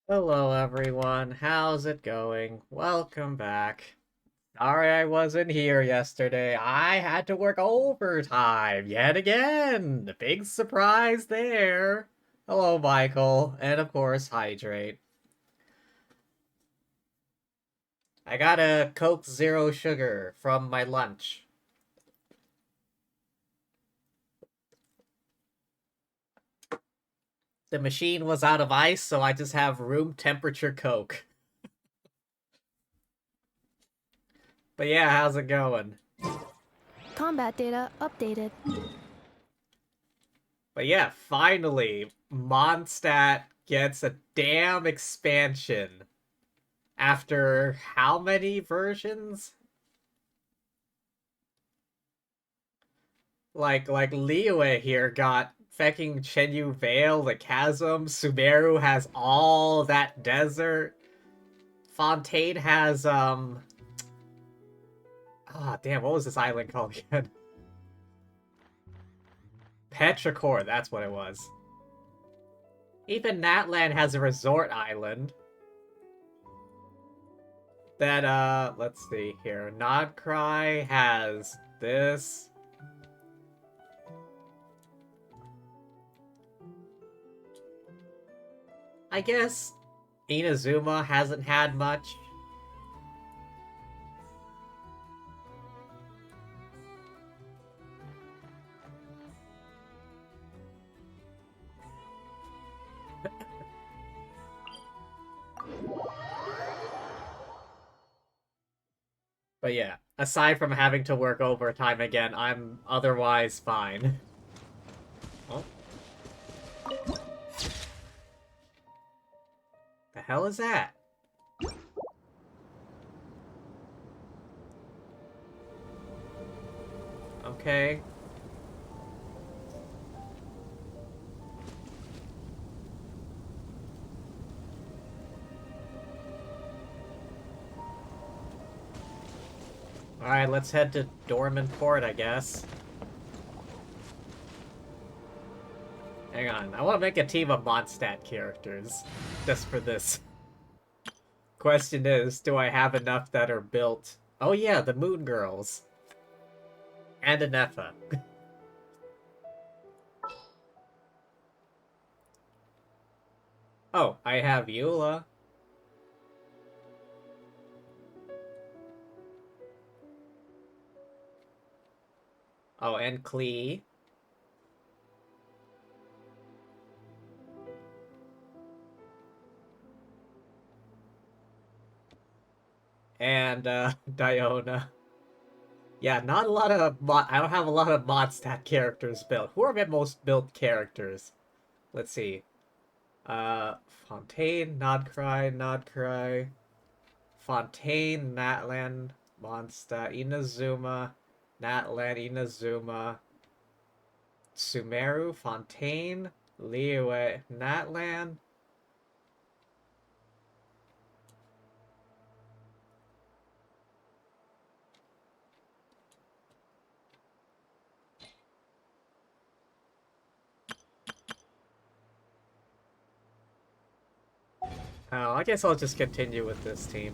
Hello everyone, how's it going? Welcome back. Sorry I wasn't here yesterday. I had to work overtime yet again. The big surprise there. Hello Michael, and of course Hydrate. I got a Coke Zero Sugar from my lunch. The machine was out of ice, so I just have room temperature Coke. But yeah, how's it going? Combat data updated. But yeah, finally, Mondstadt gets a damn expansion. After how many versions? Like Liyue here got fucking Chenyu Vale, the chasm. Sumeru has all that desert. Fontaine has damn, what was this island called again? Petrichor, that's what it was. Even Natlan has a resort island. That, let's see here. Nodcry has this. I guess Inazuma hasn't had much. But yeah, aside from having to work overtime again, I'm otherwise fine. Oh, the hell is that? Okay. Alright, let's head to Dorman Port, I guess. Hang on, I want to make a team of Mondstadt characters. Just for this. Question is, do I have enough that are built? Oh yeah, the Moon Girls. And a Nepha. Oh, I have Eula. Oh, and Klee. And, Diona. Yeah, not a lot of I don't have a lot of Mondstadt characters built. Who are my most built characters? Let's see. Fontaine, Nodcry. Fontaine, Natlan, Mondstadt, Inazuma, Natlan, Inazuma, Sumeru, Fontaine, Liyue, Natlan. Oh, I guess I'll just continue with this team.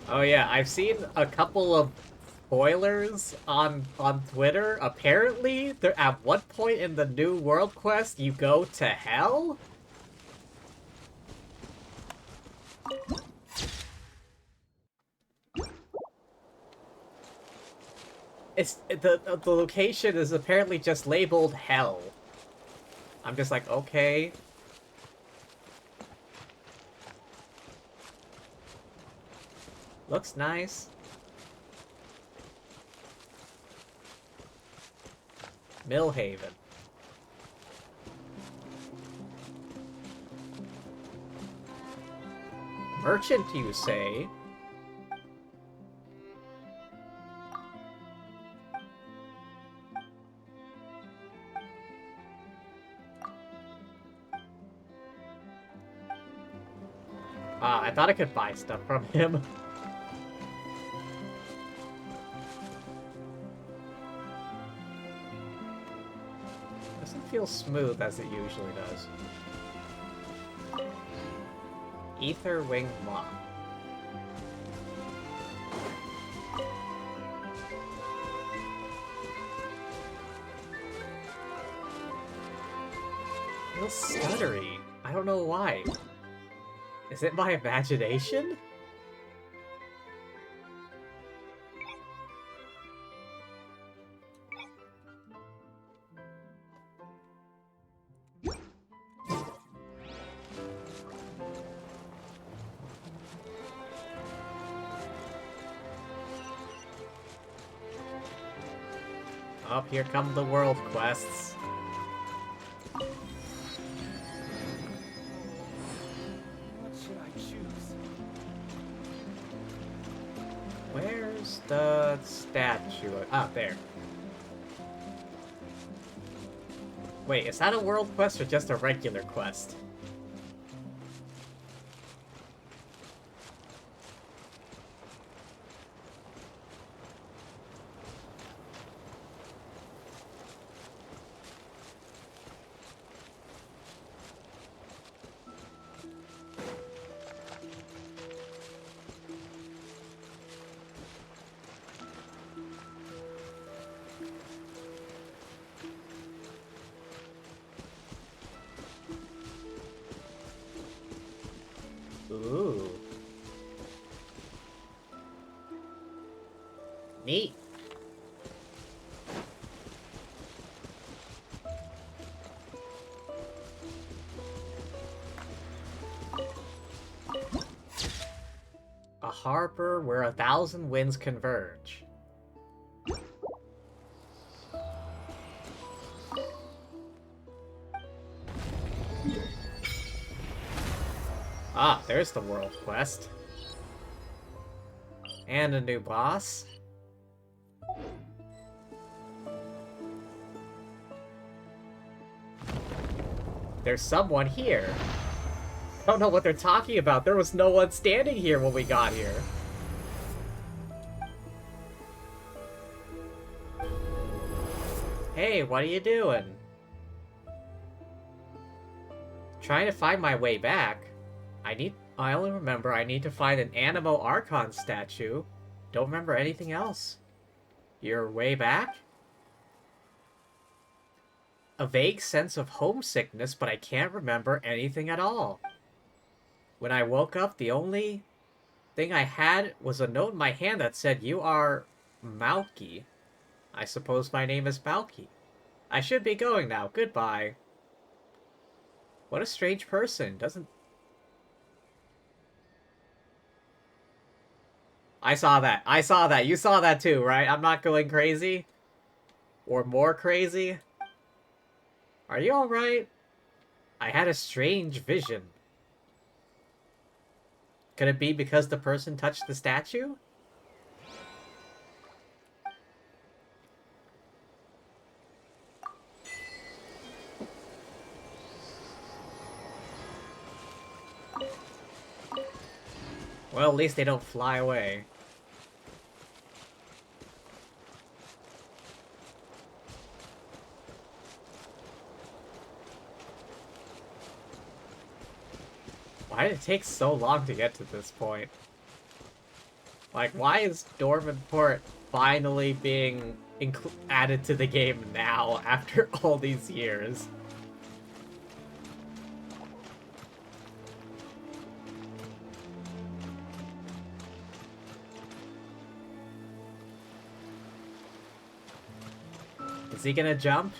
Oh yeah, I've seen a couple of spoilers on Twitter. Apparently, there at one point in the new world quest, you go to hell. The location is apparently just labeled hell. I'm just like, okay. Looks nice. Millhaven. Merchant, you say? Ah, I thought I could buy stuff from him. Doesn't feel smooth as it usually does. Ether Winged Moth. Feels stuttery. I don't know why. Is it my imagination? Oh, here come the world quests. What should I choose? Where's the statue? Ah, there. Wait, is that a world quest or just a regular quest? Ooh. Neat. harbor where 1,000 winds converge. Ah, there's the world quest. And a new boss. There's someone here. I don't know what they're talking about. There was no one standing here when we got here. Hey, what are you doing? Trying to find my way back. I only remember I need to find an Animo Archon statue. Don't remember anything else. Your way back? A vague sense of homesickness, but I can't remember anything at all. When I woke up, the only thing I had was a note in my hand that said, "You are Malky." I suppose my name is Malky. I should be going now. Goodbye. What a strange person. Doesn't... I saw that. I saw that. You saw that too, right? I'm not going crazy. Or more crazy. Are you alright? I had a strange vision. Could it be because the person touched the statue? Well, at least they don't fly away. Why did it take so long to get to this point? Like, why is Dormant Port finally being added to the game now, after all these years? Is he gonna jump?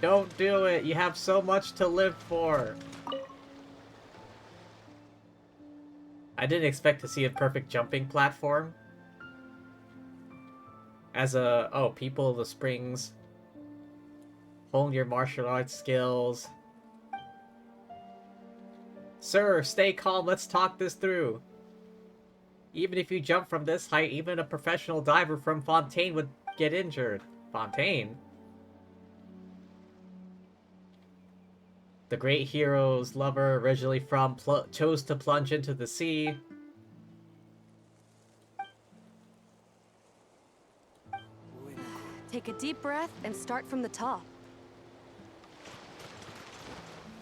Don't do it! You have so much to live for! I didn't expect to see a perfect jumping platform. As a... oh, people of the springs. Hone your martial arts skills. Sir, stay calm, let's talk this through. Even if you jump from this height, even a professional diver from Fontaine would get injured. Fontaine? The great hero's lover, originally from chose to plunge into the sea. Take a deep breath and start from the top.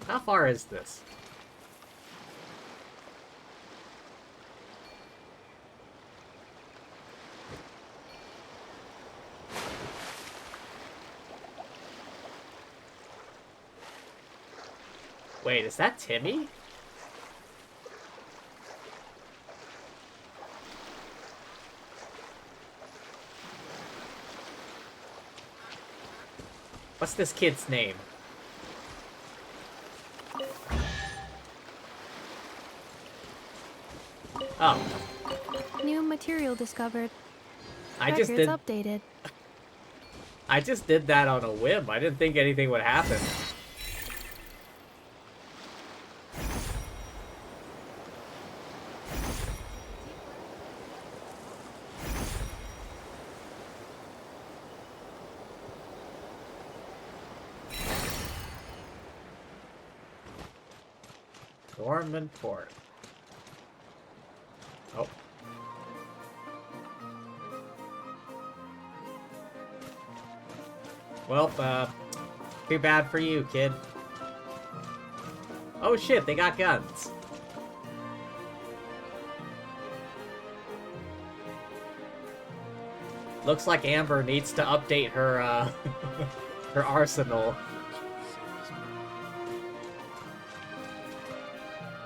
How far is this? Wait, is that Timmy? What's this kid's name? Oh. New material discovered. I Records updated. I just did that on a whim. I didn't think anything would happen. Dormant Port. Oh. Well, too bad for you, kid. Oh shit, they got guns. Looks like Amber needs to update her, her arsenal.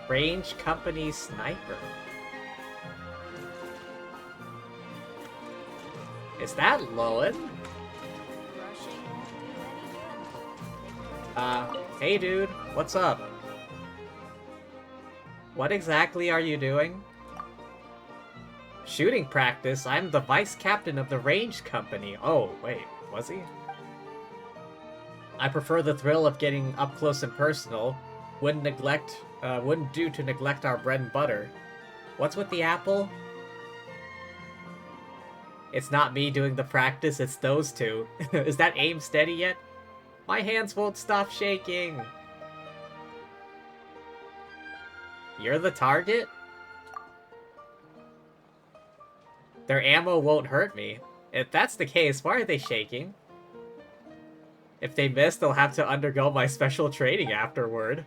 Range Company Sniper. Is that Lowen? Hey dude, what's up? What exactly are you doing? Shooting practice? I'm the vice captain of the range company. Oh, wait, was he? I prefer the thrill of getting up close and personal. Wouldn't do to neglect our bread and butter. What's with the apple? It's not me doing the practice, it's those two. Is that aim steady yet? My hands won't stop shaking. You're the target? Their ammo won't hurt me. If that's the case, why are they shaking? If they miss, they'll have to undergo my special training afterward.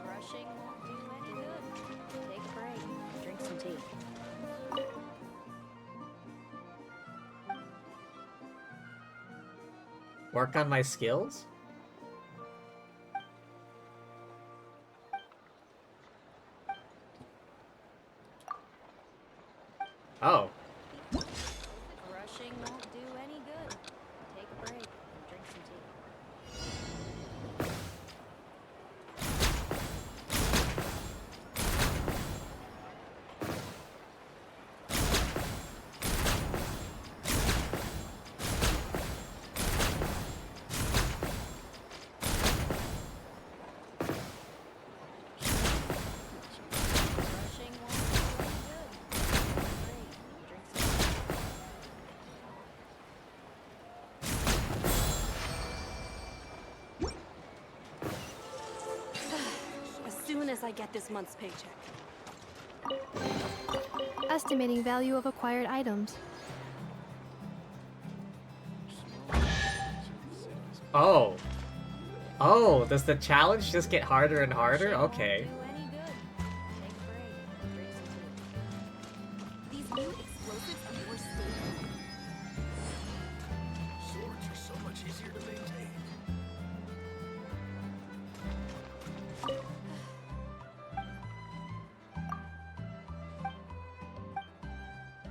Rushing won't do any good. Take a break. Drink some tea. Work on my skills? Oh. Rushing won't do any good. Take a break. Drink some tea. Rushing won't do any good. Take a break. Drink some tea. As soon as I get this month's paycheck. Estimating value of acquired items. Oh. Oh, does the challenge just get harder and harder? Okay. Won't do any good. Take a break. Drink some tea. These new explosives are more stable. Swords are so much easier to maintain.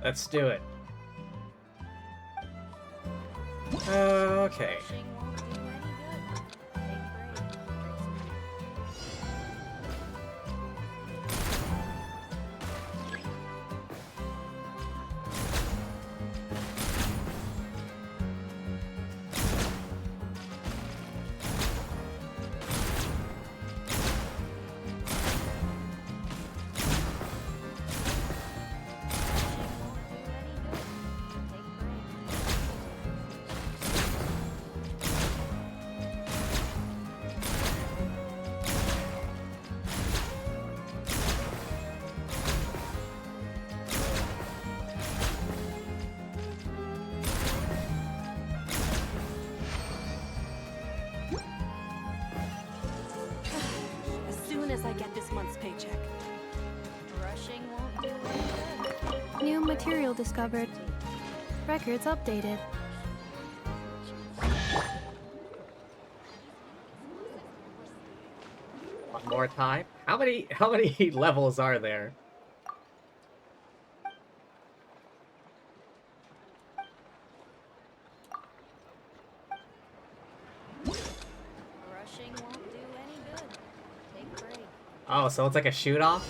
Let's do it. Okay. Rushing won't do any good. Take a break. Drink some tea. Rushing won't do any good. Take a break. As soon as I get this month's paycheck. Rushing won't do any good. New material discovered. Records updated. One more time. How many levels are there? Rushing won't do any good. Take a break. Oh, so it's like a shoot-off?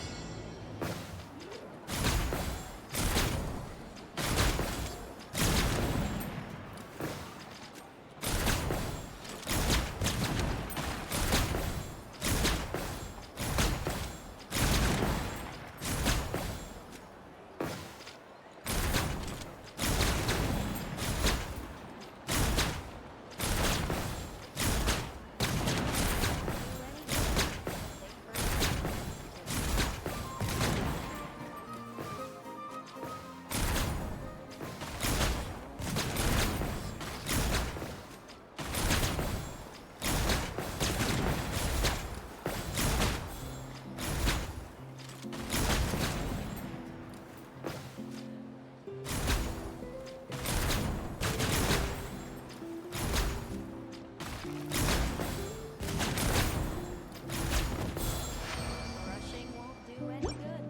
Rushing won't do any good.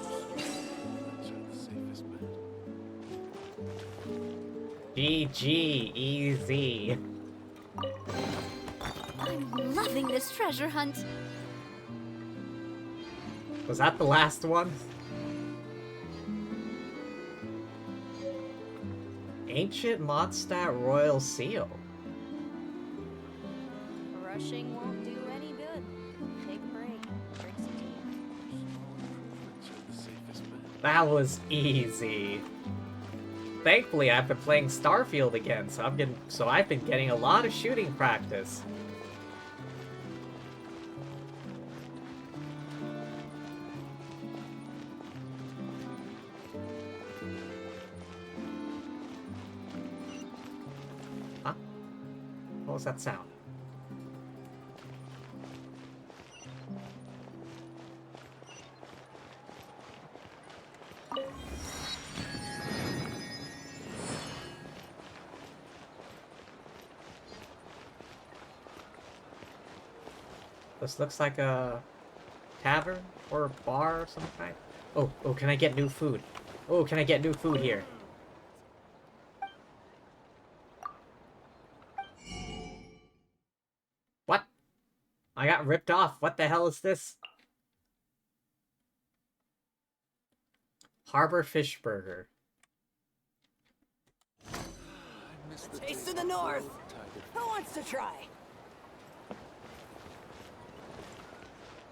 Take a break. Let's try the safest bet. GG, easy. I'm loving this treasure hunt. Was that the last one? Ancient Mondstadt Royal Seal. Rushing won't do any good. Take a break. Drink some tea. Improvements are the safest bet. That was easy. Thankfully, I've been playing Starfield again, so I've been getting a lot of shooting practice. Huh? What was that sound? This looks like a tavern or a bar of some kind. Oh, can I get new food? Oh, can I get new food here? What? I got ripped off. What the hell is this? Harbor Fish Burger. I miss the Taste days of the before North. Tiger. Who wants to try?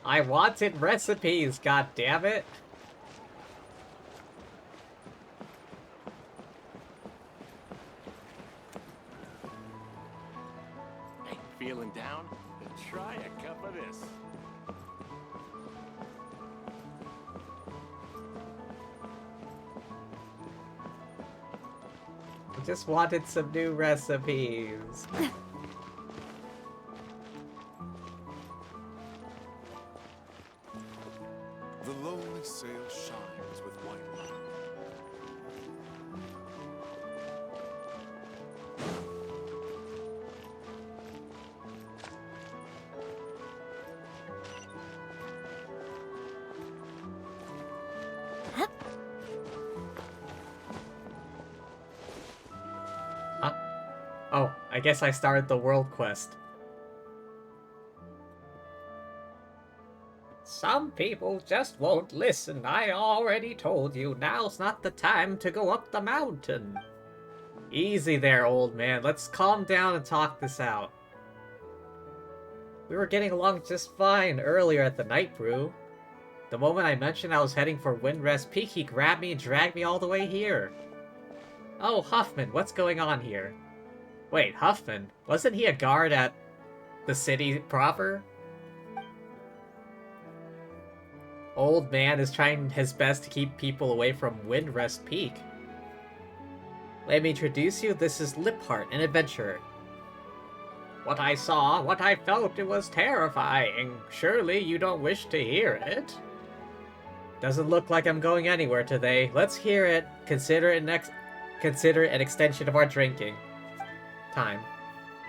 I wanted recipes, god damn it. Hey, feeling down? Then try a cup of this. I just wanted some new recipes. The lonely sail shines with white light. Huh? Oh, I guess I started the world quest. Some people just won't listen. I already told you, now's not the time to go up the mountain. Easy there, old man. Let's calm down and talk this out. We were getting along just fine earlier at the night brew. The moment I mentioned I was heading for Windrest Peak, he grabbed me and dragged me all the way here. Oh, Huffman, what's going on here? Wait, Huffman? Wasn't he a guard at the city proper? Old man is trying his best to keep people away from Windrest Peak. Let me introduce you, this is Liphart, an adventurer. What I saw, what I felt, it was terrifying. Surely you don't wish to hear it? Doesn't look like I'm going anywhere today. Let's hear it. Consider it an extension of our drinking time.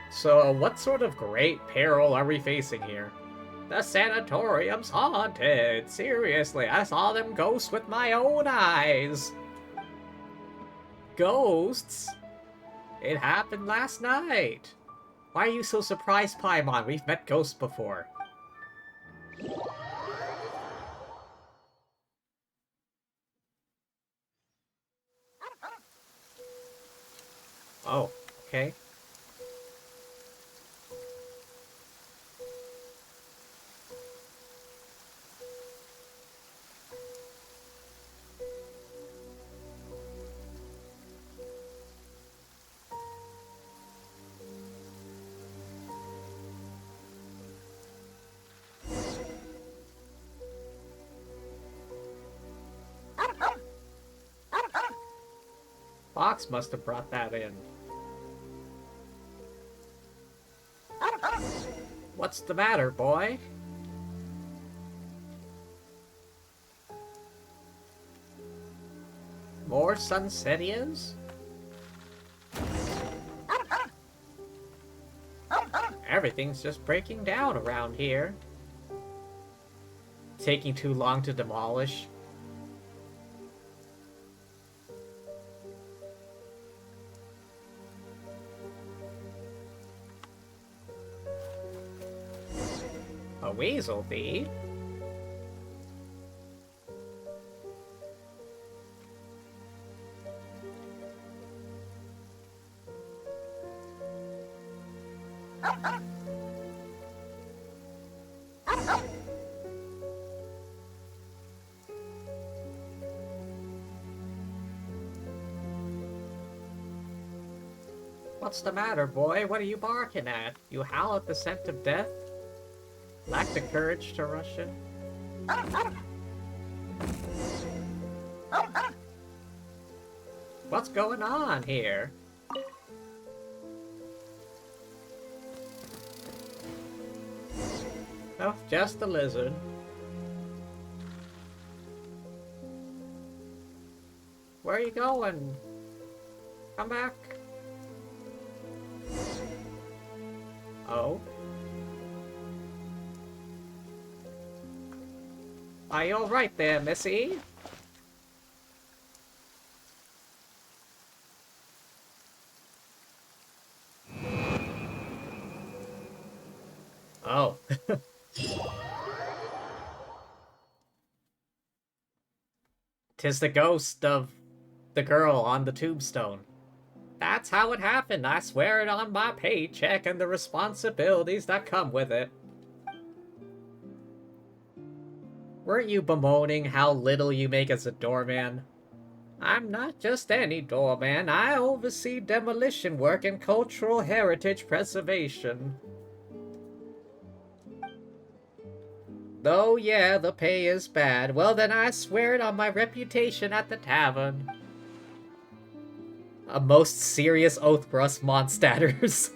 So, what sort of great peril are we facing here? The sanatorium's haunted. Seriously, I saw them ghosts with my own eyes. Ghosts? It happened last night. Why are you so surprised, Paimon? We've met ghosts before. Oh, okay. Fox must have brought that in. What's the matter, boy? More Sunsetias? Everything's just breaking down around here. Taking too long to demolish. A weasel thief? What's the matter, boy? What are you barking at? You howl at the scent of death? Lack the courage to rush in? What's going on here? Oh, just a lizard. Where are you going? Come back. Oh? Are you alright there, Missy? Oh. 'Tis the ghost of the girl on the tombstone. That's how it happened. I swear it on my paycheck and the responsibilities that come with it. Weren't you bemoaning how little you make as a doorman? I'm not just any doorman. I oversee demolition work and cultural heritage preservation. Oh yeah, the pay is bad. Well then I swear it on my reputation at the tavern. A most serious oath for us Mondstatters.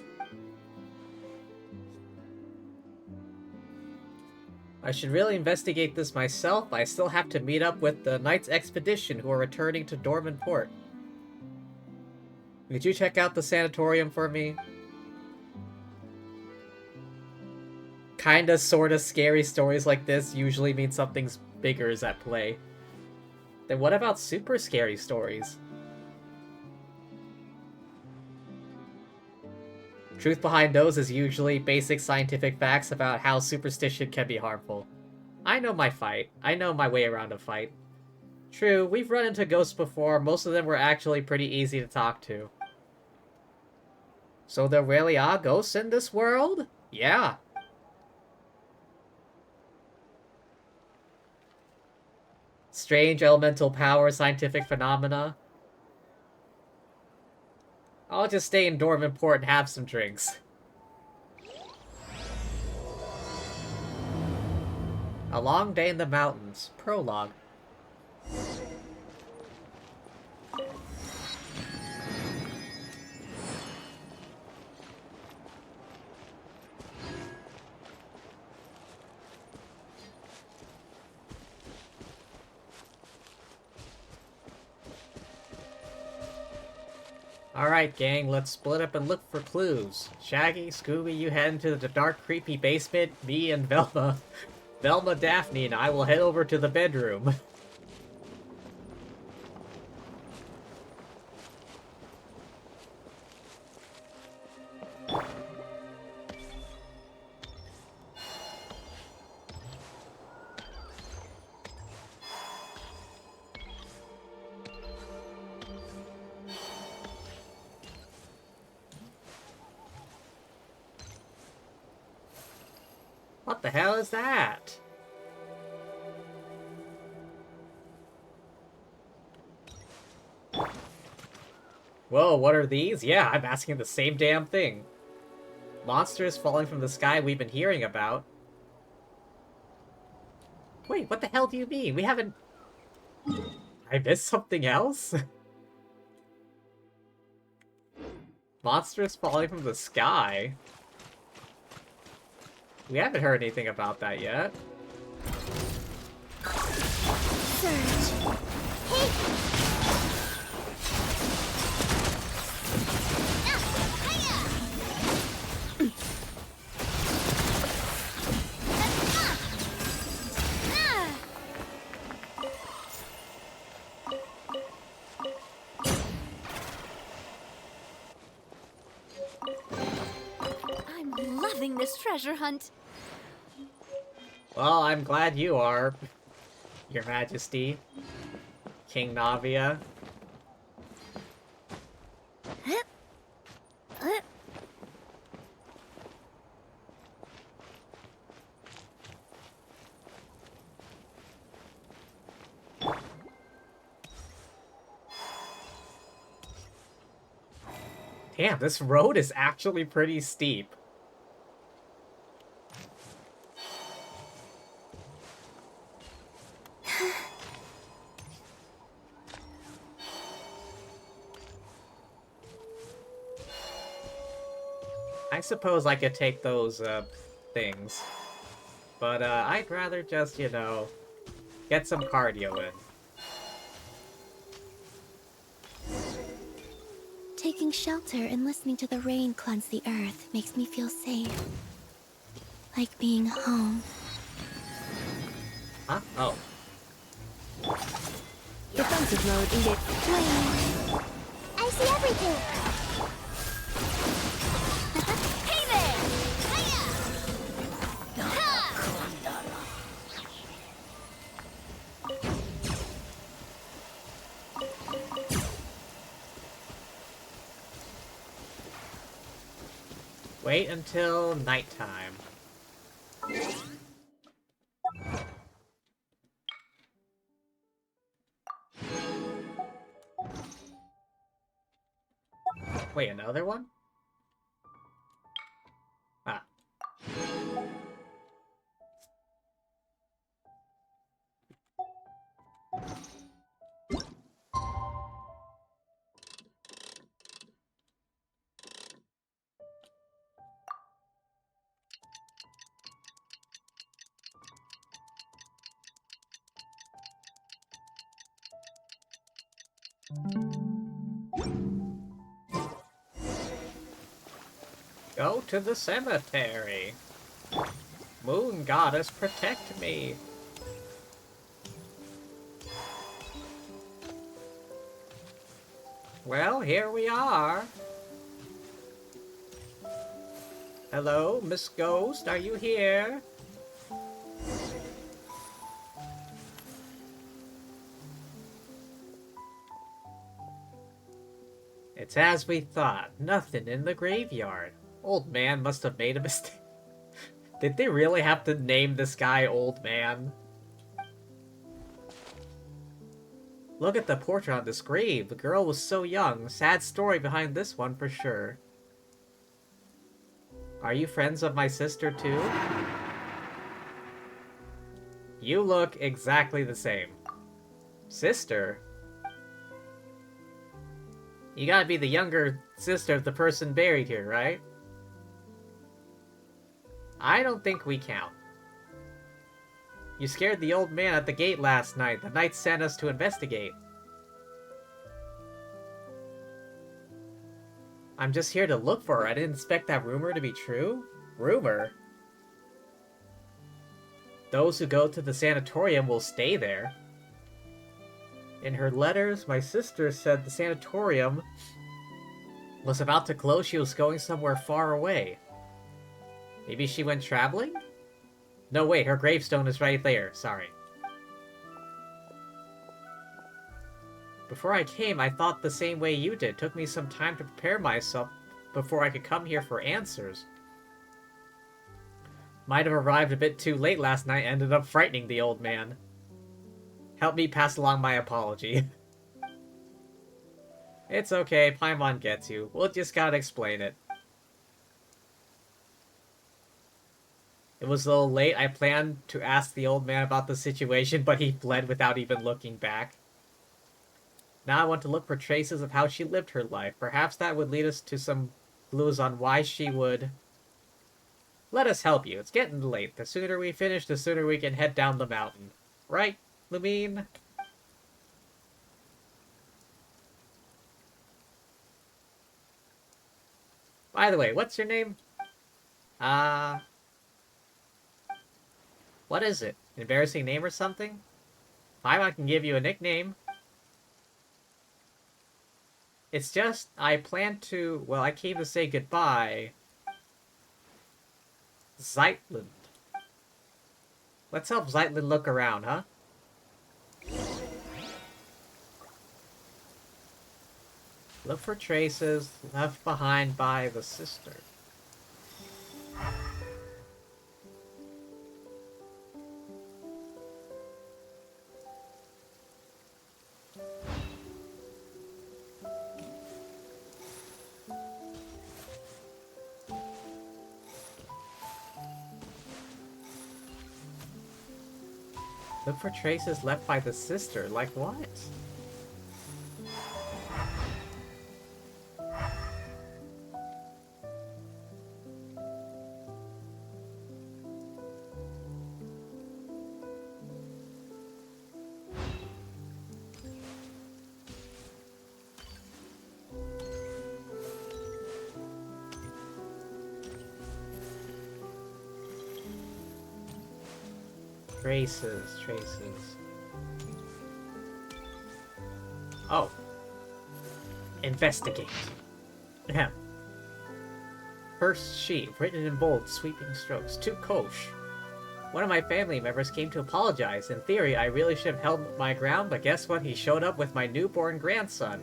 I should really investigate this myself. I still have to meet up with the Knights Expedition who are returning to Dorman Port. Could you check out the sanatorium for me? Kinda, sorta scary stories like this usually mean something's bigger is at play. Then what about super scary stories? Truth behind those is usually basic scientific facts about how superstition can be harmful. I know my fight. I know my way around a fight. True, we've run into ghosts before. Most of them were actually pretty easy to talk to. So there really are ghosts in this world? Yeah. Strange elemental power, scientific phenomena. I'll just stay in Dorman Port and have some drinks. A Long Day in the Mountains. Prologue. Alright, gang, let's split up and look for clues. Shaggy, Scooby, you head into the dark, creepy basement. Me and Velma, Daphne, and I will head over to the bedroom. What the hell is that? Whoa, what are these? Yeah, I'm asking the same damn thing. Monsters falling from the sky we've been hearing about. Wait, what the hell do you mean? We haven't... I missed something else? Monsters falling from the sky? We haven't heard anything about that yet. Surge. I'm loving this treasure hunt. Well, I'm glad you are, Your Majesty. King Navia. Damn, this road is actually pretty steep. I suppose I could take those, things. But, I'd rather just, you know, get some cardio in. Taking shelter and listening to the rain cleanse the earth makes me feel safe. Like being home. Huh? Oh. Defensive mode engaged. Flame. I see everything. Hey there! Hiya! Ha! Wait until nighttime. Wait, another one? Ah. Go to the cemetery. Moon goddess, protect me. Well, here we are. Hello, Miss Ghost, are you here? It's as we thought. Nothing in the graveyard. Old man must have made a mistake. Did they really have to name this guy Old Man? Look at the portrait on this grave. The girl was so young. Sad story behind this one for sure. Are you friends of my sister too? You look exactly the same. Sister? You gotta be the younger sister of the person buried here, right? I don't think we count. You scared the old man at the gate last night. The knights sent us to investigate. I'm just here to look for her. I didn't expect that rumor to be true. Rumor? Those who go to the sanatorium will stay there. In her letters, my sister said the sanatorium was about to close. She was going somewhere far away. Maybe she went traveling? No, wait, her gravestone is right there. Sorry. Before I came, I thought the same way you did. Took me some time to prepare myself before I could come here for answers. Might have arrived a bit too late last night, ended up frightening the old man. Help me pass along my apology. It's okay, Paimon gets you. We'll just gotta explain it. It was a little late. I planned to ask the old man about the situation, but he fled without even looking back. Now I want to look for traces of how she lived her life. Perhaps that would lead us to some clues on why she would... Let us help you. It's getting late. The sooner we finish, the sooner we can head down the mountain. Right, Lumine? By the way, what's your name? What is it? An embarrassing name or something? I can give you a nickname. It's just, I plan to... Well, I came to say goodbye. Zeitland. Let's help Zeitland look around, huh? Look for traces left behind by the sister. Look for traces left by the sister. Like what? Traces. Oh. Investigate. Ahem. First sheet, written in bold, sweeping strokes. To Kosh. One of my family members came to apologize. In theory, I really should have held my ground, but guess what? He showed up with my newborn grandson.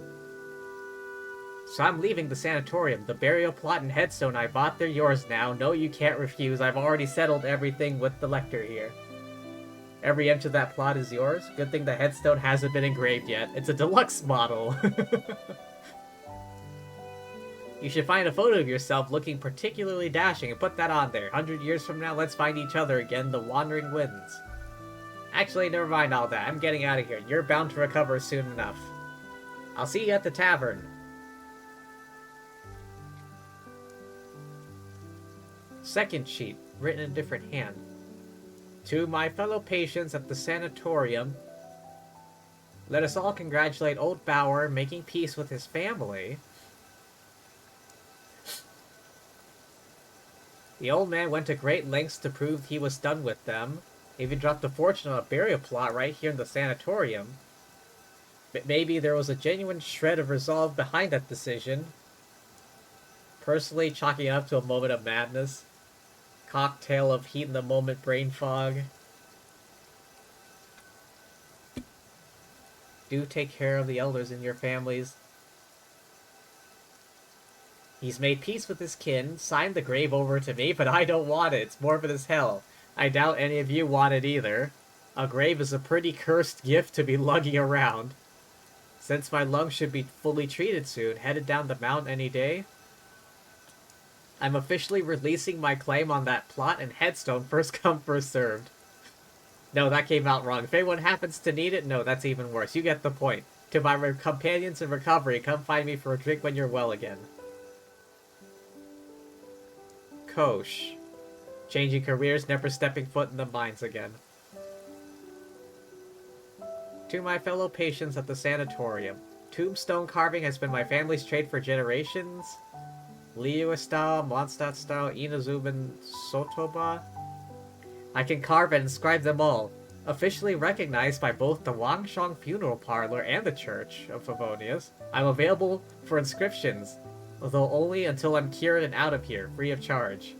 So I'm leaving the sanatorium. The burial plot and headstone I bought, they're yours now. No, you can't refuse. I've already settled everything with the lector here. Every inch of that plot is yours. Good thing the headstone hasn't been engraved yet. It's a deluxe model. You should find a photo of yourself looking particularly dashing and put that on there. 100 years from now, let's find each other again, the wandering winds. Actually, never mind all that. I'm getting out of here. You're bound to recover soon enough. I'll see you at the tavern. Second sheet, written in a different hand. To my fellow patients at the sanatorium, let us all congratulate old Bauer making peace with his family. The old man went to great lengths to prove he was done with them. Even dropped a fortune on a burial plot right here in the sanatorium. But maybe there was a genuine shred of resolve behind that decision. Personally, chalking it up to a moment of madness. Cocktail of heat in the moment brain fog. Do take care of the elders in your families. He's made peace with his kin, signed the grave over to me, but I don't want it. It's morbid as hell. I doubt any of you want it either. A grave is a pretty cursed gift to be lugging around. Since my lungs should be fully treated soon, headed down the mountain any day. I'm officially releasing my claim on that plot and headstone, first come, first served. No, that came out wrong. If anyone happens to need it, no, that's even worse. You get the point. To my companions in recovery, come find me for a drink when you're well again. Kosh. Changing careers, never stepping foot in the mines again. To my fellow patients at the sanatorium. Tombstone carving has been my family's trade for generations. Liyue style, Mondstadt style, Inazuma Sotoba. I can carve and inscribe them all. Officially recognized by both the Wangshang Funeral Parlor and the Church of Favonius. I'm available for inscriptions, although only until I'm cured and out of here, free of charge.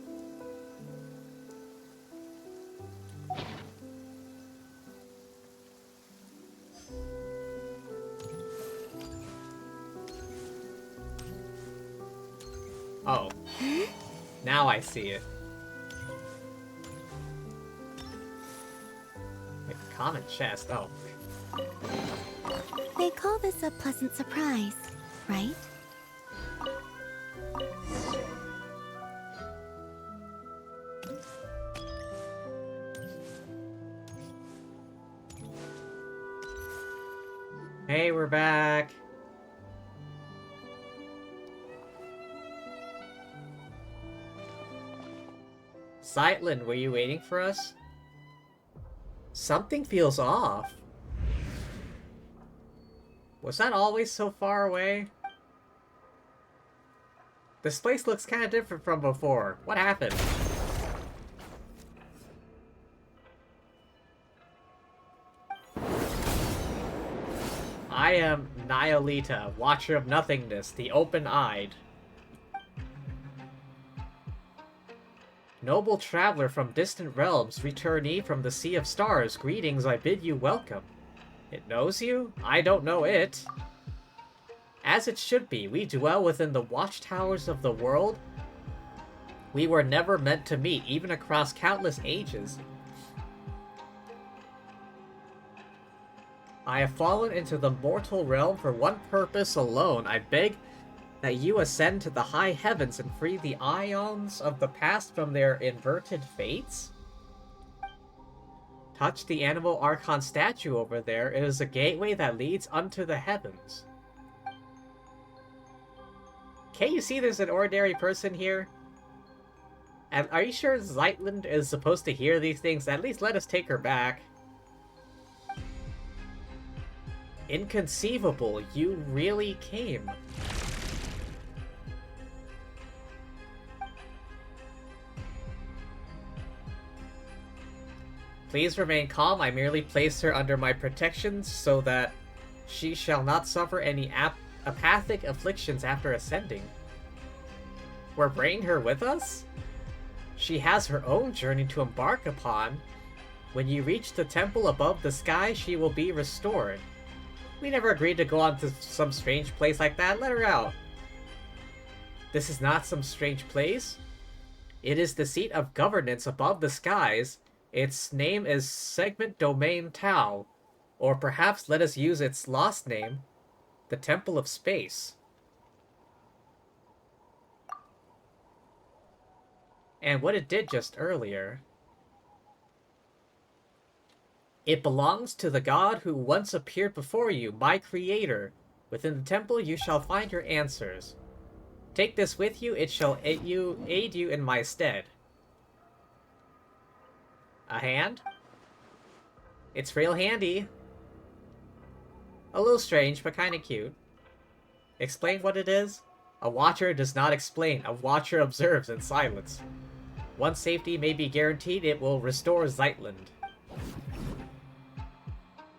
Oh. Now I see it. A common chest, oh. They call this a pleasant surprise, right? Hey, we're back. Zeitlin, were you waiting for us? Something feels off. Was that always so far away? This place looks kind of different from before. What happened? I am Nihilita, Watcher of Nothingness, the Open-Eyed. Noble traveler from distant realms, returnee from the Sea of Stars, greetings, I bid you welcome. It knows you? I don't know it. As it should be, we dwell within the watchtowers of the world. We were never meant to meet, even across countless ages. I have fallen into the mortal realm for one purpose alone. I beg that you ascend to the high heavens and free the ions of the past from their inverted fates? Touch the animal Archon statue over there. It is a gateway that leads unto the heavens. Can't you see there's an ordinary person here? And are you sure Zeitland is supposed to hear these things? At least let us take her back. Inconceivable, you really came. Please remain calm. I merely placed her under my protection so that she shall not suffer any apathic afflictions after ascending. We're bringing her with us? She has her own journey to embark upon. When you reach the temple above the sky, she will be restored. We never agreed to go on to some strange place like that. Let her out. This is not some strange place. It is the seat of governance above the skies. Its name is Segment Domain Tau. Or perhaps let us use its lost name, the Temple of Space. And what it did just earlier. It belongs to the god who once appeared before you, my creator. Within the temple you shall find your answers. Take this with you, it shall aid you in my stead. A hand? It's real handy. A little strange, but kinda cute. Explain what it is? A watcher does not explain, a watcher observes in silence. Once safety may be guaranteed, it will restore Zeitland.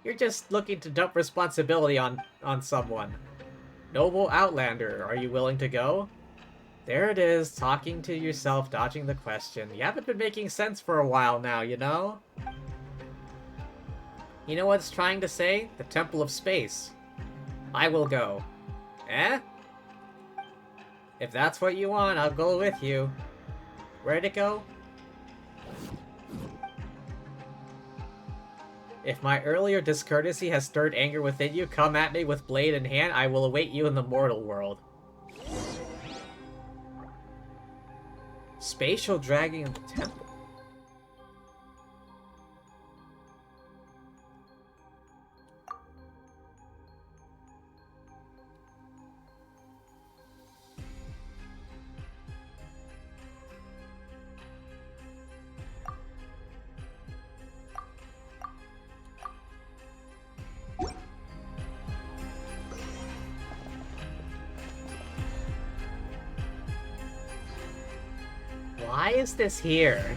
You're just looking to dump responsibility on someone. Noble Outlander, are you willing to go? There it is, talking to yourself, dodging the question. You haven't been making sense for a while now, you know? You know what it's trying to say? The Temple of Space. I will go. Eh? If that's what you want, I'll go with you. Where'd it go? If my earlier discourtesy has stirred anger within you, come at me with blade in hand. I will await you in the mortal world. Spatial dragging in the temple. Why is this here?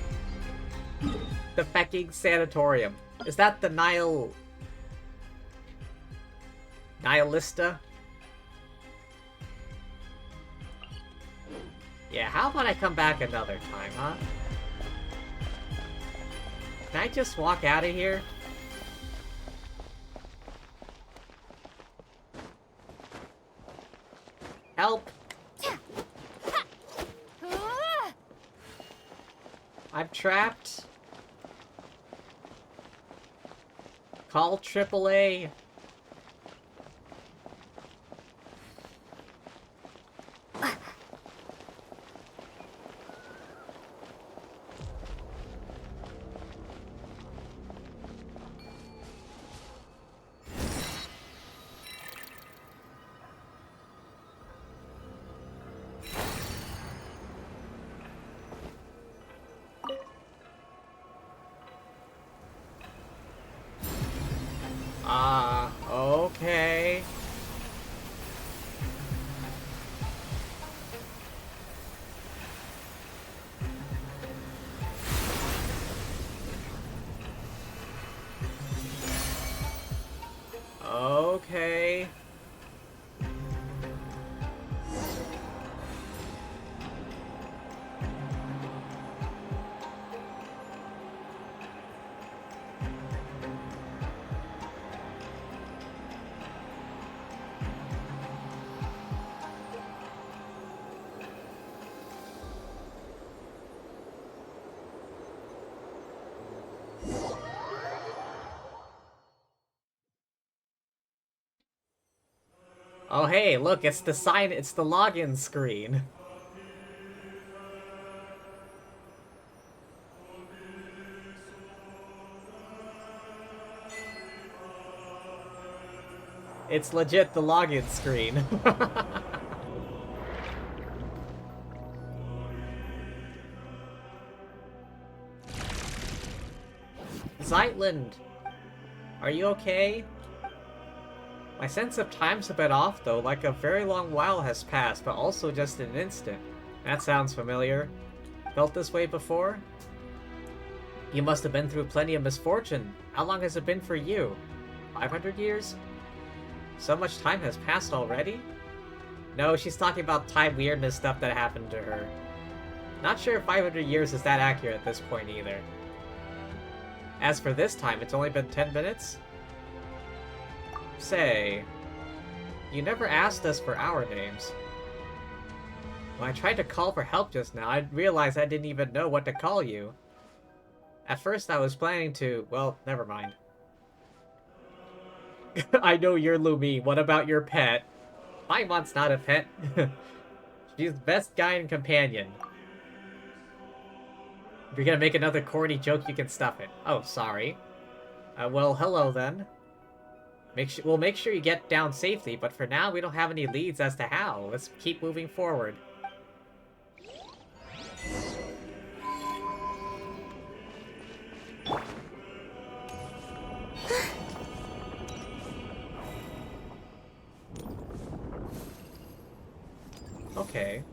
The fecking sanatorium. Is that the Nihilista? Yeah, how about I come back another time, huh? Can I just walk out of here? Help! I'm trapped. Call AAA. Okay. Okay. Oh hey, look, it's the sign, it's the login screen. It's legit the login screen. Zeitland! Are you okay? My sense of time's a bit off, though, like a very long while has passed, but also just an instant. That sounds familiar. Felt this way before? You must have been through plenty of misfortune. How long has it been for you? 500 years? So much time has passed already? No, she's talking about time weirdness stuff that happened to her. Not sure if 500 years is that accurate at this point either. As for this time, it's only been 10 minutes? Say, you never asked us for our names. When I tried to call for help just now, I realized I didn't even know what to call you. At first I was planning to... well, never mind. I know you're Lumi. What about your pet? Paimon's not a pet. She's the best guide and companion. If you're gonna make another corny joke, you can stuff it. Oh, sorry. Well, hello then. We'll make sure you get down safely, but for now, we don't have any leads as to how. Let's keep moving forward. Okay.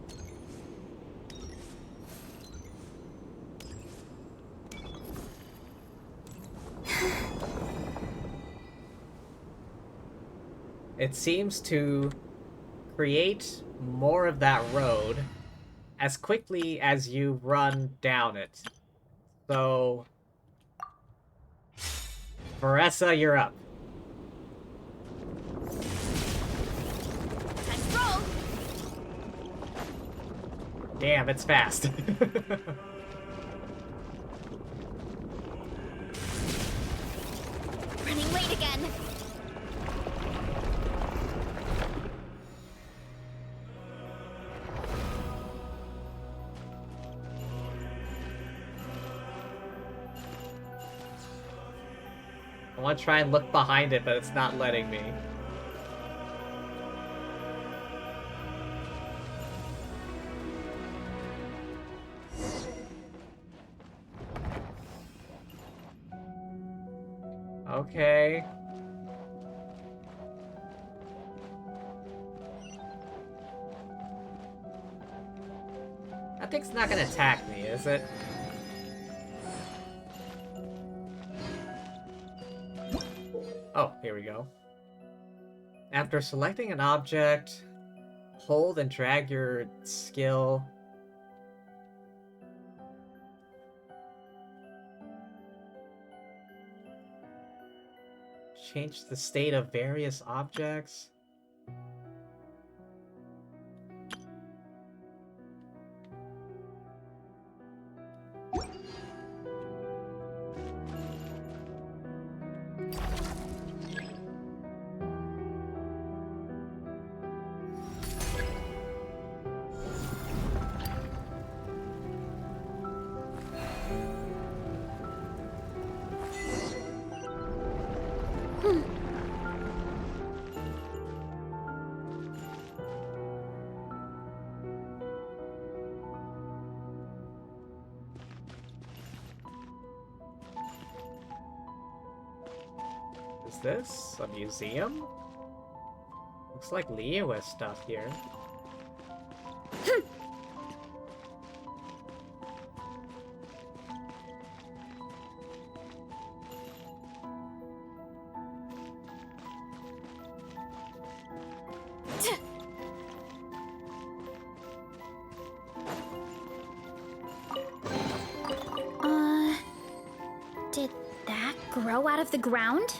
It seems to create more of that road as quickly as you run down it. So... Marissa, you're up. Time to roll. Damn, it's fast. Running late again. I want to try and look behind it, but it's not letting me. Okay. That thing's not gonna attack me, is it? Oh, here we go. After selecting an object, hold and drag your skill. Change the state of various objects. Is this a museum? Looks like Leo has stuff here. Did that grow out of the ground?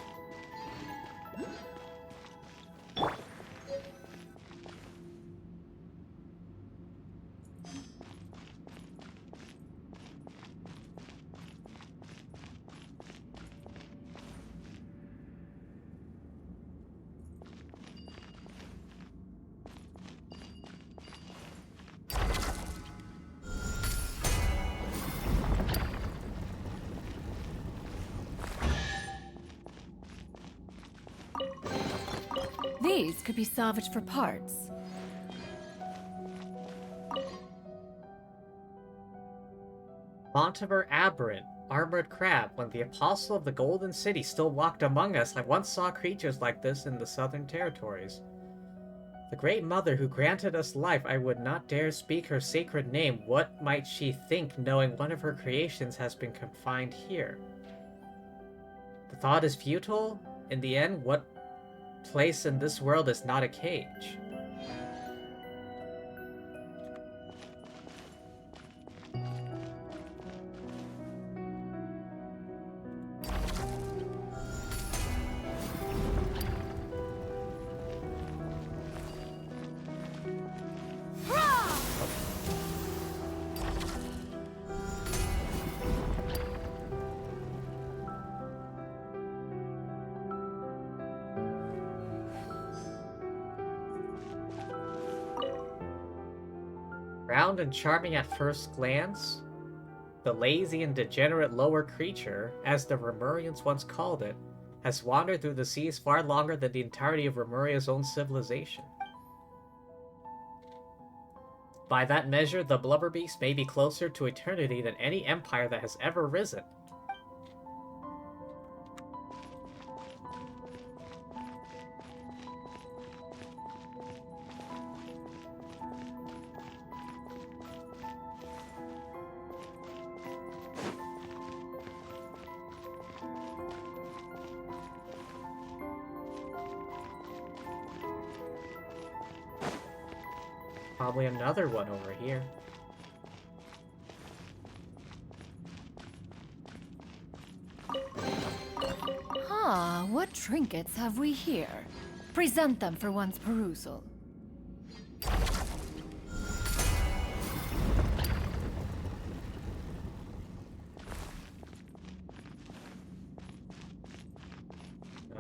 These could be salvaged for parts. Montimer Aberrant, armored crab. When the apostle of the Golden City still walked among us, I once saw creatures like this in the southern territories. The great mother who granted us life, I would not dare speak her sacred name. What might she think, knowing one of her creations has been confined here? The thought is futile. In the end, what place in this world is not a cage? Round and charming at first glance, the lazy and degenerate lower creature, as the Remurians once called it, has wandered through the seas far longer than the entirety of Remuria's own civilization. By that measure, the Blubberbeast may be closer to eternity than any empire that has ever risen. Probably another one over here. What trinkets have we here? Present them for one's perusal.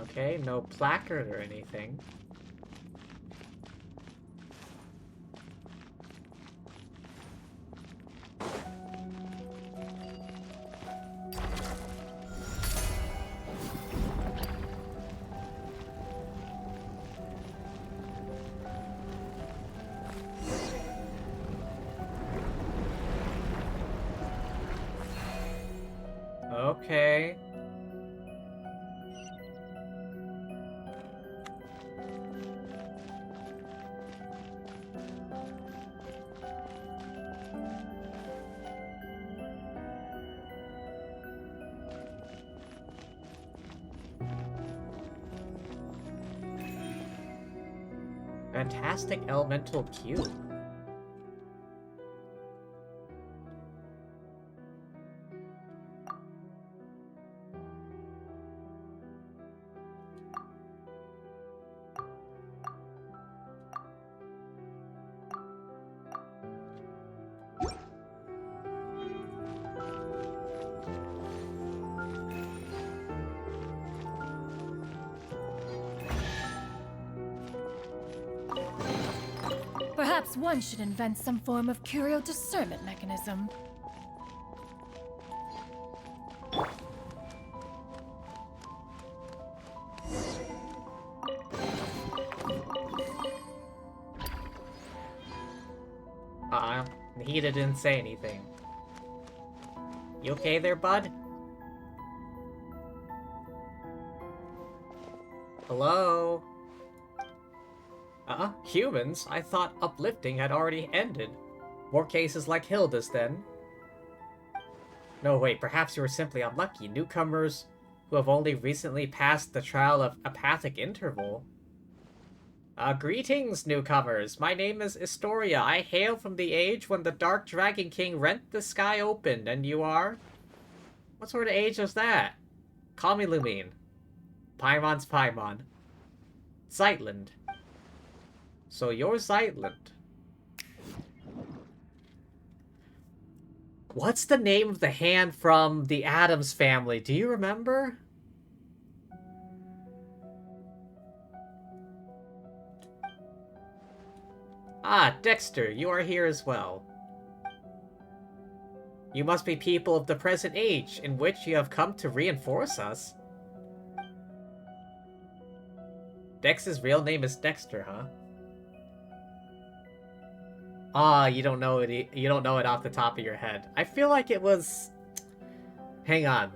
Okay, no placard or anything. Okay. Fantastic elemental cube. Perhaps one should invent some form of curio discernment mechanism. He didn't say anything. You okay there, bud? Hello? Humans? I thought uplifting had already ended. More cases like Hilda's, then. No, wait, perhaps you were simply unlucky. Newcomers who have only recently passed the trial of apathic interval. Greetings, newcomers. My name is Historia. I hail from the age when the Dark Dragon King rent the sky open, and you are? What sort of age was that? Call me Lumine. Paimon's Paimon. Zeitland. So you're Zeitland. What's the name of the hand from the Addams family? Do you remember? Ah, Dexter, you are here as well. You must be people of the present age, in which you have come to reinforce us. Dex's real name is Dexter, huh? Ah, you don't know it. You don't know it off the top of your head. I feel like it was. Hang on.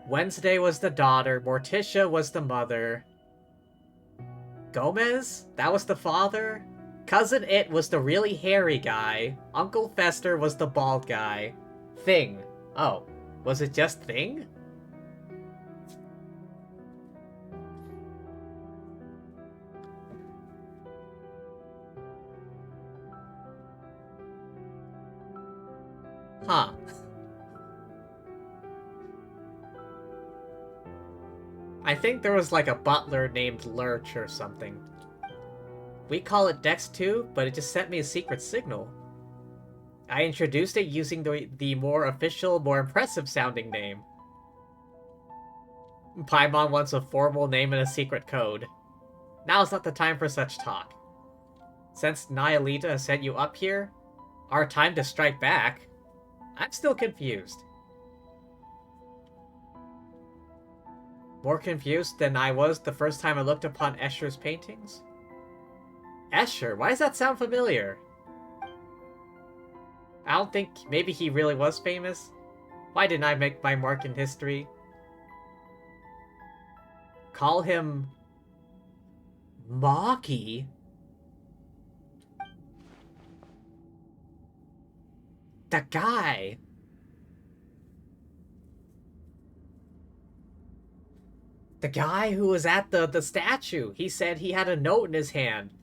Wednesday was the daughter. Morticia was the mother. Gomez? That was the father? Cousin It was the really hairy guy. Uncle Fester was the bald guy. Thing. Oh, was it just Thing? Huh. I think there was like a butler named Lurch or something. We call it Dex too, but it just sent me a secret signal. I introduced it using the more official, more impressive sounding name. Paimon wants a formal name and a secret code. Now's not the time for such talk. Since Nyalita has sent you up here, our time to strike back, I'm still confused. More confused than I was the first time I looked upon Escher's paintings? Escher? Why does that sound familiar? I don't think maybe he really was famous. Why didn't I make my mark in history? Call him... Maki? The guy! The guy who was at the statue. He said he had a note in his hand.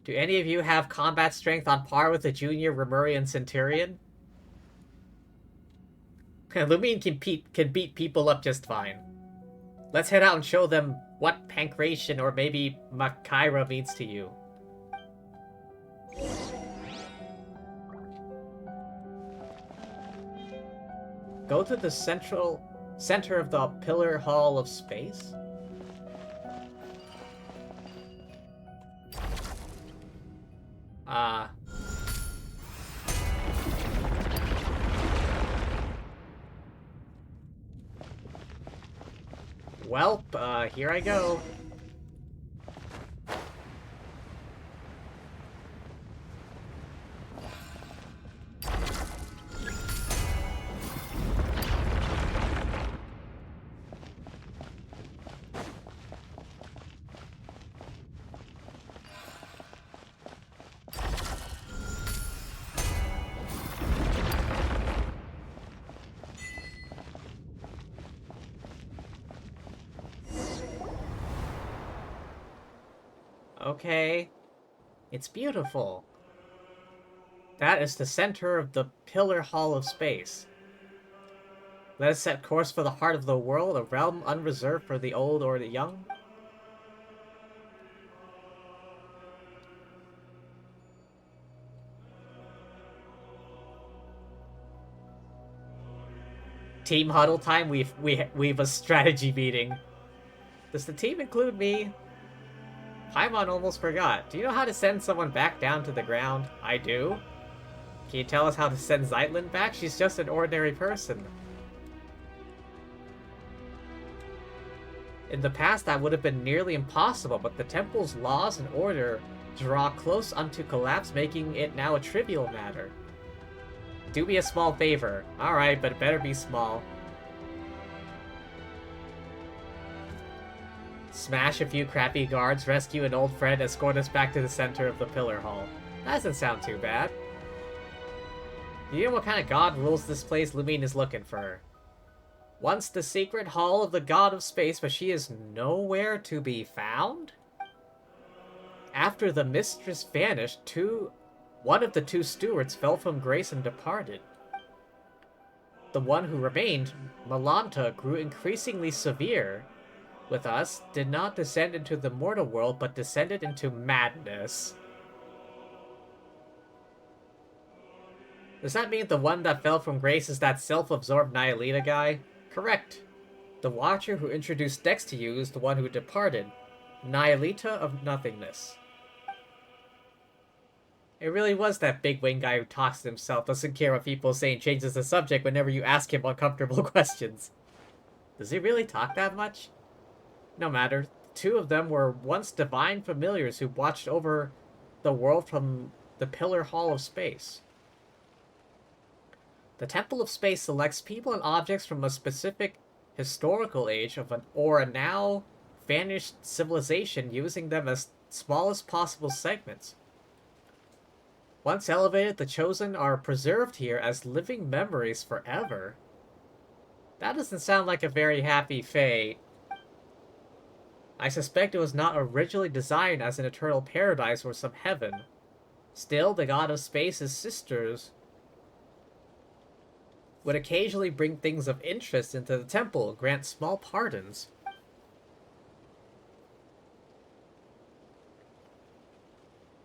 Do any of you have combat strength on par with the junior Remurian Centurion? Lumine can beat people up just fine. Let's head out and show them what pancration or maybe Makaira means to you. Go to the center of the Pillar Hall of Space? Welp, here I go. Okay. It's beautiful. That is the center of the Pillar Hall of Space. Let us set course for the heart of the world, a realm unreserved for the old or the young. Team huddle time. We've a strategy meeting. Does the team include me? Paimon almost forgot. Do you know how to send someone back down to the ground? I do. Can you tell us how to send Zeitlin back? She's just an ordinary person. In the past, that would have been nearly impossible, but the temple's laws and order draw close unto collapse, making it now a trivial matter. Do me a small favor. Alright, but it better be small. Smash a few crappy guards, rescue an old friend, escort us back to the center of the Pillar Hall. That doesn't sound too bad. Do you know what kind of god rules this place? Lumine is looking for her. Once the secret hall of the god of space, but she is nowhere to be found? After the mistress vanished, one of the two stewards fell from grace and departed. The one who remained, Malanta, grew increasingly severe with us, did not descend into the mortal world, but descended into madness. Does that mean the one that fell from grace is that self-absorbed Nyalita guy? Correct. The Watcher who introduced Dex to you is the one who departed. Nyalita of nothingness. It really was that big wing guy who talks to himself, doesn't care what people say, and changes the subject whenever you ask him uncomfortable questions. Does he really talk that much? No matter. The two of them were once divine familiars who watched over the world from the Pillar Hall of Space. The Temple of Space selects people and objects from a specific historical age or a now vanished civilization, using them as small as possible segments. Once elevated, the Chosen are preserved here as living memories forever. That doesn't sound like a very happy fate. I suspect it was not originally designed as an eternal paradise or some heaven. Still, the god of space's sisters would occasionally bring things of interest into the temple and grant small pardons.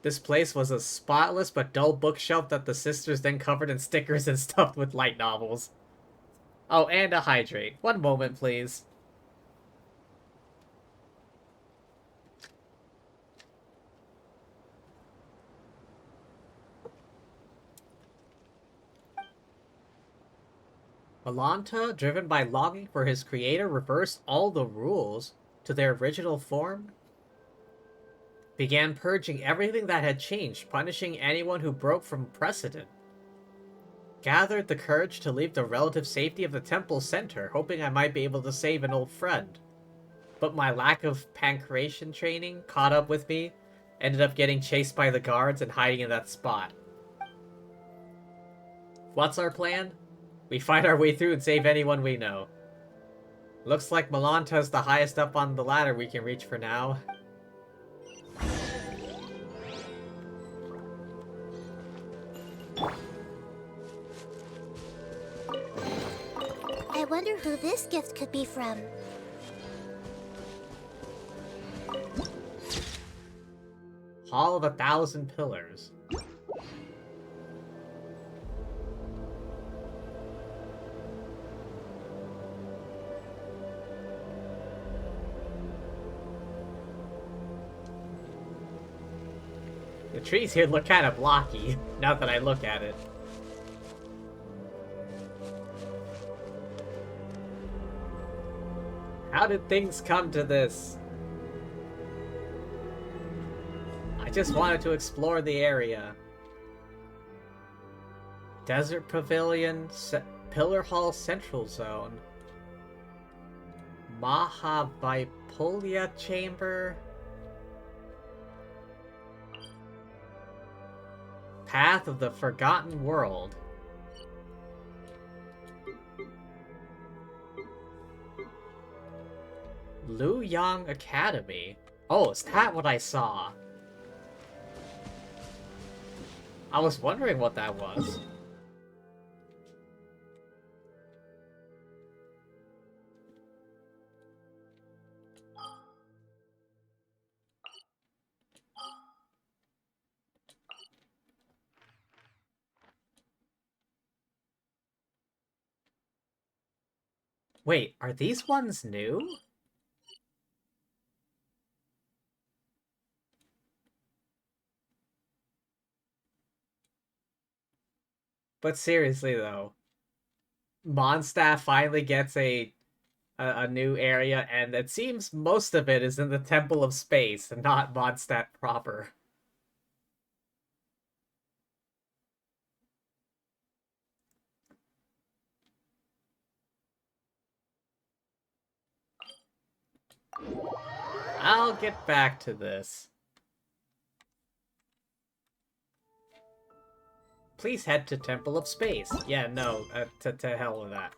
This place was a spotless but dull bookshelf that the sisters then covered in stickers and stuffed with light novels. Oh, and a hydrate. One moment, please. Malanta, driven by longing for his creator, reversed all the rules to their original form, began purging everything that had changed, punishing anyone who broke from precedent. Gathered the courage to leave the relative safety of the temple center, hoping I might be able to save an old friend. But my lack of pancreation training caught up with me, ended up getting chased by the guards and hiding in that spot. What's our plan? We fight our way through and save anyone we know. Looks like Malanta's the highest up on the ladder we can reach for now. I wonder who this gift could be from. Hall of 1,000 Pillars. The trees here look kind of blocky, now that I look at it. How did things come to this? I just wanted to explore the area. Desert Pavilion, Pillar Hall Central Zone. Mahavipulya Chamber. Path of the Forgotten World. Lu Yang Academy. Oh, is that what I saw? I was wondering what that was. Wait, are these ones new? But seriously though, Mondstadt finally gets a new area, and it seems most of it is in the Temple of Space and not Mondstadt proper. I'll get back to this. Please head to Temple of Space. Yeah, no, to hell with that.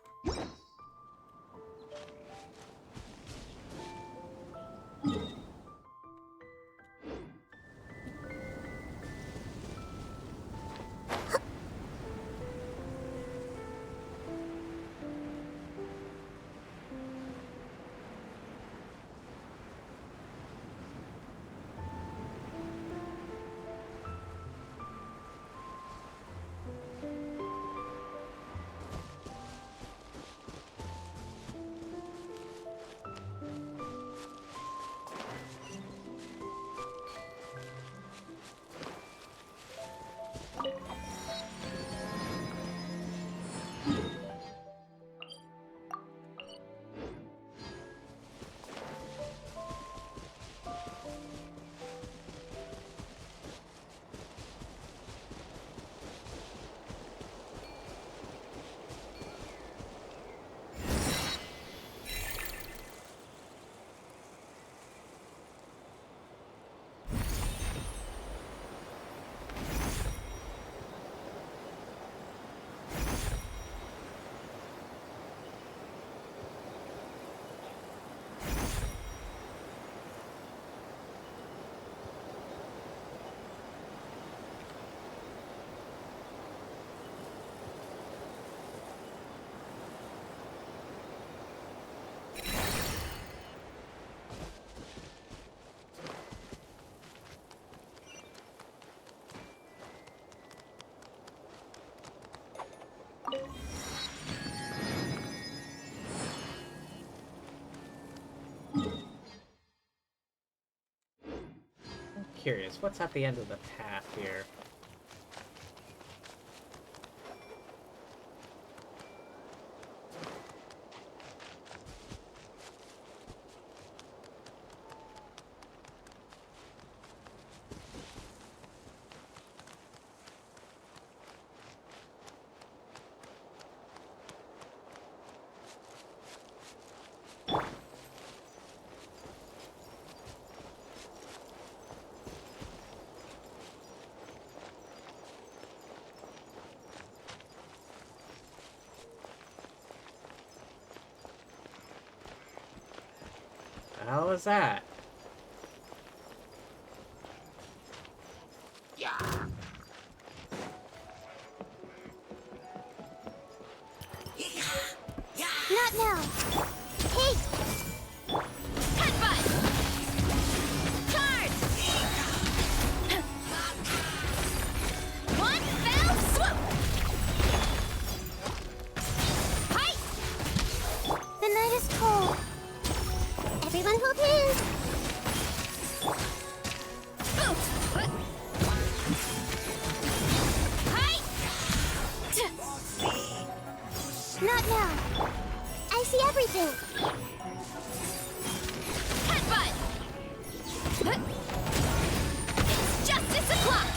curious. What's at the end of the path here? The hell is that? Not now. Hey! Headbutt! Charge! One fell swoop! Hi! The night is cold. Everyone hold hands. Hi! Not now. I see everything. Headbutt! It's justice o'clock!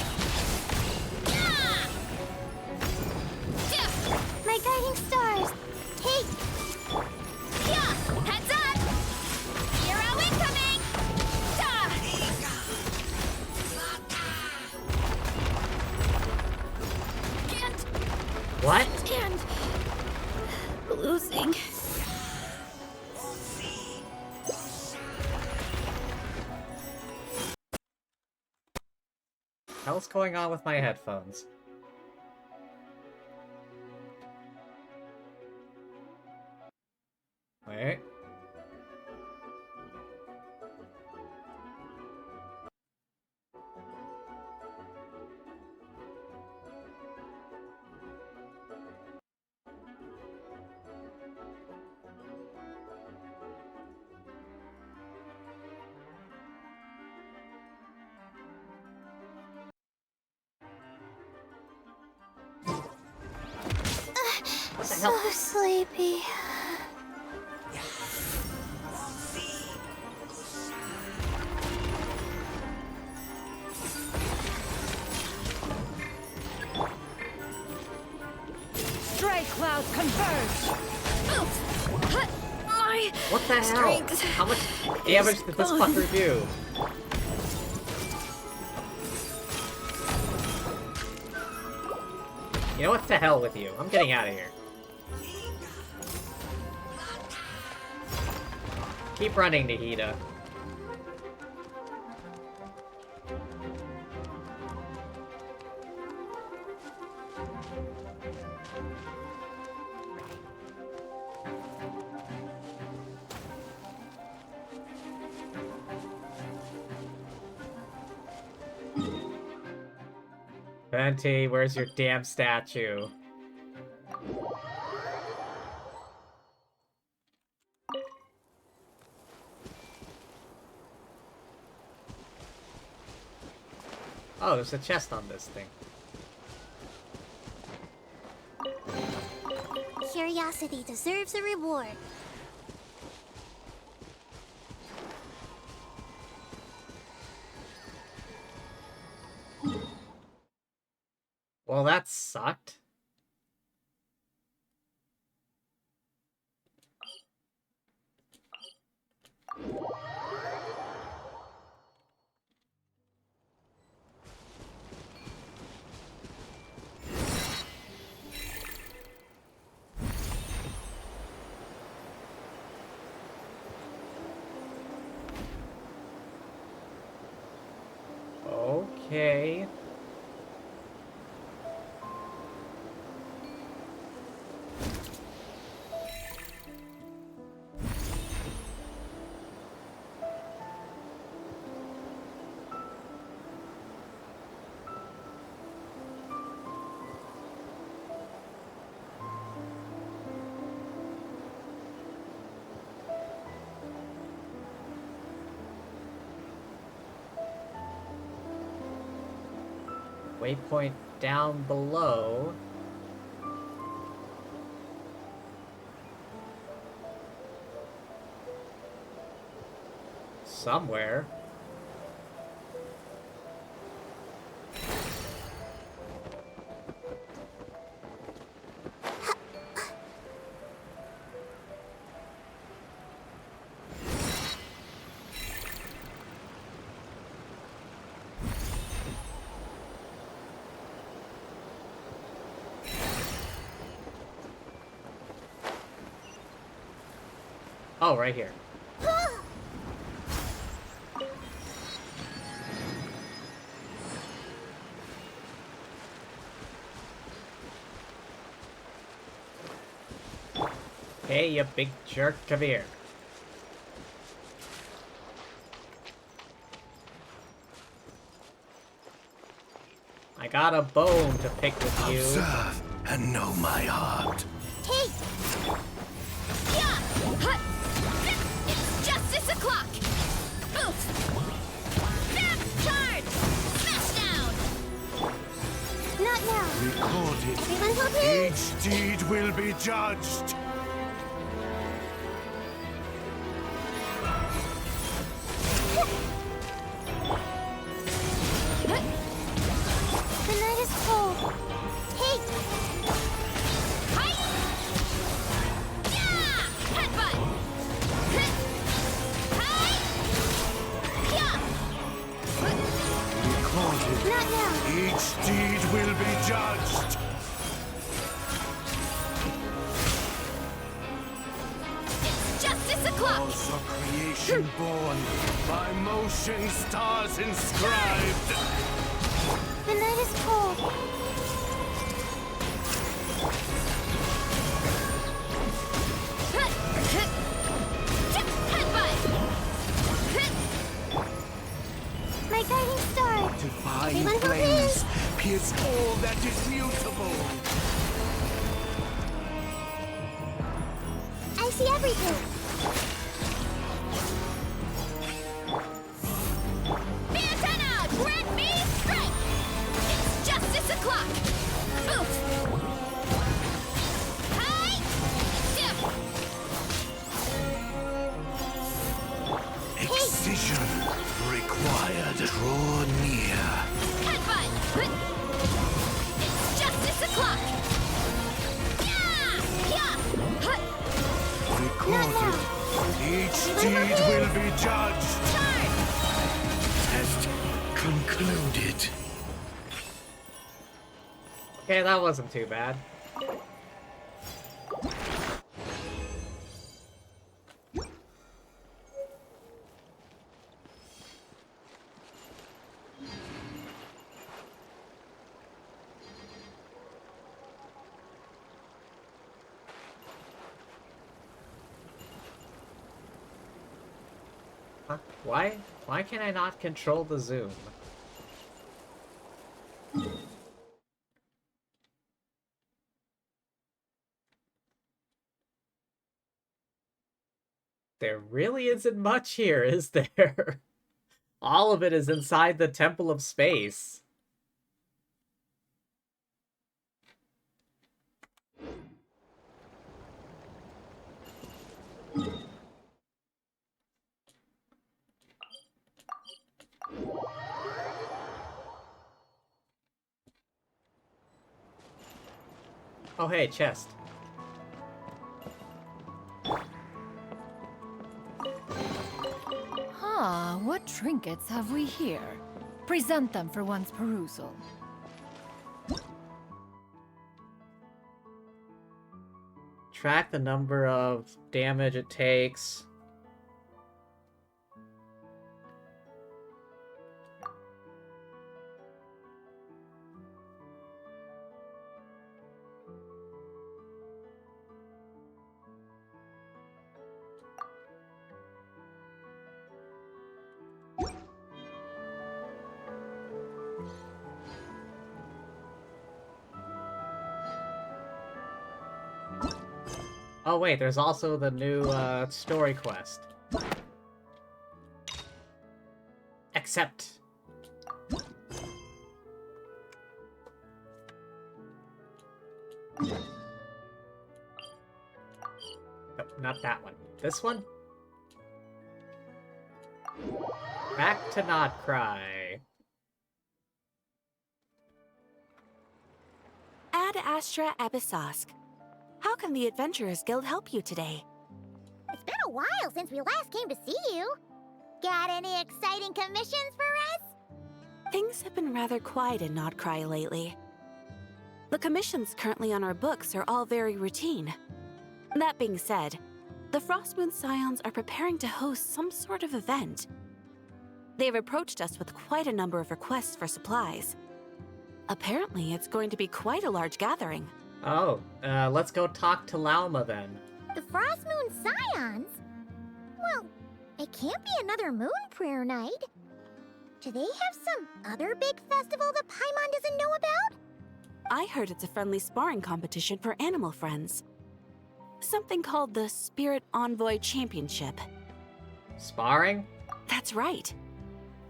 Yeah! My guiding stars. Hey! Yeah! Heads up! Hero incoming! Can't What? stand losing. Hell's going on with my headphones? Wait. What the hell? So sleepy. Stray clouds converge! My What the hell? strength How much damage did this gone. fucker do? You know what? To hell with you. I'm getting out of here. Keep running, Nahida. Venti, where's your damn statue? Oh, there's a chest on this thing. Curiosity deserves a reward. Well, that sucked. Okay. Waypoint down below. Somewhere. Oh, right here. Hey, you big jerk, come here. I got a bone to pick with you. Observe and know my heart. Hey! Yeah! Hut! It's justice o'clock! Boof! Snap! Charge! Smash down! Not now. Recorded. Everyone hold hands. Each deed will be judged. The night is cold. Hey! Hi! Yeah! Headbutt! Hit! Hi! Yeah! Recorded. Not now. Each deed will be judged. It's justice o'clock! Laws of creation born, by motion stars inscribed. The night is cold. Hit! Hit! Headbutt! Hit! My guiding star. Divine Everyone hold flames hands. pierce all that is mutable. I see everything. Antenna! Grant me strength! It's justice o'clock! Boof! Hi! Dip! Excision required. Draw near. Headbutt! It's justice o'clock! Yeah! Yeah! Hut! Recorded. Each deed will be judged. Charge! Test concluded. Okay, that wasn't too bad. Huh? Why? Why can I not control the zoom? There really isn't much here, is there? All of it is inside the Temple of Space. Oh hey, chest. Ah, what trinkets have we here? Present them for one's perusal. Track the number of damage it takes. Oh wait, there's also the new story quest. Accept. Nope, not that one. This one? Back to Not Cry. Ad Astra Abyssosk. How can the Adventurers Guild help you today? It's been a while since we last came to see you. Got any exciting commissions for us? Things have been rather quiet in Notcry lately. The commissions currently on our books are all very routine. That being said, the Frostmoon Scions are preparing to host some sort of event. They've approached us with quite a number of requests for supplies. Apparently, it's going to be quite a large gathering. Oh, let's go talk to Lauma then. The Frostmoon Scions? Well, it can't be another Moon Prayer Night. Do they have some other big festival that Paimon doesn't know about? I heard it's a friendly sparring competition for animal friends. Something called the Spirit Envoy Championship. Sparring? That's right.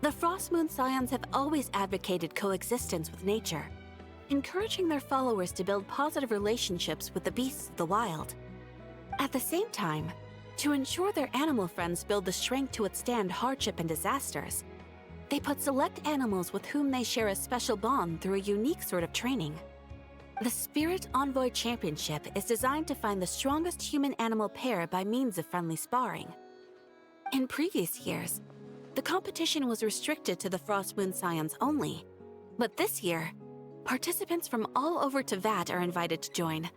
The Frostmoon Scions have always advocated coexistence with nature, encouraging their followers to build positive relationships with the beasts of the wild. At the same time, to ensure their animal friends build the strength to withstand hardship and disasters, they put select animals with whom they share a special bond through a unique sort of training. The Spirit Envoy Championship is designed to find the strongest human-animal pair by means of friendly sparring. In previous years, the competition was restricted to the Frostmoon Scions only, but this year, participants from all over Teyvat are invited to join.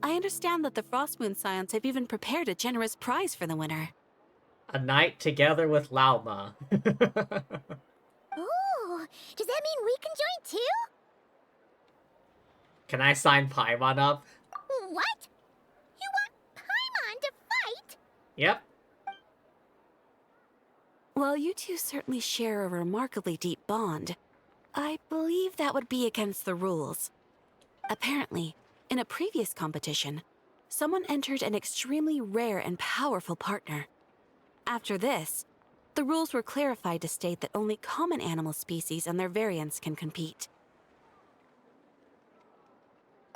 I understand that the Frostmoon Scions have even prepared a generous prize for the winner. A night together with Lauma. Ooh, does that mean we can join too? Can I sign Paimon up? What? You want Paimon to fight? Yep. While you two certainly share a remarkably deep bond, I believe that would be against the rules. Apparently, in a previous competition, someone entered an extremely rare and powerful partner. After this, the rules were clarified to state that only common animal species and their variants can compete.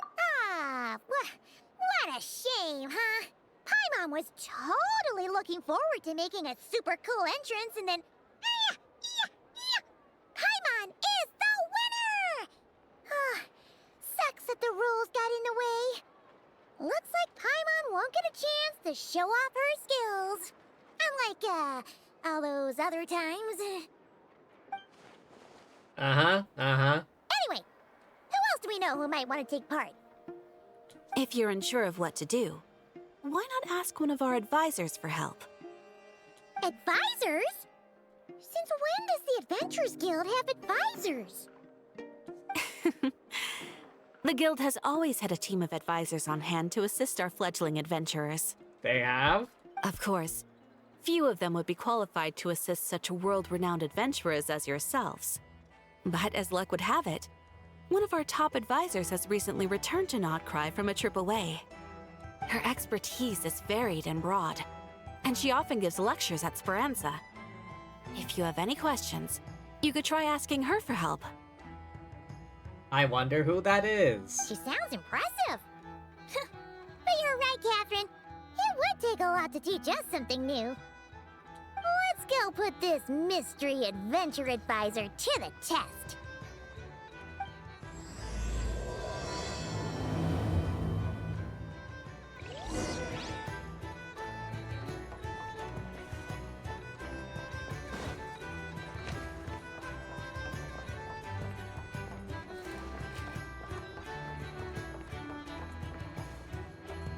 Ah, what a shame, huh? Paimon was totally looking forward to making a super cool entrance and then... Paimon is the winner! Sucks that the rules got in the way. Looks like Paimon won't get a chance to show off her skills. Unlike, all those other times. Uh-huh. Anyway, who else do we know who might want to take part? If you're unsure of what to do, why not ask one of our advisors for help? Advisors? Since when does the Adventurers Guild have advisors? The guild has always had a team of advisors on hand to assist our fledgling adventurers. They have? Of course, few of them would be qualified to assist such world-renowned adventurers as yourselves. But as luck would have it, one of our top advisors has recently returned to Notcry from a trip away. Her expertise is varied and broad, and she often gives lectures at Speranza. If you have any questions, you could try asking her for help. I wonder who that is. She sounds impressive. But you're right, Catherine. It would take a lot to teach us something new. Let's go put this mystery adventure advisor to the test.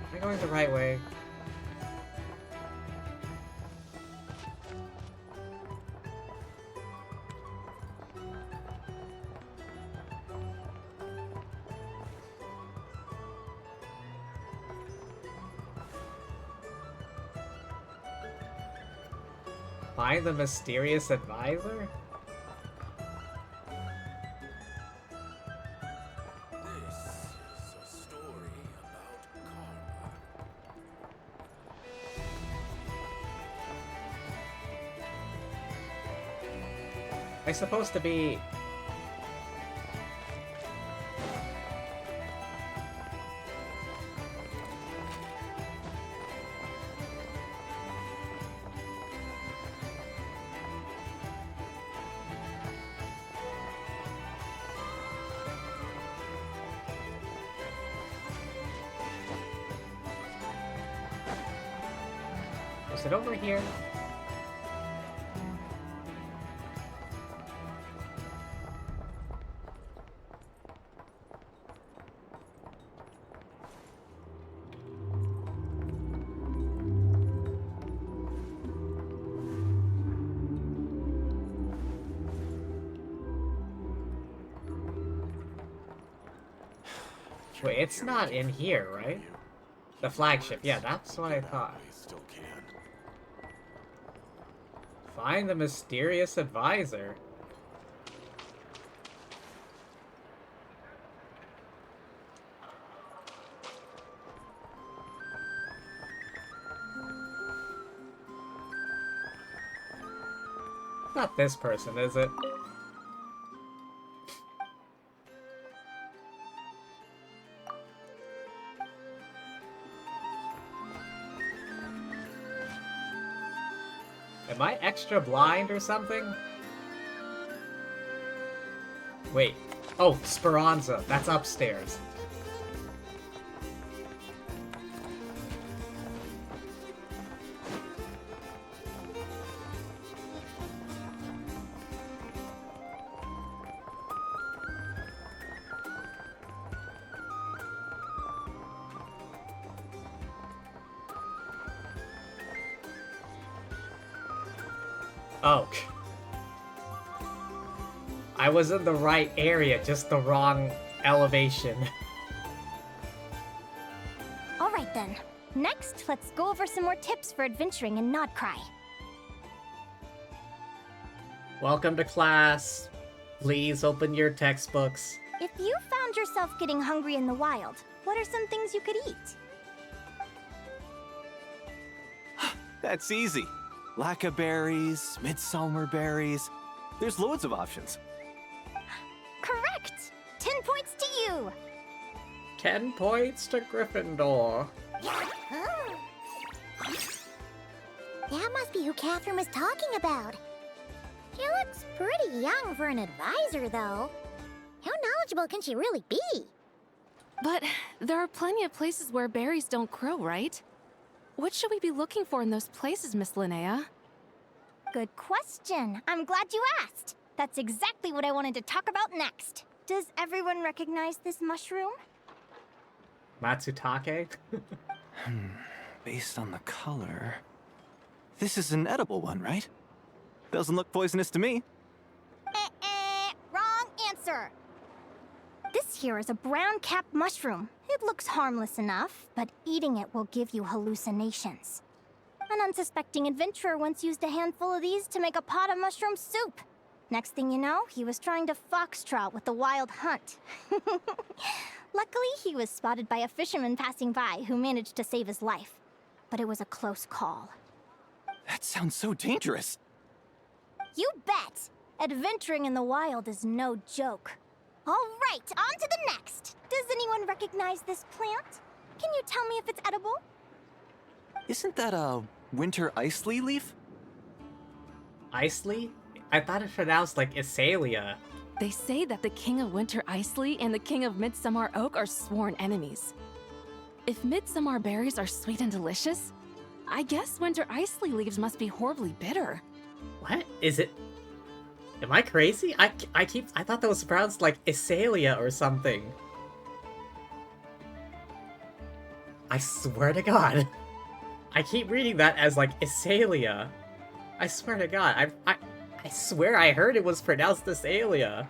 Am I going the right way? Find the mysterious advisor? This is a story about karma. Am I supposed to be... Is it over here? Wait, it's not in here, right? The flagship, yeah, that's what I thought. Still can. Find the mysterious advisor. Not this person, is it? Am I extra blind or something? Wait. Oh, Speranza. That's upstairs. Oh. I was in the right area, just the wrong elevation. Alright then. Next, let's go over some more tips for adventuring in Nodcry. Welcome to class. Please open your textbooks. If you found yourself getting hungry in the wild, what are some things you could eat? That's easy. Lacca berries, midsummer berries. There's loads of options. Correct! 10 points to you! 10 points to Gryffindor. That must be who Catherine was talking about. She looks pretty young for an advisor, though. How knowledgeable can she really be? But there are plenty of places where berries don't grow, right? What should we be looking for in those places, Miss Linnea? Good question. I'm glad you asked. That's exactly what I wanted to talk about next. Does everyone recognize this mushroom? Matsutake? Based on the color... This is an edible one, right? Doesn't look poisonous to me. Wrong answer. This here is a brown-capped mushroom. It looks harmless enough, but eating it will give you hallucinations. An unsuspecting adventurer once used a handful of these to make a pot of mushroom soup. Next thing you know, he was trying to foxtrot with the wild hunt. Luckily, he was spotted by a fisherman passing by who managed to save his life. But it was a close call. That sounds so dangerous. You bet! Adventuring in the wild is no joke. All right, on to the next. Does anyone recognize this plant? Can you tell me if it's edible? Isn't that a winter ice-lea leaf? Isley? I thought it pronounced like Isalia. They say that the King of Winter Isley and the King of Midsummer Oak are sworn enemies. If midsummer berries are sweet and delicious, I guess winter isley leaves must be horribly bitter. What? Is it... Am I crazy? I thought that was pronounced like Isalia or something. I swear to God. I keep reading that as like Isalia. I swear to God. I swear I heard it was pronounced Isalia.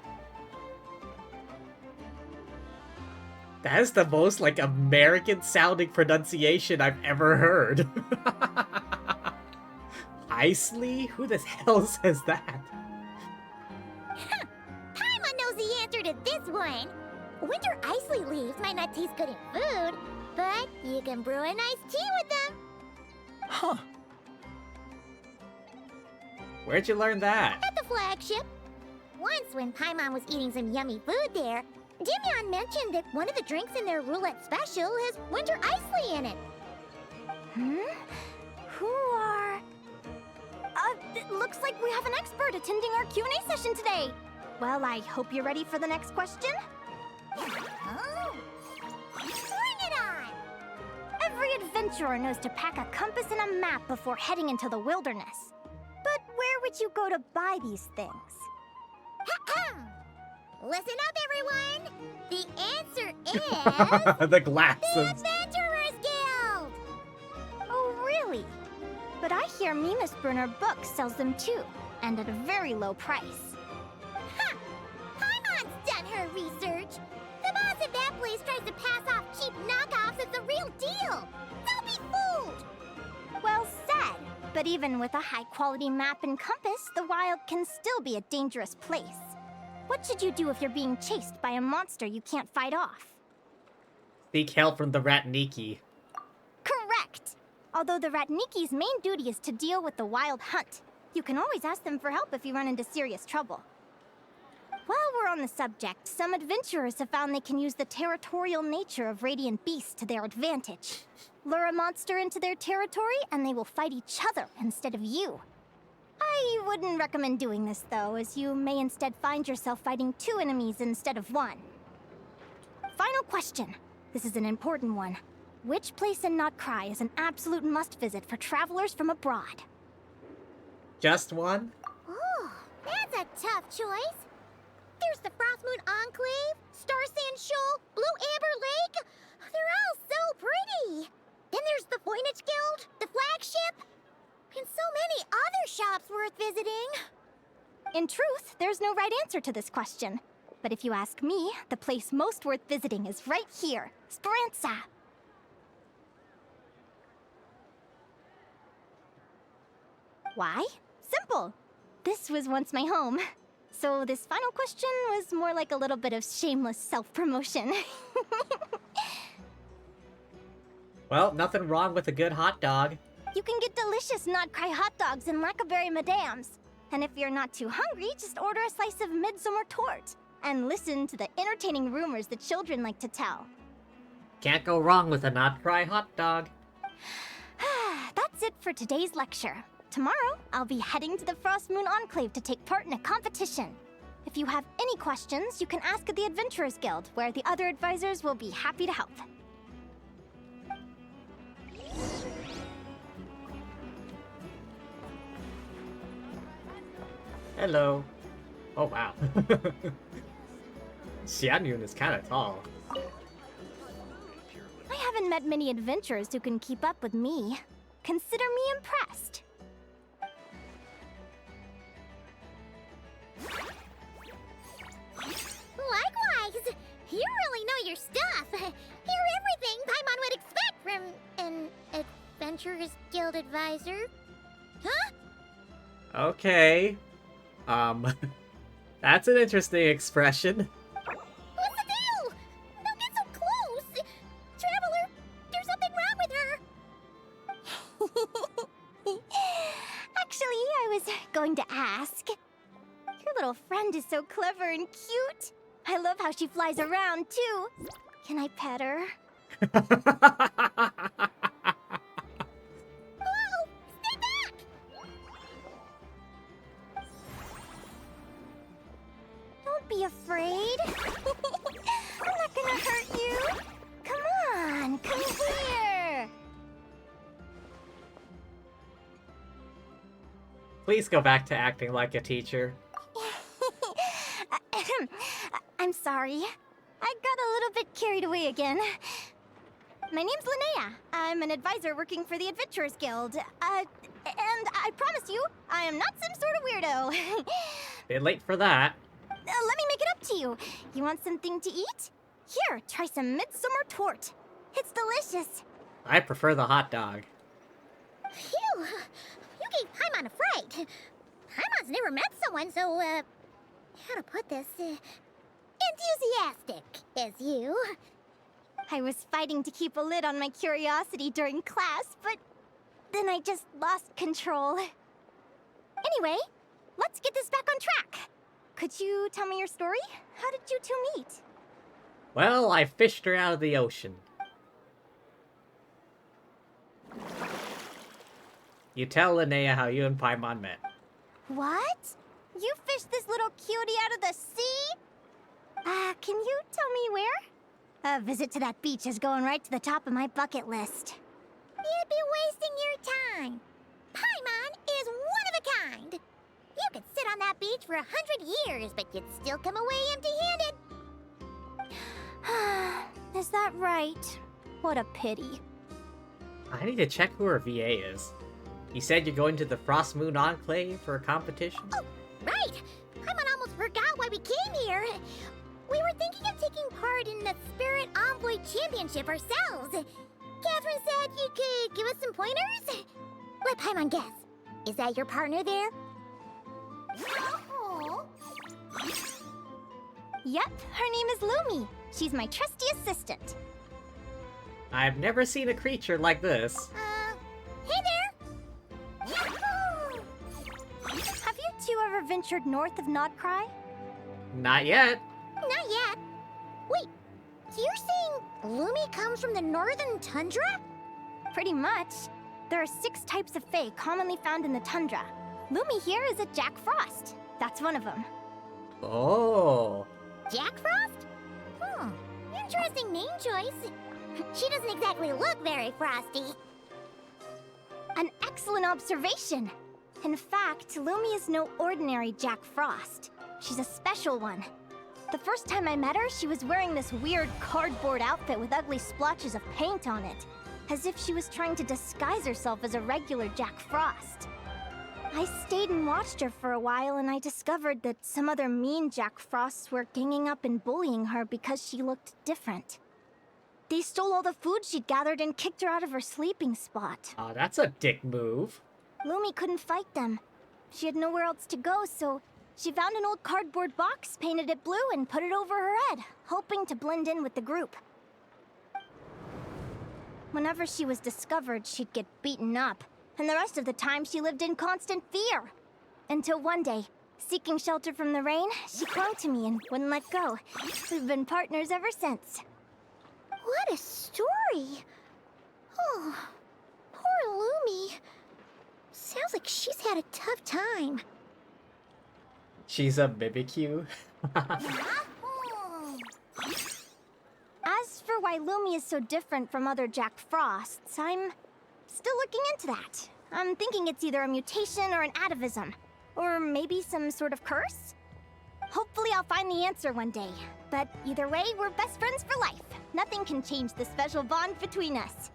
That is the most like American sounding pronunciation I've ever heard. Isley? Who the hell says that? Paimon knows the answer to this one. Winter isley leaves might not taste good in food, but you can brew a nice tea with them. Huh. Where'd you learn that? At the flagship. Once when Paimon was eating some yummy food there, Dimyon mentioned that one of the drinks in their roulette special has winter isley in it. Who are... it looks like we have an expert attending our Q&A session today. Well, I hope you're ready for the next question. Oh. Bring it on! Every adventure adventurer knows to pack a compass and a map before heading into the wilderness. But where would you go to buy these things? Listen up, everyone! The answer is... The glasses. the Adventurers Guild! Oh, really? But I hear Mimas Brunner Books sells them too, and at a very low price. Ha! Paimon's done her research! The boss of that place tries to pass off cheap knockoffs as the real deal! Don't be fooled! Well said, but even with a high-quality map and compass, the wild can still be a dangerous place. What should you do if you're being chased by a monster you can't fight off? Seek help from the Ratniki. Correct! Although the Ratniki's main duty is to deal with the wild hunt, you can always ask them for help if you run into serious trouble. While we're on the subject, some adventurers have found they can use the territorial nature of radiant beasts to their advantage. Lure a monster into their territory, and they will fight each other instead of you. I wouldn't recommend doing this, though, as you may instead find yourself fighting 2 enemies instead of 1. Final question. This is an important one. Which place in Notcry is an absolute must-visit for travelers from abroad? Just one? Oh, that's a tough choice. There's the Frostmoon Enclave, Star Sand Shoal, Blue Amber Lake. They're all so pretty. Then there's the Voynich Guild, the flagship, and so many other shops worth visiting. In truth, there's no right answer to this question. But if you ask me, the place most worth visiting is right here, Speranza. Why? Simple. This was once my home. So this final question was more like a little bit of shameless self-promotion. Well, nothing wrong with a good hot dog. You can get delicious Notcry hot dogs and Lackaberry Madams. And if you're not too hungry, just order a slice of Midsummer Tort. And listen to the entertaining rumors the children like to tell. Can't go wrong with a Notcry hot dog. That's it for today's lecture. Tomorrow, I'll be heading to the Frostmoon Enclave to take part in a competition. If you have any questions, you can ask at the Adventurers Guild, where the other advisors will be happy to help. Hello. Oh, wow. Xianyun is kind of tall. I haven't met many adventurers who can keep up with me. Consider me impressed. Likewise! You really know your stuff! You're everything Paimon would expect from an Adventurers Guild advisor. Huh? Okay. That's an interesting expression. What's the deal? Don't get so close! Traveler, there's something wrong with her! Actually, I was going to ask. Your little friend is so clever and cute. I love how she flies around, too. Can I pet her? Whoa! Stay back! Don't be afraid. I'm not gonna hurt you. Come on, come here. Please go back to acting like a teacher. I'm sorry. I got a little bit carried away again. My name's Linnea. I'm an advisor working for the Adventurers Guild. And I promise you, I am not some sort of weirdo. Bit late for that. Let me make it up to you. You want something to eat? Here, try some Midsummer Tort. It's delicious. I prefer the hot dog. Phew! You gave Paimon a fright. Paimon's never met someone so, how to put this, enthusiastic as you. I was fighting to keep a lid on my curiosity during class, but then I just lost control. Anyway, let's get this back on track. Could you tell me your story? How did you two meet? Well, I fished her out of the ocean. You tell Linnea how you and Paimon met. What? You fished this little cutie out of the sea? Can you tell me where? A visit to that beach is going right to the top of my bucket list. You'd be wasting your time. Paimon is one of a kind. You could sit on that beach for 100 years, but you'd still come away empty-handed. Is that right? What a pity. I need to check who her VA is. You said you're going to the Frost Moon Enclave for a competition? Oh, right! Paimon almost forgot why we came here. We were thinking of taking part in the Spirit Envoy Championship ourselves. Catherine said you could give us some pointers? Let Paimon guess. Is that your partner there? Yep, her name is Lumi. She's my trusty assistant. I've never seen a creature like this. Hey there! Yahoo! Have you two ever ventured north of Nodcry? Not yet. Not yet. Wait, so you're saying Lumi comes from the northern tundra? Pretty much. There are 6 types of fae commonly found in the tundra. Lumi here is a Jack Frost. That's one of them. Oh. Jack Frost? Interesting name choice. She doesn't exactly look very frosty. An excellent observation. In fact, Lumi is no ordinary Jack Frost. She's a special one. The first time I met her, she was wearing this weird cardboard outfit with ugly splotches of paint on it, as if she was trying to disguise herself as a regular Jack Frost. I stayed and watched her for a while, and I discovered that some other mean Jack Frosts were ganging up and bullying her because she looked different. They stole all the food she'd gathered and kicked her out of her sleeping spot. Oh, that's a dick move. Lumi couldn't fight them. She had nowhere else to go, so she found an old cardboard box, painted it blue, and put it over her head, hoping to blend in with the group. Whenever she was discovered, she'd get beaten up, and the rest of the time she lived in constant fear. Until one day, seeking shelter from the rain, she clung to me and wouldn't let go. We've been partners ever since. What a story! Oh, poor Lumi. Sounds like she's had a tough time. She's a Mimikyu. As for why Lumi is so different from other Jack Frosts, I'm still looking into that. I'm thinking it's either a mutation or an atavism. Or maybe some sort of curse? Hopefully I'll find the answer one day. But either way, we're best friends for life. Nothing can change the special bond between us.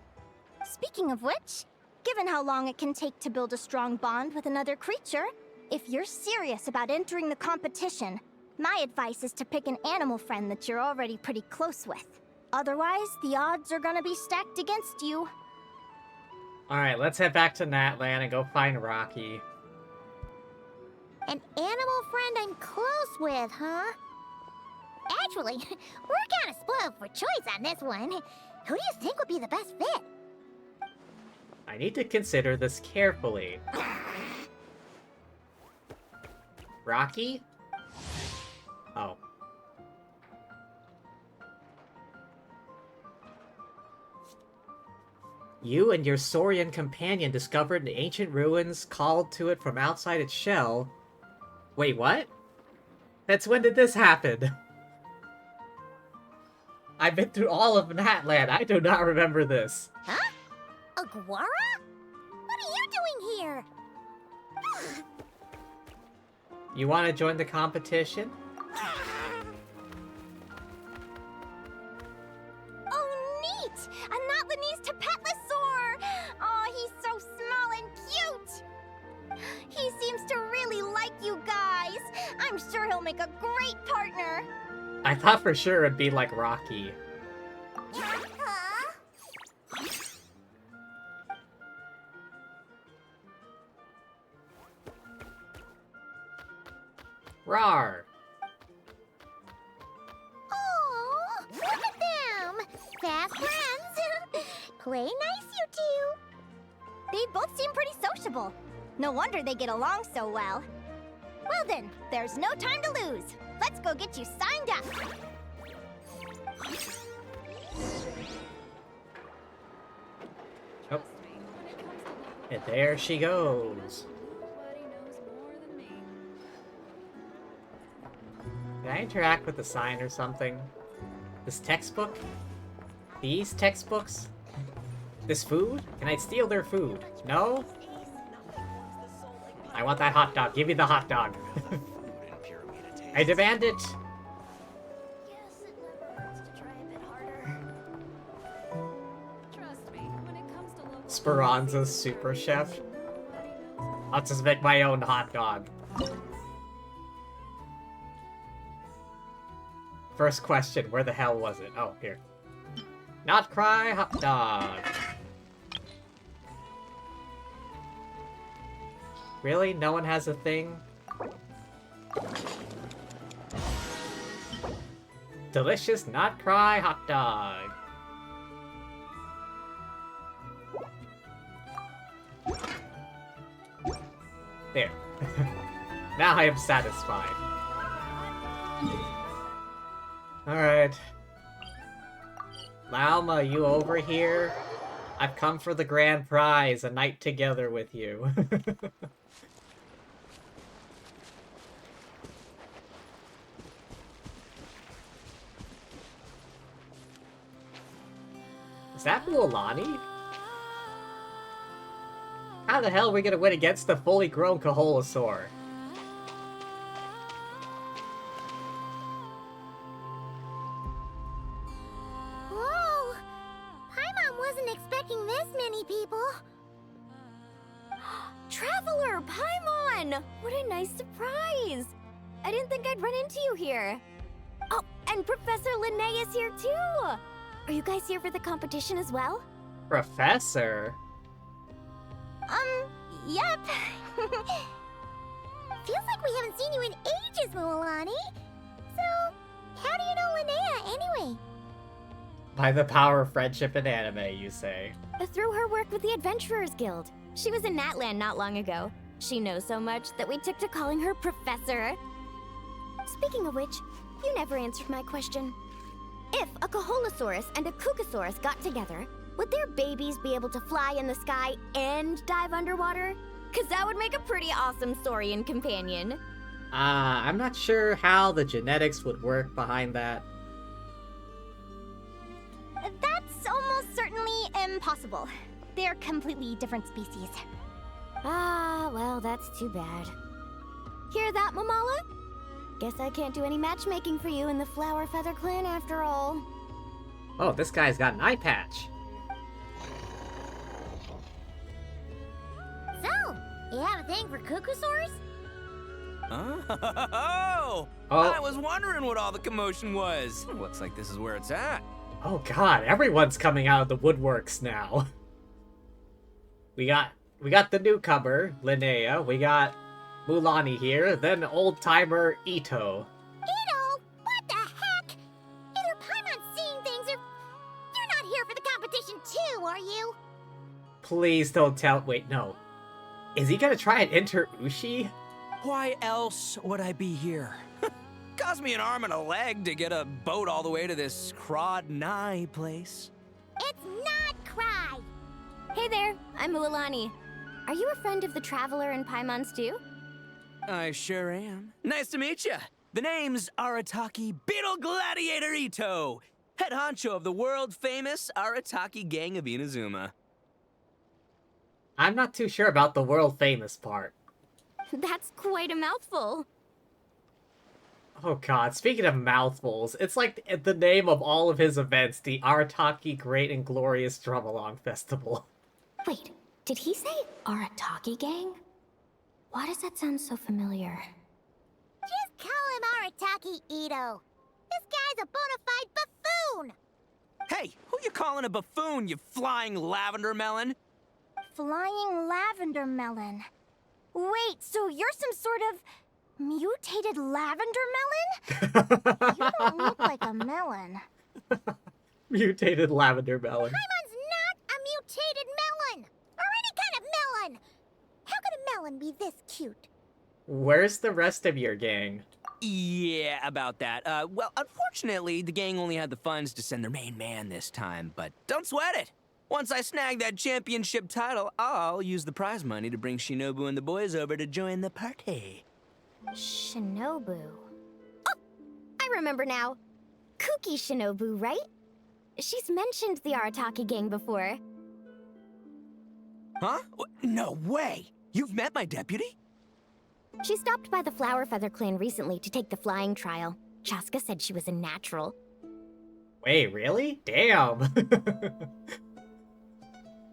Speaking of which, given how long it can take to build a strong bond with another creature, if you're serious about entering the competition, my advice is to pick an animal friend that you're already pretty close with. Otherwise, the odds are gonna be stacked against you. Alright, let's head back to Natlan and go find Rocky. An animal friend I'm close with, huh? Actually, we're kind of spoiled for choice on this one. Who do you think would be the best fit? I need to consider this carefully. Rocky? Oh. You and your Saurian companion discovered the ancient ruins, called to it from outside its shell. Wait, what? That's when did this happen? I've been through all of Natlan. I do not remember this. Huh? Aguara? What are you doing here? You want to join the competition? Oh, neat! A Notlanese Tapetlosaur! Oh, he's so small and cute! He seems to really like you guys. I'm sure he'll make a great partner. I thought for sure it'd be like Rocky. Huh? Rawr! Oh, look at them! Fast friends! Play nice, you two! They both seem pretty sociable. No wonder they get along so well. Well then, there's no time to lose. Let's go get you signed up. Oh. And there she goes. Can I interact with the sign or something? This textbook? These textbooks? This food? Can I steal their food? No? I want that hot dog. Give me the hot dog. I demand it. Yes, it never hurts to try a bit harder. Trust me, when it comes to local Speranza's super chef. I'll just make my own hot dog. First question, where the hell was it? Oh, here. Not cry hot dog. Really? No one has a thing? Delicious not cry hot dog. There. Now I am satisfied. Alright. Lauma, you over here? I've come for the grand prize, a night together with you. Is that Mualani? How the hell are we gonna win against the fully grown Kaholosaur? Whoa! Paimon wasn't expecting this many people. Traveler, Paimon! What a nice surprise! I didn't think I'd run into you here. Oh, and Professor Linnaeus here too! Are you guys here for the competition as well? Professor? Yep. Feels like we haven't seen you in ages, Mualani. So, how do you know Linnea anyway? By the power of friendship in anime, you say. Through her work with the Adventurers Guild. She was in Natland not long ago. She knows so much that we took to calling her Professor. Speaking of which, you never answered my question. If a Kaholosaurus and a Kukasaurus got together, would their babies be able to fly in the sky and dive underwater? 'Cause that would make a pretty awesome Saurian companion. I'm not sure how the genetics would work behind that. That's almost certainly impossible. They're completely different species. Ah, well, that's too bad. Hear that, Mamala? Guess I can't do any matchmaking for you in the Flower Feather Clan after all. Oh, this guy's got an eye patch. So, you have a thing for Kukusaurs? Oh! Oh. I was wondering what all the commotion was. Looks like this is where it's at. Oh god, everyone's coming out of the woodworks now. We got the newcomer, Linnea, we got Mualani here, then old-timer Ito. Ito, what the heck? Either Paimon's seeing things or you're not here for the competition too, are you? Please don't tell- wait, no. Is he gonna try and enter Ushi? Why else would I be here? Cost me an arm and a leg to get a boat all the way to this Crod Nye place. It's not Cry. Hey there, I'm Mualani. Are you a friend of the Traveler and Paimon's too? I sure am. Nice to meet you. The name's Arataki Beetle Gladiator Ito, head honcho of the world-famous Arataki gang of Inazuma. I'm not too sure about the world-famous part. That's quite a mouthful. Oh god, speaking of mouthfuls, it's like the name of all of his events, the Arataki Great and Glorious Drum-Along Festival. Wait, did he say Arataki Gang? Why does that sound so familiar? Just call him Arataki Ito. This guy's a bona fide buffoon. Hey, who you calling a buffoon, you flying lavender melon? Flying lavender melon. Wait, so you're some sort of mutated lavender melon? You don't look like a melon. Mutated lavender melon. Paimon's not a mutated melon. Or any kind of melon. How could a melon be this cute? Where's the rest of your gang? Yeah, about that. Well, unfortunately, the gang only had the funds to send their main man this time, but don't sweat it. Once I snag that championship title, I'll use the prize money to bring Shinobu and the boys over to join the party. Shinobu. Oh, I remember now. Kuki Shinobu, right? She's mentioned the Arataki gang before. Huh? No way! You've met my deputy? She stopped by the Flower Feather clan recently to take the flying trial. Chaska said she was a natural. Wait, really? Damn!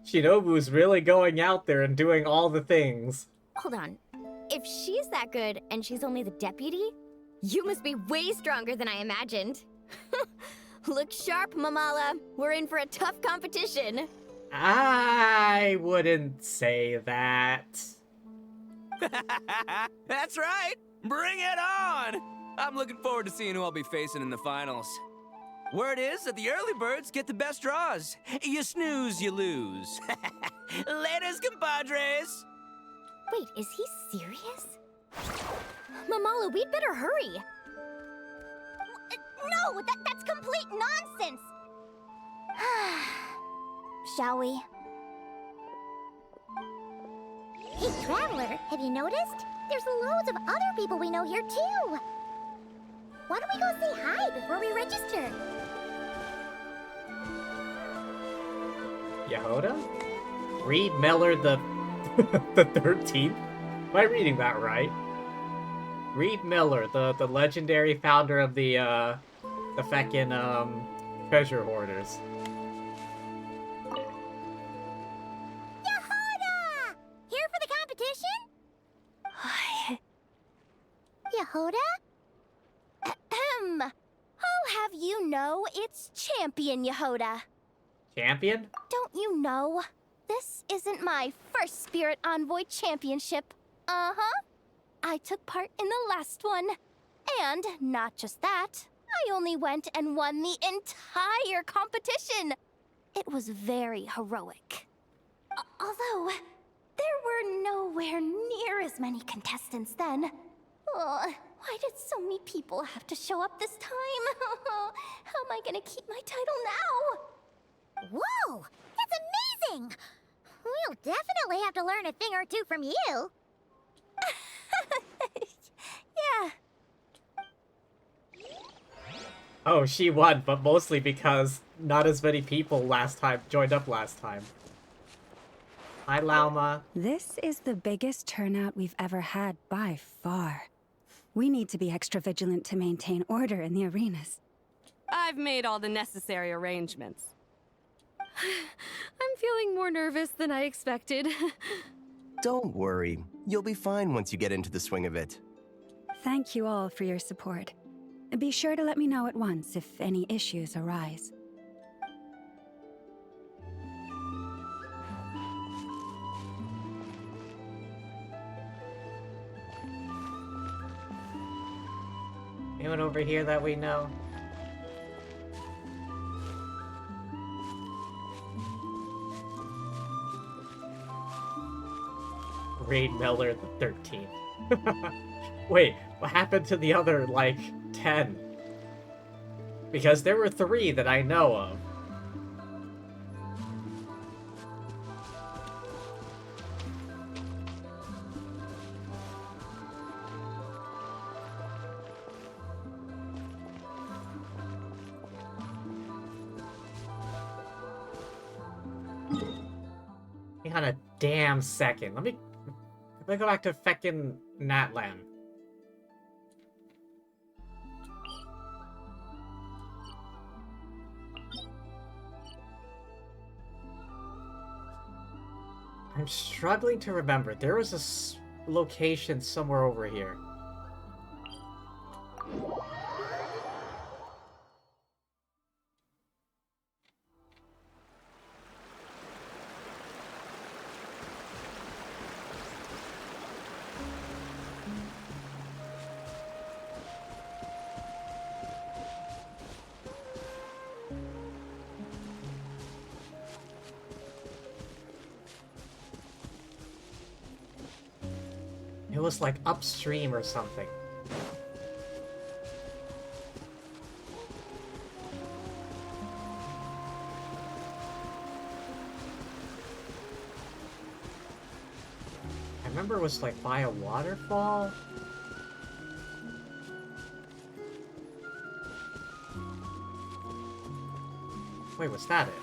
Shinobu's really going out there and doing all the things. Hold on. If she's that good and she's only the deputy, you must be way stronger than I imagined. Look sharp, Mamala. We're in for a tough competition. I wouldn't say that. That's right! Bring it on! I'm looking forward to seeing who I'll be facing in the finals. Word is that the early birds get the best draws. You snooze, you lose. Laters, compadres! Wait, is he serious? Mamala, we'd better hurry. No, that's complete nonsense! Shall we? Hey, Traveler, have you noticed? There's loads of other people we know here, too. Why don't we go say hi before we register? Yehoda? Reed Miller the 13th? Am I reading that right? Reed Miller, the legendary founder of the feckin' treasure hoarders. Yehoda! Here for the competition? Yehoda? Ahem. I'll have you know it's Champion Yehoda. Champion? Don't you know? This isn't my first Spirit Envoy Championship. Uh-huh. I took part in the last one. And not just that, I only went and won the entire competition. It was very heroic. Although, there were nowhere near as many contestants then. Oh, why did so many people have to show up this time? How am I gonna keep my title now? Whoa! That's amazing! We'll definitely have to learn a thing or two from you. Yeah. Oh, she won, but mostly because not as many people joined up last time. Hi, Lauma. This is the biggest turnout we've ever had by far. We need to be extra vigilant to maintain order in the arenas. I've made all the necessary arrangements. I'm feeling more nervous than I expected. Don't worry. You'll be fine once you get into the swing of it. Thank you all for your support. Be sure to let me know at once if any issues arise. Anyone over here that we know? Reed Miller the 13th. Wait, what happened to the other, like, 10? Because there were 3 that I know of. Hang on a damn second. Let me go back to feckin' Natlan. I'm struggling to remember. There was a location somewhere over here. It was like upstream or something. I remember it was like by a waterfall. Wait, was that it?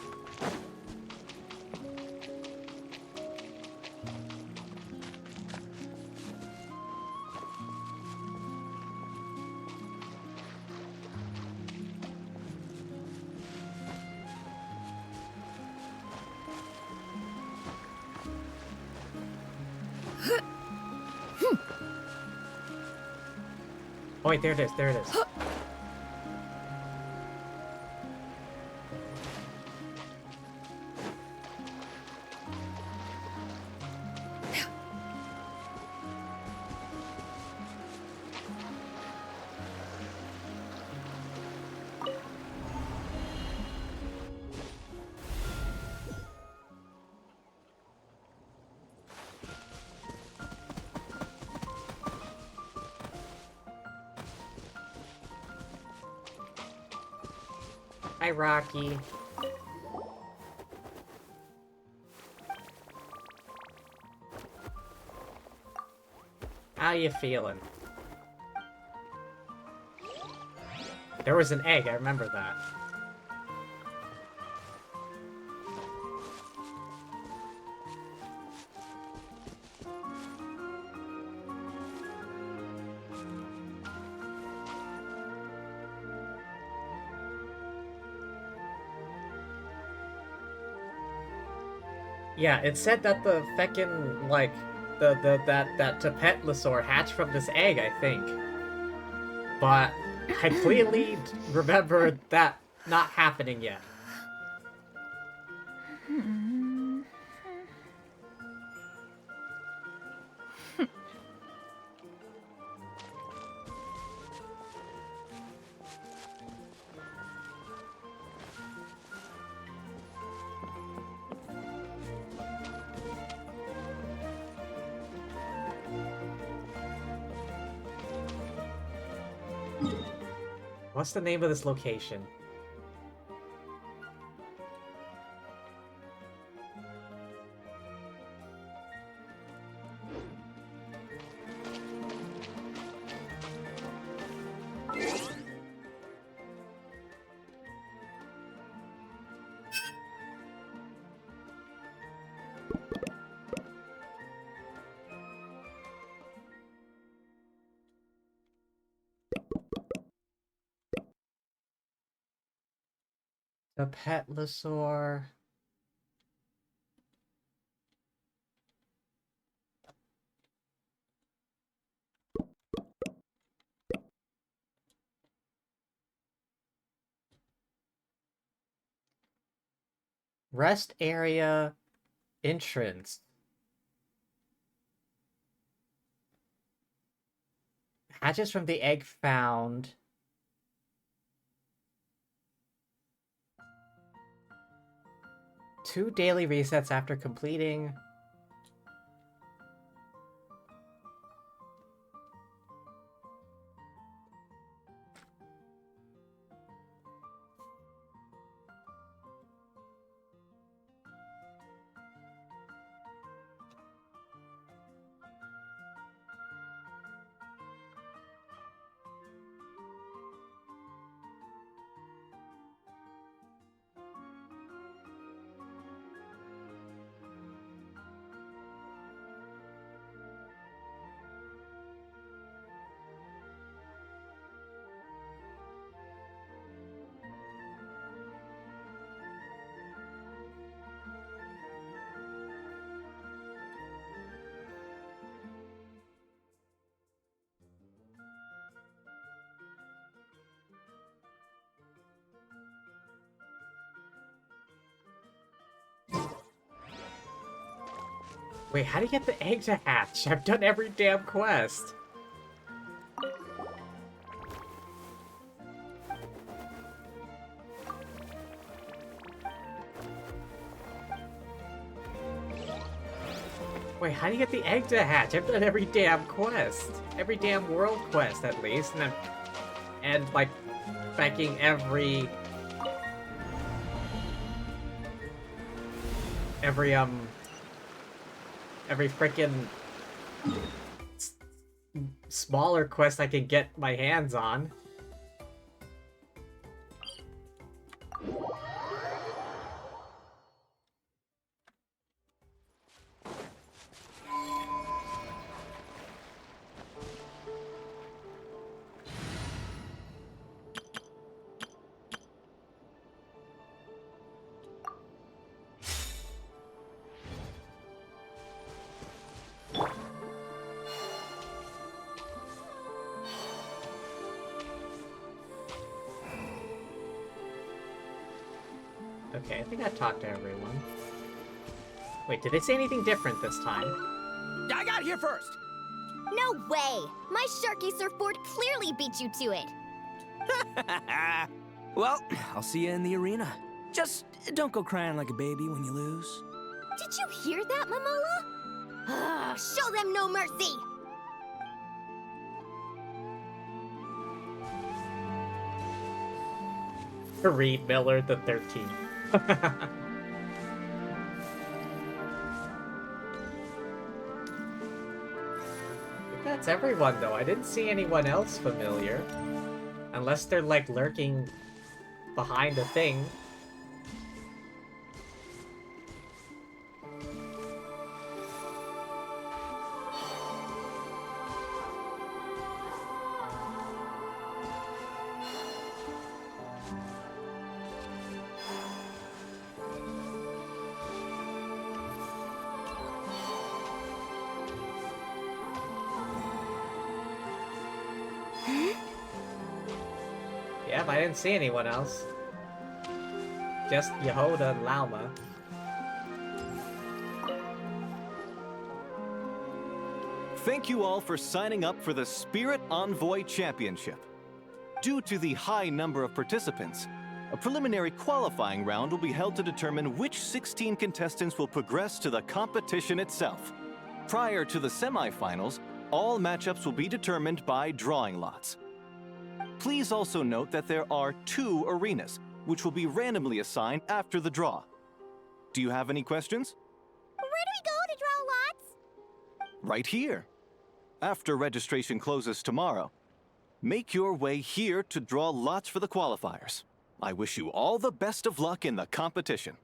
Oh wait, there it is, there it is. Hi, Rocky. How you feeling? There was an egg, I remember that. Yeah, it said that the feckin', like, that Tapetlosaur hatched from this egg, I think. But I clearly remember that not happening yet. What's the name of this location? Tapetlosaur. Rest area entrance. Hatches from the egg found. Two daily resets after completing. Wait, how do you get the egg to hatch? I've done every damn quest. Wait, how do you get the egg to hatch? I've done every damn quest. Every damn world quest, at least. And like, fucking every frickin' smaller quest I can get my hands on. Okay, I think I talked to everyone. Wait, did they say anything different this time? I got here first! No way! My Sharky surfboard clearly beat you to it. Well, I'll see you in the arena. Just don't go crying like a baby when you lose. Did you hear that, Momola? Show them no mercy! Reed Miller the 13th. That's everyone, though. I didn't see anyone else familiar. Unless they're, like, lurking behind a thing. Yep, I didn't see anyone else. Just Yehoda and Lauma. Thank you all for signing up for the Spirit Envoy Championship. Due to the high number of participants, a preliminary qualifying round will be held to determine which 16 contestants will progress to the competition itself. Prior to the semifinals, all matchups will be determined by drawing lots. Please also note that there are 2 arenas, which will be randomly assigned after the draw. Do you have any questions? Where do we go to draw lots? Right here. After registration closes tomorrow, make your way here to draw lots for the qualifiers. I wish you all the best of luck in the competition.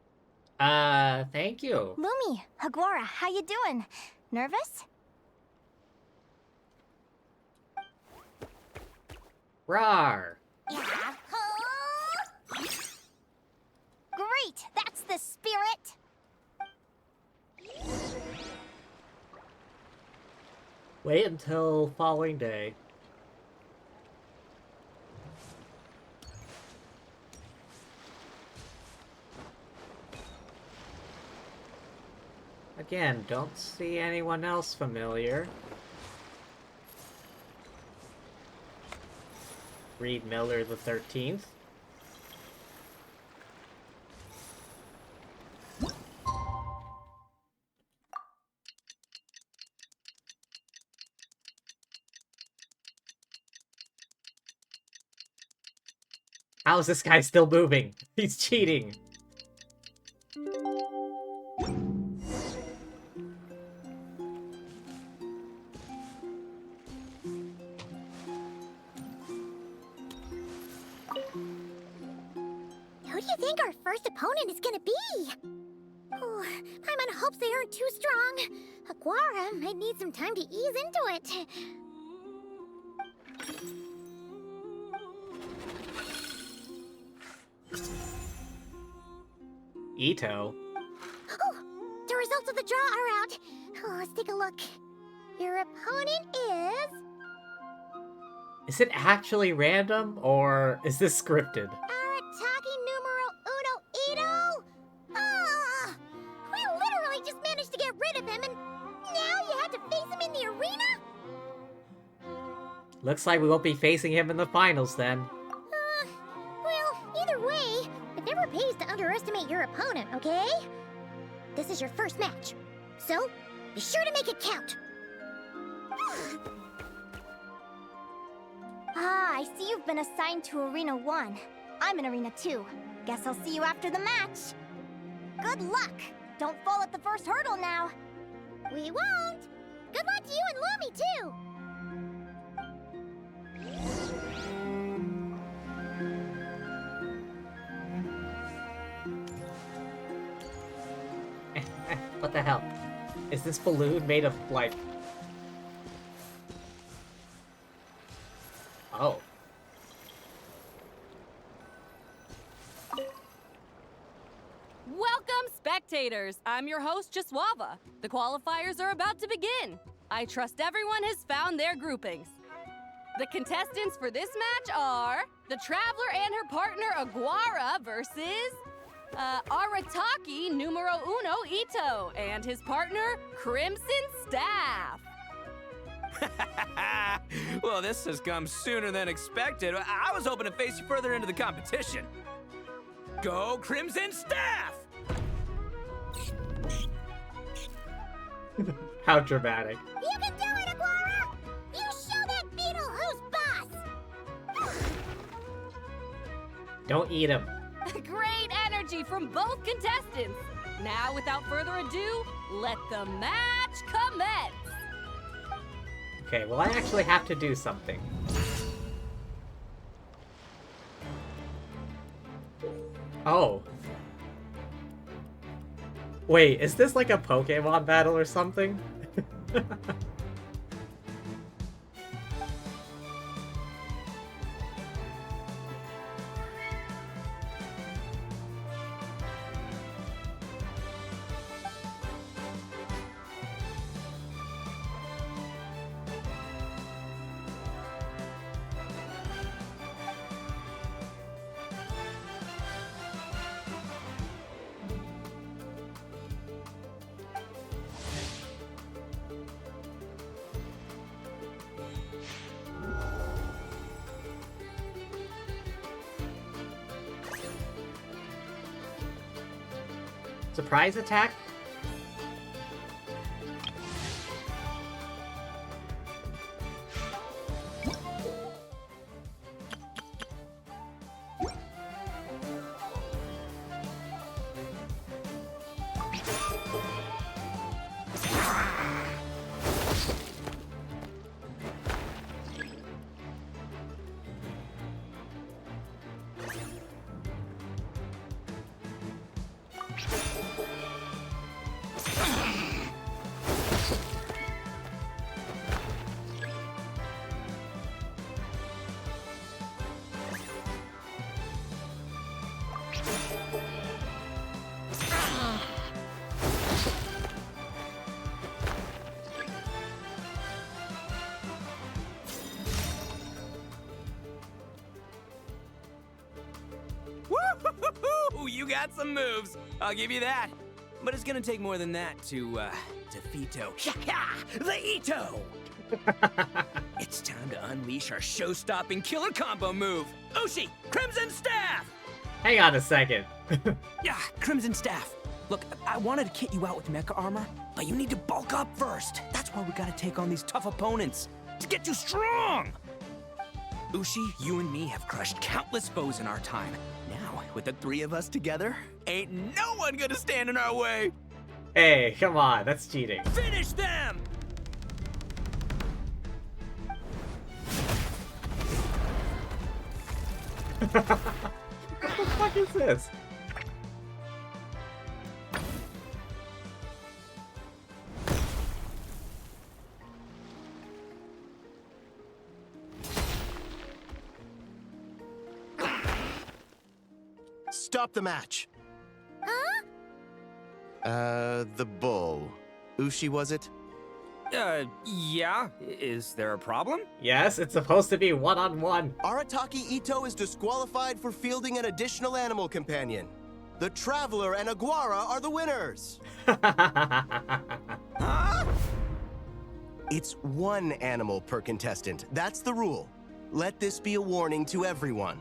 Thank you. Lumi, Haguara, how you doing? Nervous? Rawr! Great, that's the spirit! Wait until following day. Again, don't see anyone else familiar. Reed Miller the 13th. How is this guy still moving? He's cheating. Who do you think our first opponent is gonna be? Oh, Paimon hopes they aren't too strong. Haguara might need some time to ease into it. Ito. Oh, the results of the draw are out. Oh, let's take a look. Your opponent is... Is it actually random, or is this scripted? Arataki numero uno Ito? Ah, we literally just managed to get rid of him, and now you have to face him in the arena? Looks like we won't be facing him in the finals then. Well, either way, it never pays to underestimate your opponent, okay? This is your first match, so be sure to make it count. Ah, I see you've been assigned to Arena 1. I'm in Arena 2. Guess I'll see you after the match. Good luck! Don't fall at the first hurdle now. We won't! Good luck to you and Lumi, too! What the hell? Is this balloon made of, like... Oh. Welcome, spectators! I'm your host, Jaswava. The qualifiers are about to begin. I trust everyone has found their groupings. The contestants for this match are the Traveler and her partner, Aguara, versus Arataki numero uno Ito and his partner, Crimson Staff. Well, this has come sooner than expected. I was hoping to face you further into the competition. Go Crimson Staff! How dramatic. You can do it, Aguara! You show that beetle who's boss! Don't eat him. Great energy from both contestants. Now, without further ado, let the match commence. Okay, well I actually have to do something. Oh. Wait, is this like a Pokemon battle or something? Surprise attack? Woo! You got some moves. I'll give you that. But it's gonna take more than that to defeat the Ito. It's time to unleash our show-stopping killer combo move. Ushi, Crimson Staff! Hang on a second. Yeah, Crimson Staff. Look, I wanted to kit you out with mecha armor, but you need to bulk up first. That's why we gotta take on these tough opponents to get you strong. Ushi, you and me have crushed countless foes in our time. Now, with the three of us together, ain't no one gonna stand in our way. Hey, come on, that's cheating. Finish them! What the fuck is this? Stop the match. Huh? The bull. Ushi, was it? Yeah. Is there a problem? Yes, it's supposed to be one-on-one. Arataki Ito is disqualified for fielding an additional animal companion. The Traveler and Aguara are the winners. Huh? It's one animal per contestant. That's the rule. Let this be a warning to everyone.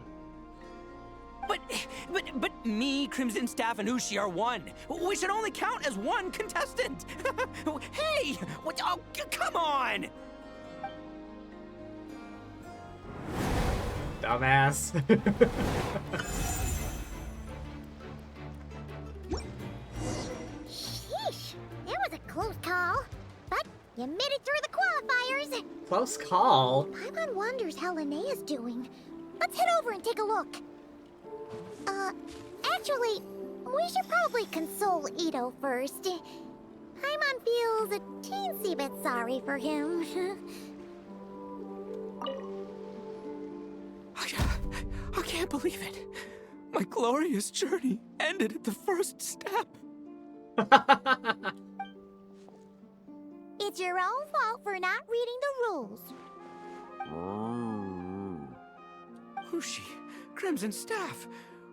But me, Crimson Staff, and Ushi are one. We should only count as one contestant. Hey! What? Oh, come on! Dumbass. Sheesh, that was a close call. But you made it through the qualifiers. Close call. Paimon wonders how Linnea's doing. Let's head over and take a look. Actually, we should probably console Ito first. Paimon feels a teensy bit sorry for him. I can't believe it. My glorious journey ended at the first step. It's your own fault for not reading the rules. Ushi, Crimson Staff,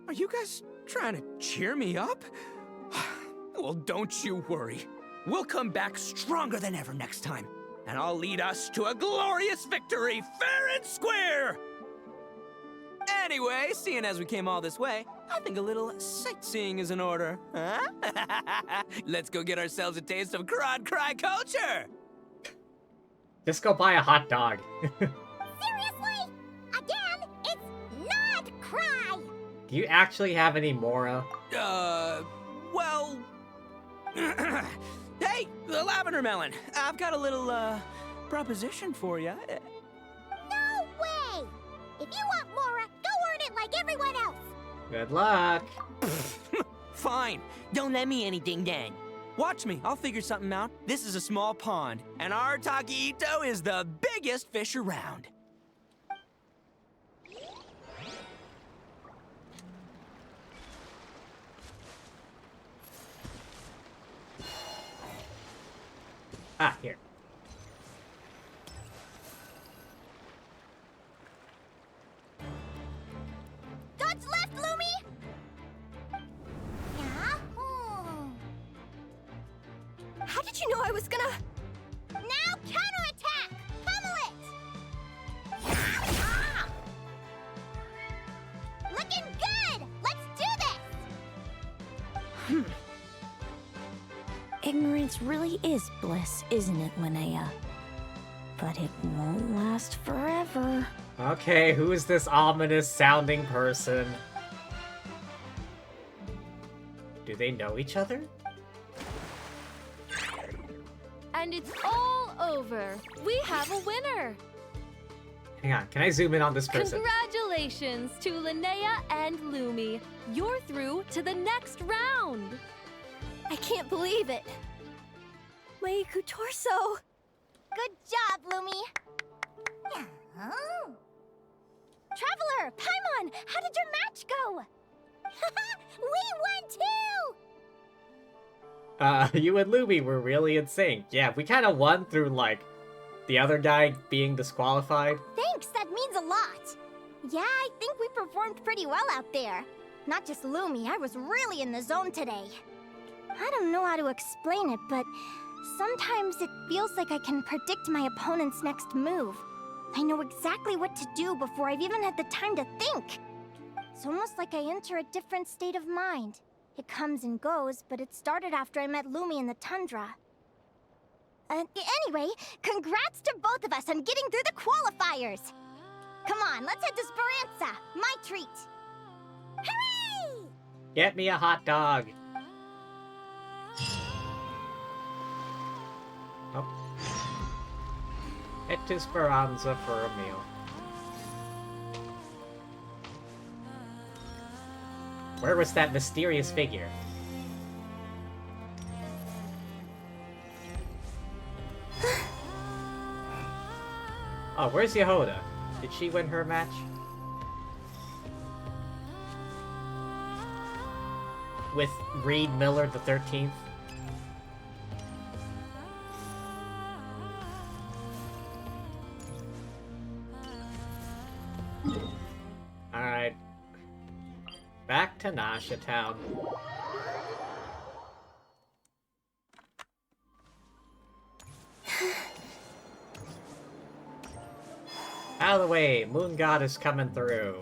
are you guys Trying to cheer me up? Well, don't you worry. We'll come back stronger than ever next time, and I'll lead us to a glorious victory, fair and square! Anyway, seeing as we came all this way, I think a little sightseeing is in order, huh? Let's go get ourselves a taste of Crod Cry culture! Just go buy a hot dog. Seriously? Again, it's not cry! Do you actually have any Mora? Well... Hey, the lavender melon! I've got a little, proposition for you. No way! If you want Mora, go earn it like everyone else! Good luck. Fine. Don't let me anything then. Watch me. I'll figure something out. This is a small pond, and our Taquito is the biggest fish around. Ah, here. Dodge left, Lumi! Yeah? How did you know I was gonna... Now counterattack! Pummel it! Ah! Looking good! Let's do this! Ignorance really is bliss, isn't it, Linnea? But it won't last forever. Okay, who is this ominous sounding person? Do they know each other? And it's all over. We have a winner. Hang on, can I zoom in on this person? Congratulations to Linnea and Lumi. You're through to the next round. I can't believe it. Meiku Torso. Good job, Lumi. Oh. Traveler, Paimon, how did your match go? We won too! You and Lumi were really in sync. Yeah, we kind of won through, like, the other guy being disqualified. Thanks, that means a lot. Yeah, I think we performed pretty well out there. Not just Lumi, I was really in the zone today. I don't know how to explain it, but sometimes it feels like I can predict my opponent's next move. I know exactly what to do before I've even had the time to think. It's almost like I enter a different state of mind. It comes and goes, but it started after I met Lumi in the tundra. Anyway, congrats to both of us on getting through the qualifiers! Come on, let's head to Speranza, my treat! Hooray! Get me a hot dog. Oh. Head to Speranza for a meal. Where was that mysterious figure? Oh, where's Yehoda? Did she win her match? With Reed Miller the 13th? Alright. Back to Nasha Town. Out of the way, Moon God is coming through.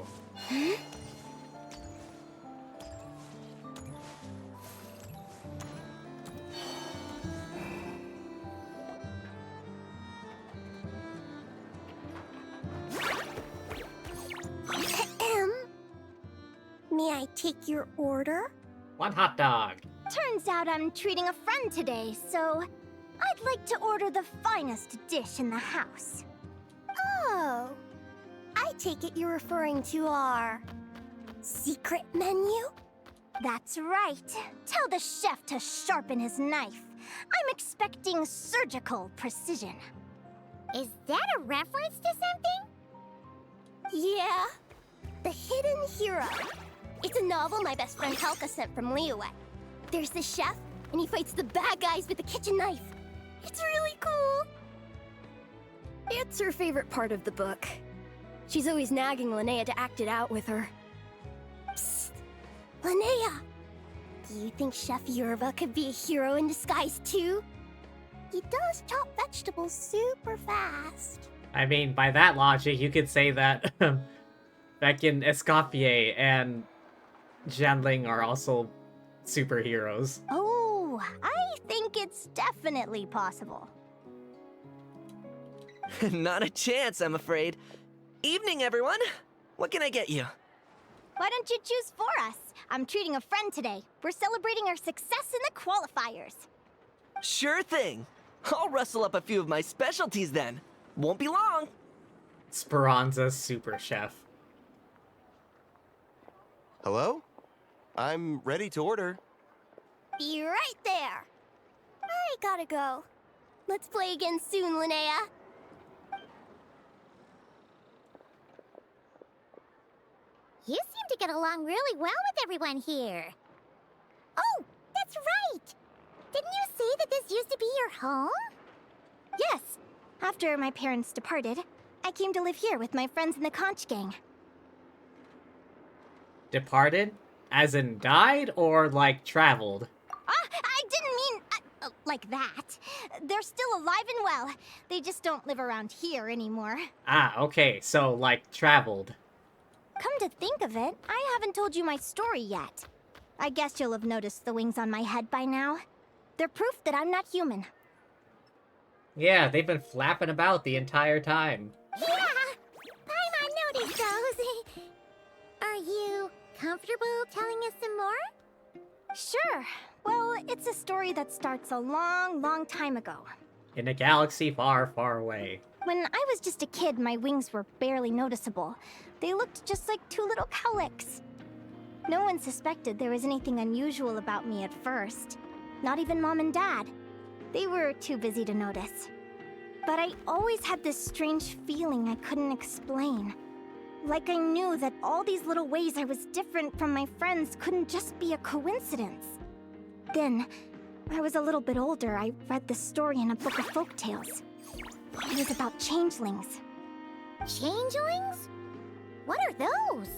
May I take your order? One hot dog. Turns out I'm treating a friend today, so I'd like to order the finest dish in the house. Oh. I take it you're referring to our secret menu? That's right. Tell the chef to sharpen his knife. I'm expecting surgical precision. Is that a reference to something? Yeah. The Hidden Hero. It's a novel my best friend Halka sent from Liyue. There's the chef, and he fights the bad guys with a kitchen knife. It's really cool. It's her favorite part of the book. She's always nagging Linnea to act it out with her. Psst. Linnea, do you think Chef Yerba could be a hero in disguise too? He does chop vegetables super fast. I mean, by that logic, you could say that Feckin' Escoffier and Janling are also superheroes. Oh, I think it's definitely possible. Not a chance, I'm afraid. Evening, everyone. What can I get you? Why don't you choose for us? I'm treating a friend today. We're celebrating our success in the qualifiers. Sure thing. I'll rustle up a few of my specialties then. Won't be long. Speranza's super chef. Hello? I'm ready to order. Be right there. I gotta go. Let's play again soon, Linnea. You seem to get along really well with everyone here. Oh, that's right! Didn't you say that this used to be your home? Yes. After my parents departed, I came to live here with my friends in the conch gang. Departed? As in died, or like traveled? I didn't mean like that. They're still alive and well. They just don't live around here anymore. Ah, okay, so like traveled. Come to think of it, I haven't told you my story yet. I guess you'll have noticed the wings on my head by now. They're proof that I'm not human. Yeah, they've been flapping about the entire time. Yeah! Paimon noticed those. Are you comfortable telling us some more? Sure. Well, it's a story that starts a long, long time ago. In a galaxy far, far away. When I was just a kid, my wings were barely noticeable. They looked just like two little cowlicks. No one suspected there was anything unusual about me at first. Not even Mom and Dad. They were too busy to notice. But I always had this strange feeling I couldn't explain. Like I knew that all these little ways I was different from my friends couldn't just be a coincidence. Then, when I was a little bit older, I read this story in a book of folktales. It was about changelings. Changelings? What are those?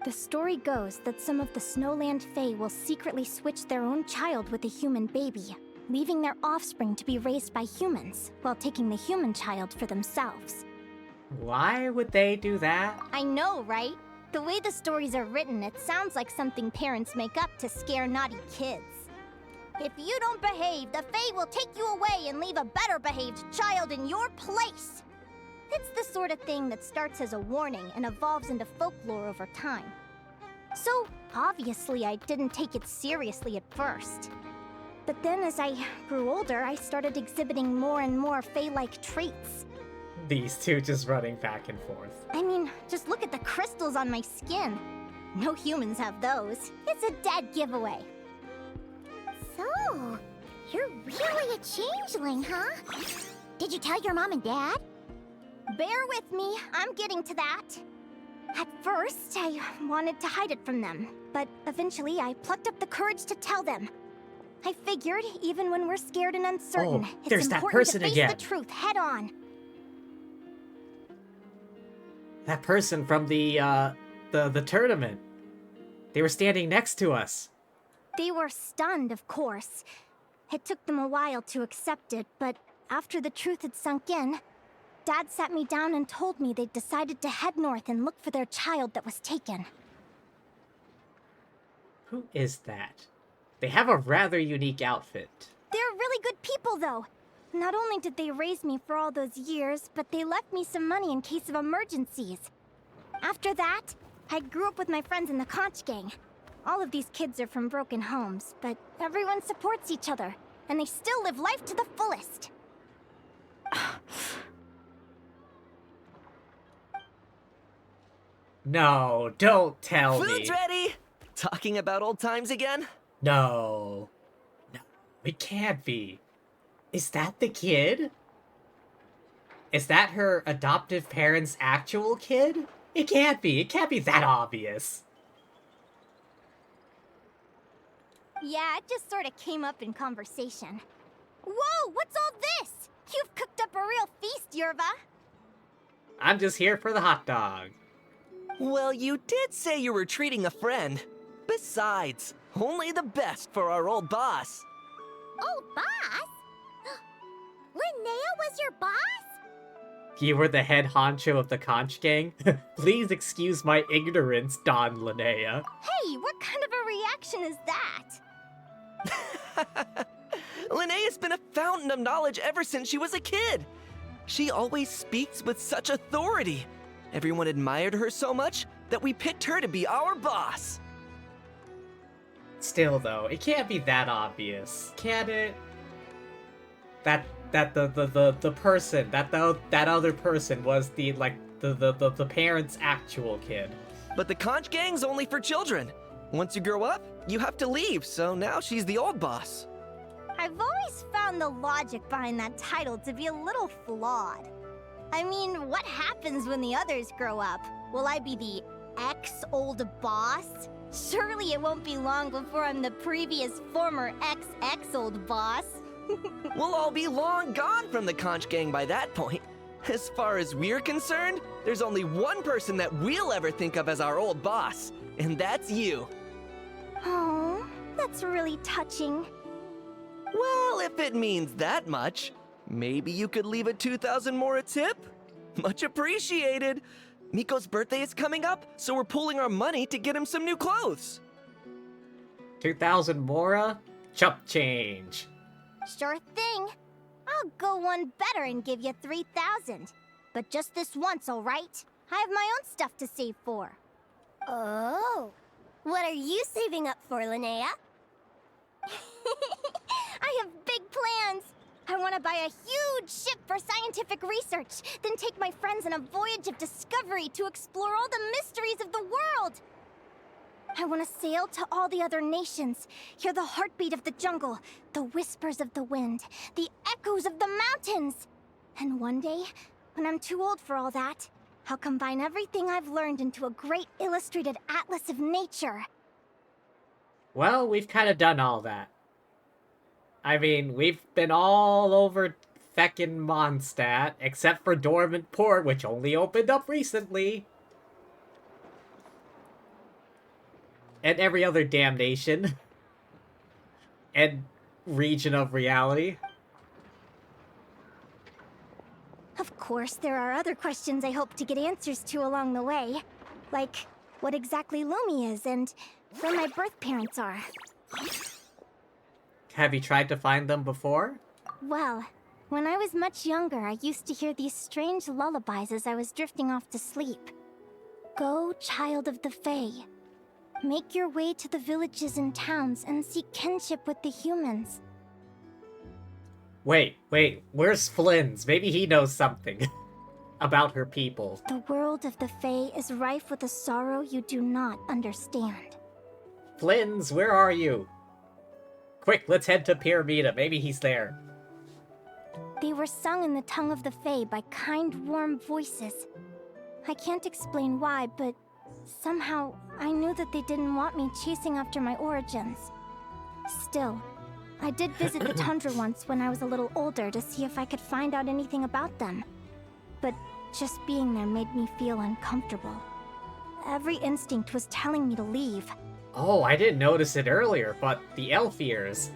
The story goes that some of the Snowland Fae will secretly switch their own child with a human baby, leaving their offspring to be raised by humans, while taking the human child for themselves. Why would they do that? I know, right? The way the stories are written, it sounds like something parents make up to scare naughty kids. If you don't behave, the Fae will take you away and leave a better behaved child in your place. It's the sort of thing that starts as a warning and evolves into folklore over time. So, obviously, I didn't take it seriously at first. But then as I grew older, I started exhibiting more and more Fae-like traits. These two just running back and forth. I mean, just look at the crystals on my skin. No humans have those. It's a dead giveaway. So, you're really a changeling, huh? Did you tell your mom and dad? Bear with me, I'm getting to that. At first, I wanted to hide it from them, but eventually I plucked up the courage to tell them. I figured, even when we're scared and uncertain, Oh, it's there's that important person to face again. the truth head on. That person from the tournament. They were standing next to us. They were stunned, of course. It took them a while to accept it, but after the truth had sunk in, Dad sat me down and told me they'd decided to head north and look for their child that was taken. Who is that? They have a rather unique outfit. They're really good people, though. Not only did they raise me for all those years, but they left me some money in case of emergencies. After that, I grew up with my friends in the conch gang. All of these kids are from broken homes, but everyone supports each other, and they still live life to the fullest. No, don't tell me. Food's ready! Talking about old times again? No. No, it can't be. Is that the kid? Is that her adoptive parents' actual kid? It can't be. It can't be that obvious. Yeah, it just sort of came up in conversation. Whoa, what's all this? You've cooked up a real feast, Yerba. I'm just here for the hot dog. Well, you did say you were treating a friend. Besides, only the best for our old boss. Old boss? Linnea was your boss? You were the head honcho of the conch gang? Please excuse my ignorance, Don Linnea. Hey, what kind of a reaction is that? Linnea's been a fountain of knowledge ever since she was a kid. She always speaks with such authority. Everyone admired her so much that we picked her to be our boss. Still, though, it can't be that obvious, can it? That the person, that other person was the parent's actual kid. But the conch gang's only for children. Once you grow up, you have to leave, so now she's the old boss. I've always found the logic behind that title to be a little flawed. I mean, what happens when the others grow up? Will I be the ex-old boss? Surely it won't be long before I'm the previous former ex-old boss. We'll all be long gone from the conch gang by that point. As far as we're concerned, there's only one person that we'll ever think of as our old boss, and that's you. Oh, that's really touching. Well, if it means that much, maybe you could leave a 2,000 more a tip? Much appreciated. Miko's birthday is coming up, so we're pooling our money to get him some new clothes. 2,000 mora? Chump change. Sure thing. I'll go one better and give you 3,000. But just this once, all right? I have my own stuff to save for. Oh. What are you saving up for, Linnea? I have big plans. I want to buy a huge ship for scientific research, then take my friends on a voyage of discovery to explore all the mysteries of the world. I want to sail to all the other nations, hear the heartbeat of the jungle, the whispers of the wind, the echoes of the mountains. And one day, when I'm too old for all that, I'll combine everything I've learned into a great illustrated atlas of nature. Well, we've kind of done all that. I mean, we've been all over feckin' Mondstadt, except for Dormant Port, which only opened up recently. And every other damnation. And region of reality. Of course, there are other questions I hope to get answers to along the way. Like, what exactly Lumi is, and where my birth parents are. Have you tried to find them before? Well, when I was much younger, I used to hear these strange lullabies as I was drifting off to sleep. Go, child of the Fae. Make your way to the villages and towns and seek kinship with the humans. Wait, where's Flynn's? Maybe he knows something about her people. The world of the Fae is rife with a sorrow you do not understand. Flynn's, where are you? Quick, let's head to Pyramida. Maybe he's there. They were sung in the tongue of the Fae by kind, warm voices. I can't explain why, but somehow I knew that they didn't want me chasing after my origins. Still, I did visit the tundra once when I was a little older to see if I could find out anything about them. But just being there made me feel uncomfortable. Every instinct was telling me to leave. Oh, I didn't notice it earlier, but the elf ears.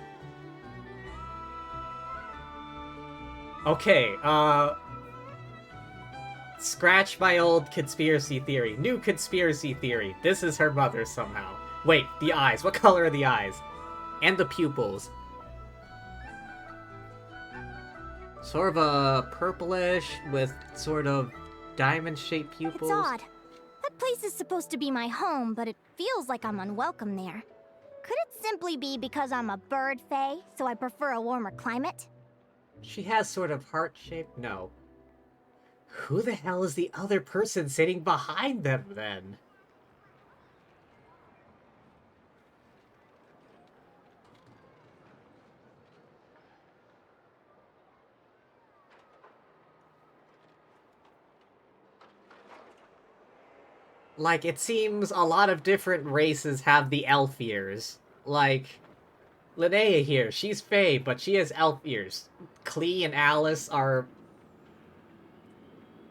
Okay, scratch my old conspiracy theory. New conspiracy theory. This is her mother somehow. Wait, the eyes. What color are the eyes? And the pupils. Sort of a purplish with sort of diamond-shaped pupils. It's odd. That place is supposed to be my home, but it feels like I'm unwelcome there. Could it simply be because I'm a bird fae, so I prefer a warmer climate? She has sort of heart-shaped... No. Who the hell is the other person sitting behind them, then? Like, it seems a lot of different races have the elf ears. Like, Linnea here, she's Fae, but she has elf ears. Klee and Alice are...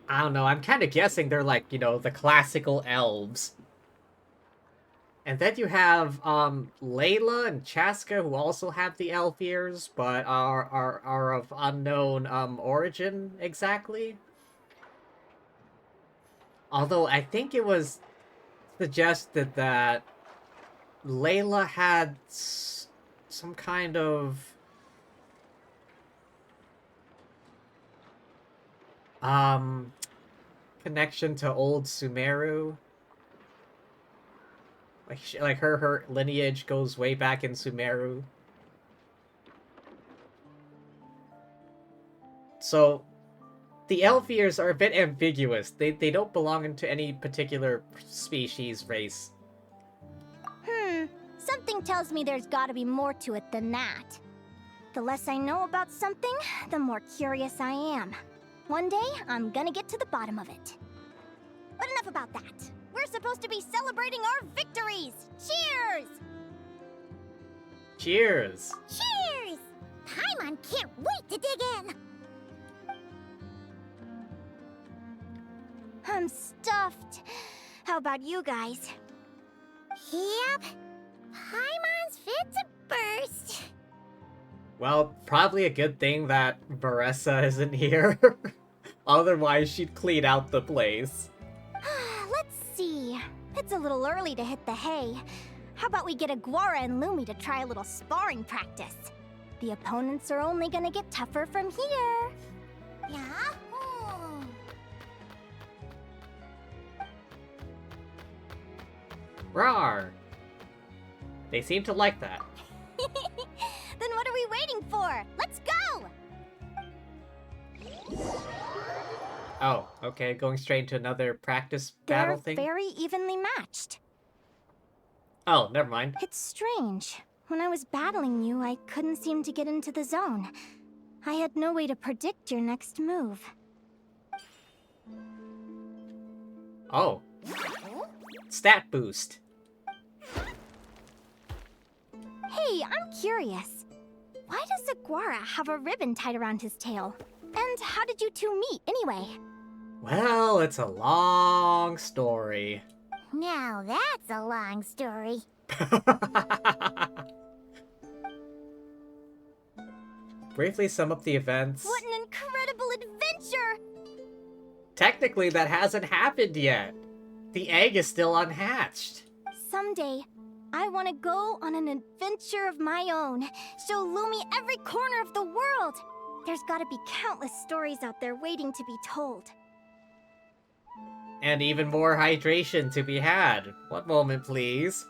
I don't know, I'm kind of guessing they're like, you know, the classical elves. And then you have Layla and Chaska, who also have the elf ears, but are of unknown origin exactly. Although I think it was suggested that Layla had some kind of connection to old Sumeru. Like her lineage goes way back in Sumeru. So the Elfiers are a bit ambiguous. They don't belong into any particular species, race. Something tells me there's gotta be more to it than that. The less I know about something, the more curious I am. One day, I'm gonna get to the bottom of it. But enough about that. We're supposed to be celebrating our victories! Cheers! Cheers! Cheers! Paimon can't wait to dig in! I'm stuffed. How about you guys? Yep. Paimon's fit to burst. Well, probably a good thing that Marissa isn't here. Otherwise, she'd clean out the place. Let's see. It's a little early to hit the hay. How about we get Aguara and Lumi to try a little sparring practice? The opponents are only gonna get tougher from here. Yeah? Rawr! They seem to like that. Then what are we waiting for? Let's go! Oh, okay, going straight into another practice battle thing? They're very evenly matched. Oh, never mind. It's strange. When I was battling you, I couldn't seem to get into the zone. I had no way to predict your next move. Oh. Stat boost. Hey, I'm curious. Why does Aguara have a ribbon tied around his tail? And how did you two meet, anyway? Well, it's a long story. Now that's a long story. Briefly sum up the events. What an incredible adventure! Technically, that hasn't happened yet. The egg is still unhatched. Someday, I want to go on an adventure of my own. Show Lumi every corner of the world. There's gotta be countless stories out there waiting to be told. And even more hydration to be had. One moment, please.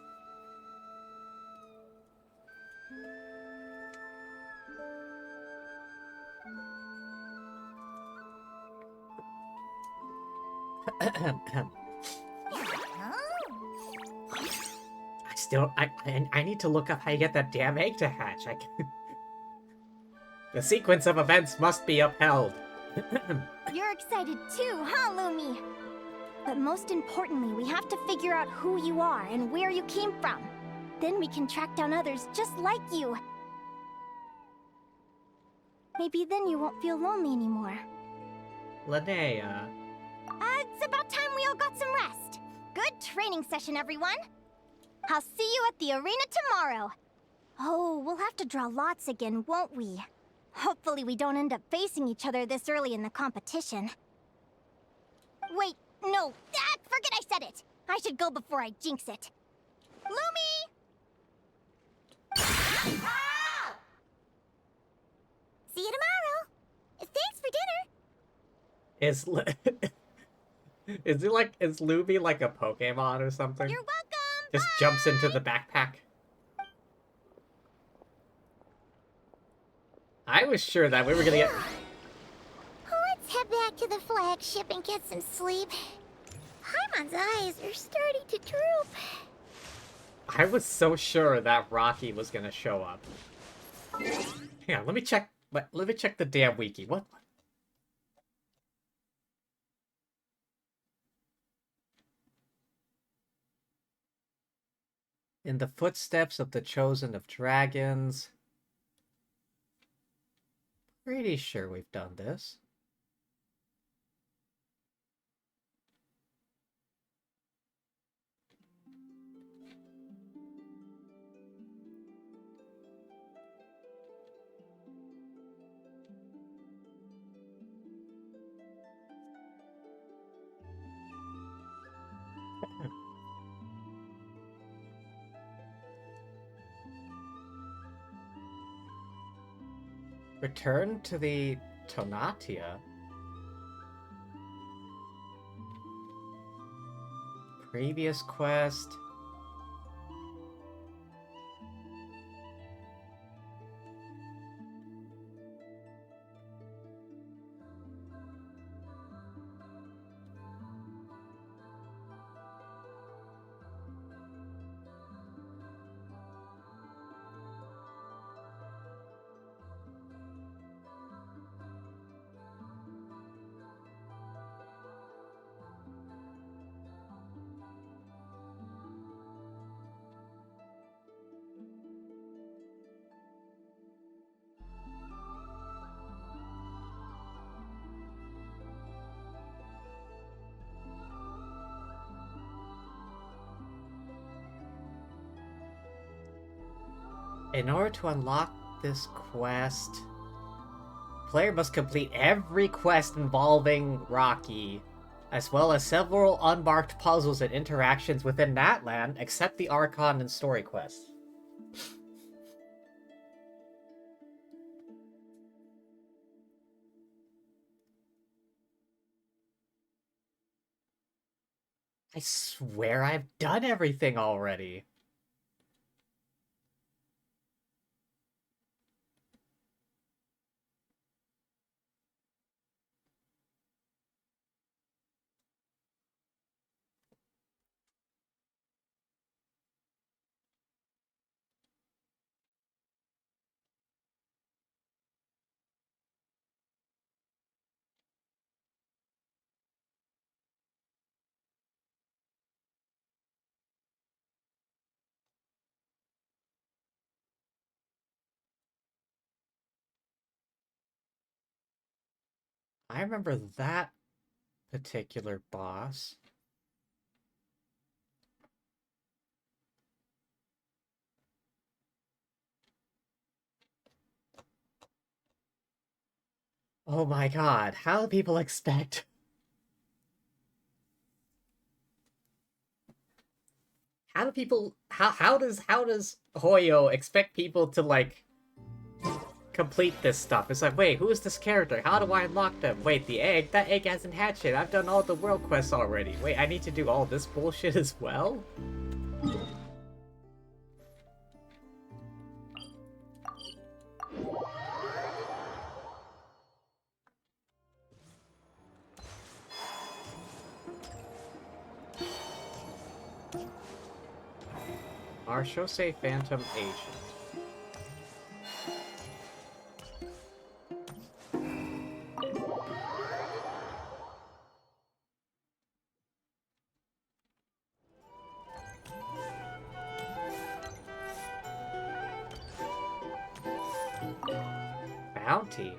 I need to look up how you get that damn egg to hatch. The sequence of events must be upheld. You're excited too, huh, Lumi? But most importantly, we have to figure out who you are and where you came from. Then we can track down others just like you. Maybe then you won't feel lonely anymore. Linnea. It's about time we all got some rest. Good training session, everyone. I'll see you at the arena tomorrow. Oh, we'll have to draw lots again, won't we? Hopefully we don't end up facing each other this early in the competition. Wait, no, forget I said it. I should go before I jinx it. Lumi! See you tomorrow. Thanks for dinner. Is Luby like a Pokemon or something? You're welcome! Just jumps into the backpack. I was sure that we were gonna get... Let's head back to the flagship and get some sleep. Paimon's eyes are starting to droop. I was so sure that Rocky was gonna show up. Hang on, let me check the damn wiki. What? In the footsteps of the chosen of dragons. Pretty sure we've done this. Return to the Tonatia. Previous quest. In order to unlock this quest, player must complete every quest involving Rocky, as well as several unmarked puzzles and interactions within that land, except the Archon and story quests. I swear I've done everything already. I remember that particular boss. Oh my god, how do people expect... How do people... How does Hoyo expect people to, like, complete this stuff? It's like, wait, who is this character? How do I unlock them? Wait, the egg? That egg hasn't hatched yet. I've done all the world quests already. Wait, I need to do all this bullshit as well? Marshose Phantom Agent. Bounty.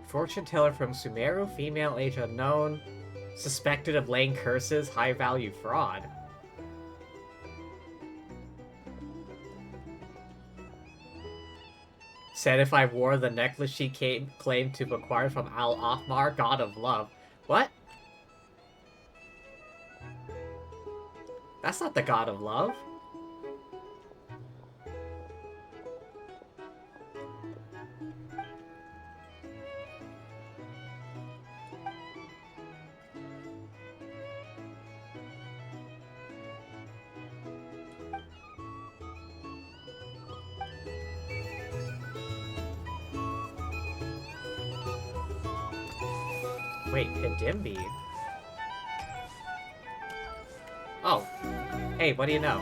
Fortune teller from Sumeru, female, age unknown, suspected of laying curses, high value fraud. Said if I wore the necklace she claimed to have acquired from Al-Ahmar, god of love. What? That's not the god of love. Wait, Kadimbi? Oh. Hey, what do you know?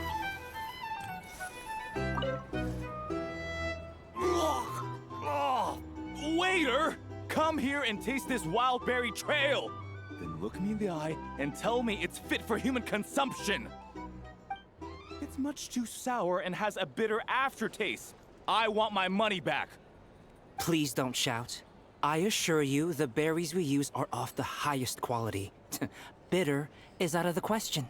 Waiter! Come here and taste this wild berry trail! Then look me in the eye and tell me it's fit for human consumption! It's much too sour and has a bitter aftertaste. I want my money back. Please don't shout. I assure you, the berries we use are of the highest quality. Bitter is out of the question.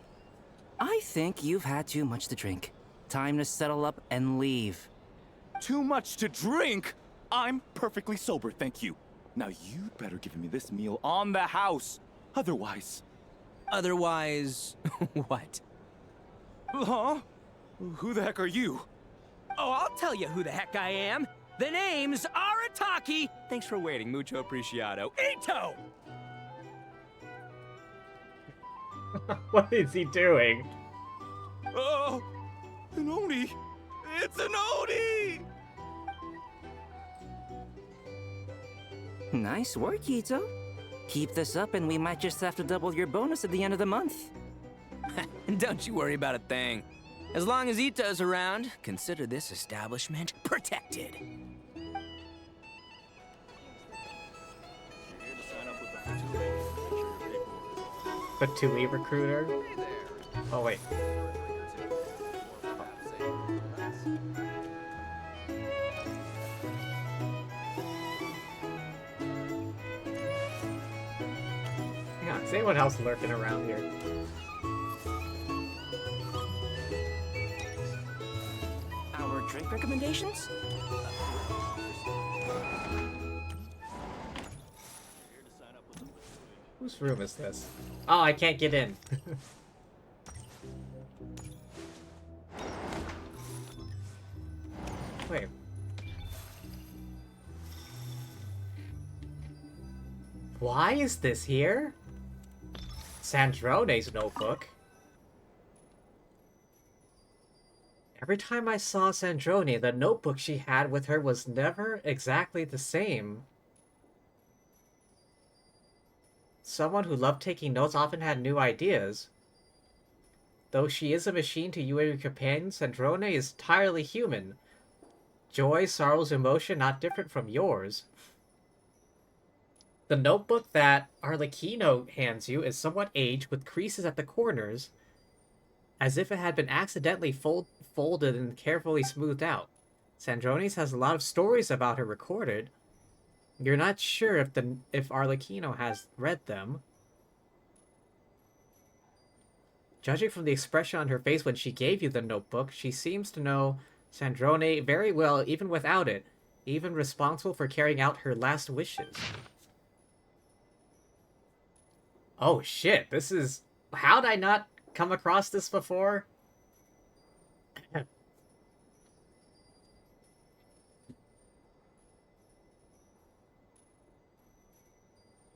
I think you've had too much to drink. Time to settle up and leave. Too much to drink? I'm perfectly sober, thank you. Now you'd better give me this meal on the house. Otherwise... Otherwise, what? Huh? Who the heck are you? Oh, I'll tell you who the heck I am. The name's Arataki. Thanks for waiting, mucho apreciado. Ito! What is he doing? Oh, an Oni! It's an Oni! Nice work, Ito. Keep this up and we might just have to double your bonus at the end of the month. Don't you worry about a thing. As long as Ito's around, consider this establishment protected. The TUI recruiter? Oh, wait. Hang on, is anyone else lurking around here? Our drink recommendations? Whose room is this? Oh, I can't get in. Wait. Why is this here? Sandrone's notebook. Every time I saw Sandrone, the notebook she had with her was never exactly the same. Someone who loved taking notes often had new ideas. Though she is a machine to you and your companions, Sandrone is entirely human. Joy, sorrows, emotion not different from yours. The notebook that Arlecchino hands you is somewhat aged with creases at the corners, as if it had been accidentally folded and carefully smoothed out. Sandrone's has a lot of stories about her recorded. You're not sure if Arlecchino has read them. Judging from the expression on her face when she gave you the notebook, she seems to know Sandrone very well even without it, even responsible for carrying out her last wishes. Oh shit, this is... How'd I not come across this before?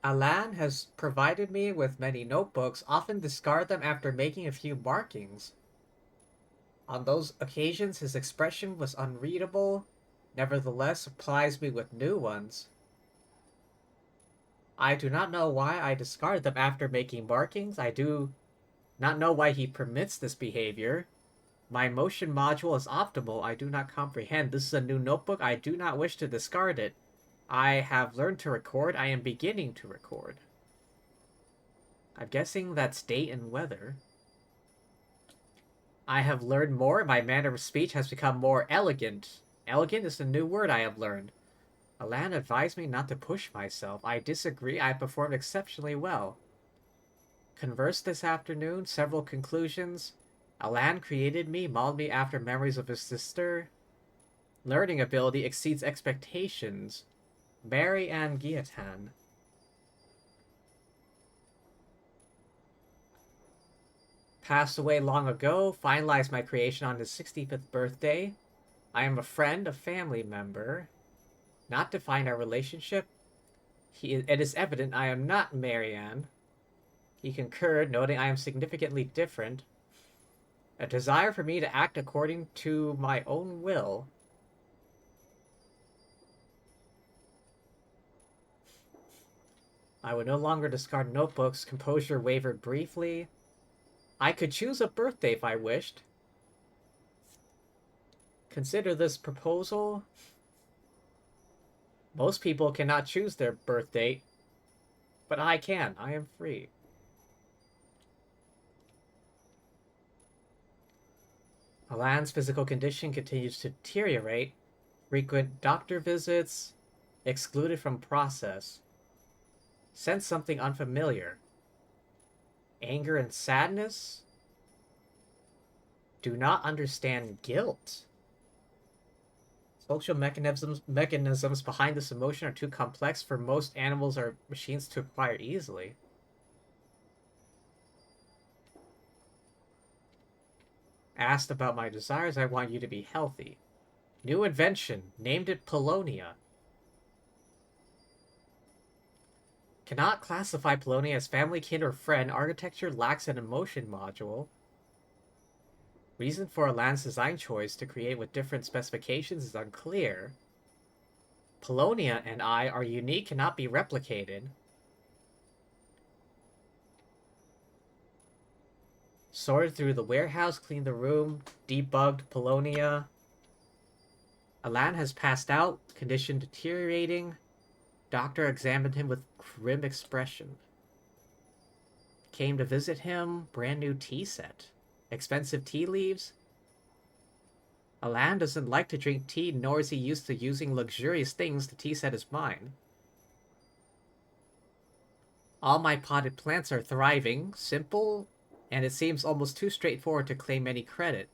Alan has provided me with many notebooks, often discard them after making a few markings. On those occasions, his expression was unreadable, nevertheless supplies me with new ones. I do not know why I discard them after making markings. I do not know why he permits this behavior. My motion module is optimal. I do not comprehend. This is a new notebook. I do not wish to discard it. I have learned to record. I am beginning to record. I'm guessing that's date and weather. I have learned more. My manner of speech has become more elegant. Elegant is the new word I have learned. Alan advised me not to push myself. I disagree. I performed exceptionally well. Conversed this afternoon. Several conclusions. Alan created me, modeled me after memories of his sister. Learning ability exceeds expectations. Mary Ann Guillotin. Passed away long ago. Finalized my creation on his 65th birthday. I am a friend, a family member. Not define our relationship. It is evident I am not Marianne. He concurred, noting I am significantly different. A desire for me to act according to my own will. I would no longer discard notebooks. Composure wavered briefly. I could choose a birthday if I wished. Consider this proposal. Most people cannot choose their birth date, but I can. I am free. Alan's physical condition continues to deteriorate. Frequent doctor visits. Excluded from process. Sense something unfamiliar. Anger and sadness. Do not understand guilt. Social mechanisms behind this emotion are too complex for most animals or machines to acquire easily. Asked about my desires, I want you to be healthy. New invention. Named it Polonia. Cannot classify Polonia as family, kin, or friend. Architecture lacks an emotion module. Reason for a land's design choice to create with different specifications is unclear. Polonia and I are unique, cannot be replicated. Sorted through the warehouse, cleaned the room, debugged Polonia. Alan has passed out, condition deteriorating. Doctor examined him with grim expression. Came to visit him, brand new tea set. Expensive tea leaves? Alan doesn't like to drink tea, nor is he used to using luxurious things. The tea set is mine. All my potted plants are thriving, simple, and it seems almost too straightforward to claim any credit.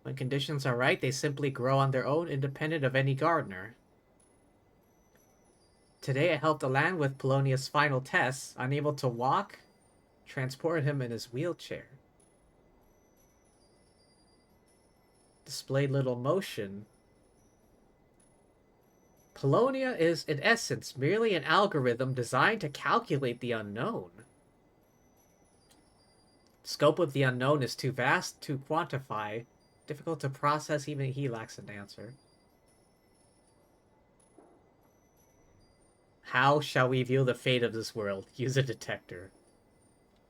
When conditions are right, they simply grow on their own, independent of any gardener. Today I helped Alan with Polonia's final tests. Unable to walk, transported him in his wheelchair. Displayed little motion. Polonia is, in essence, merely an algorithm designed to calculate the unknown. Scope of the unknown is too vast to quantify, difficult to process, even he lacks an answer. How shall we view the fate of this world? Use a detector.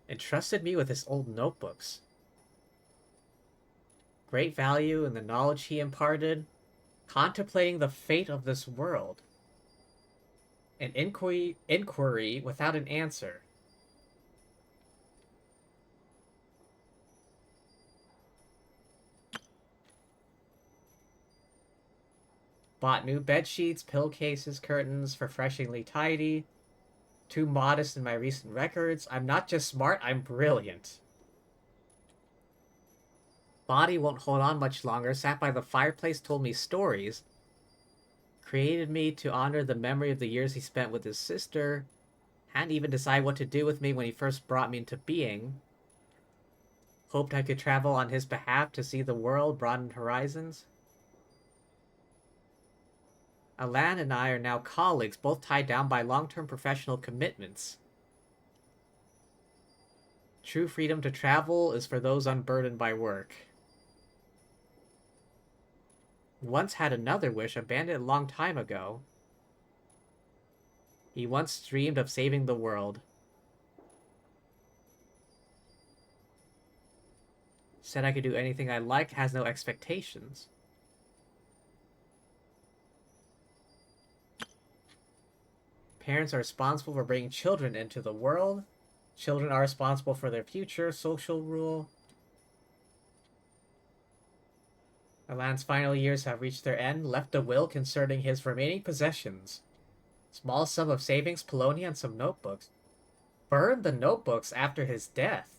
Entrusted me with his old notebooks. Great value in the knowledge he imparted. Contemplating the fate of this world. An inquiry without an answer. Bought new bed sheets, pillowcases, curtains, refreshingly tidy. Too modest in my recent records. I'm not just smart, I'm brilliant. Body won't hold on much longer. Sat by the fireplace, told me stories. Created me to honor the memory of the years he spent with his sister. Hadn't even decided what to do with me when he first brought me into being. Hoped I could travel on his behalf to see the world, broaden horizons. Alan and I are now colleagues, both tied down by long-term professional commitments. True freedom to travel is for those unburdened by work. Once had another wish, abandoned a long time ago. He once dreamed of saving the world. Said I could do anything I like, has no expectations. Parents are responsible for bringing children into the world. Children are responsible for their future. Social rule. Alan's final years have reached their end. Left a will concerning his remaining possessions. Small sum of savings, Polonia, and some notebooks. Burned the notebooks after his death.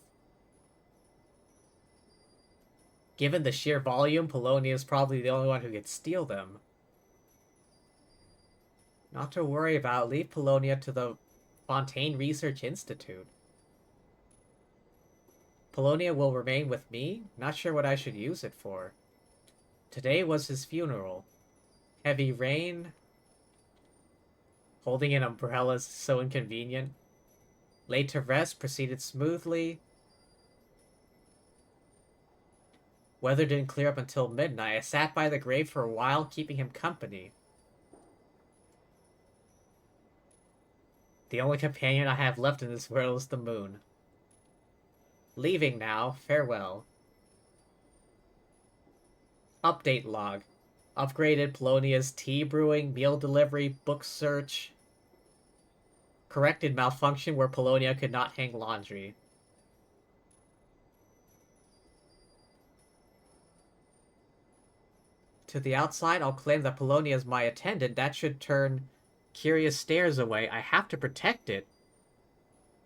Given the sheer volume, Polonia is probably the only one who could steal them. Not to worry about, leave Polonia to the Fontaine Research Institute. Polonia will remain with me, not sure what I should use it for. Today was his funeral. Heavy rain. Holding an umbrella is so inconvenient. Laid to rest, proceeded smoothly. Weather didn't clear up until midnight. I sat by the grave for a while, keeping him company. The only companion I have left in this world is the moon. Leaving now. Farewell. Update log. Upgraded Polonia's tea brewing, meal delivery, book search. Corrected malfunction where Polonia could not hang laundry. To the outside, I'll claim that Polonia is my attendant. That should turn curious stares away. I have to protect it.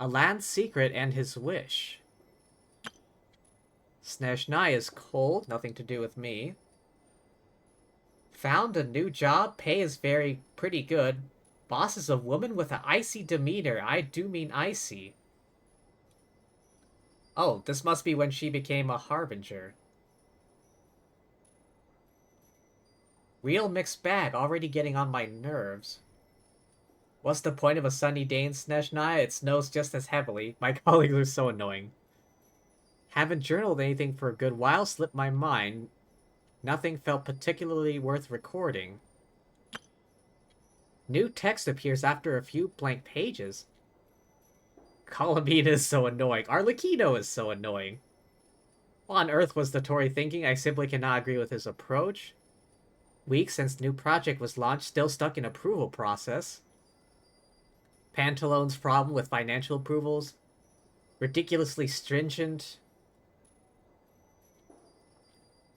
Alan's secret and his wish. Snezhnaya is cold, nothing to do with me. Found a new job, pay is pretty good. Boss is a woman with an icy demeanor. I do mean icy. Oh, this must be when she became a harbinger. Real mixed bag, already getting on my nerves. What's the point of a sunny day in Snezhnaya? It snows just as heavily. My colleagues are so annoying. Haven't journaled anything for a good while, slipped my mind. Nothing felt particularly worth recording. New text appears after a few blank pages. Columbine is so annoying. Arlecchino is so annoying. What on earth was the Tory thinking? I simply cannot agree with his approach. Weeks since new project was launched, still stuck in approval process. Pantalone's problem with financial approvals. Ridiculously stringent.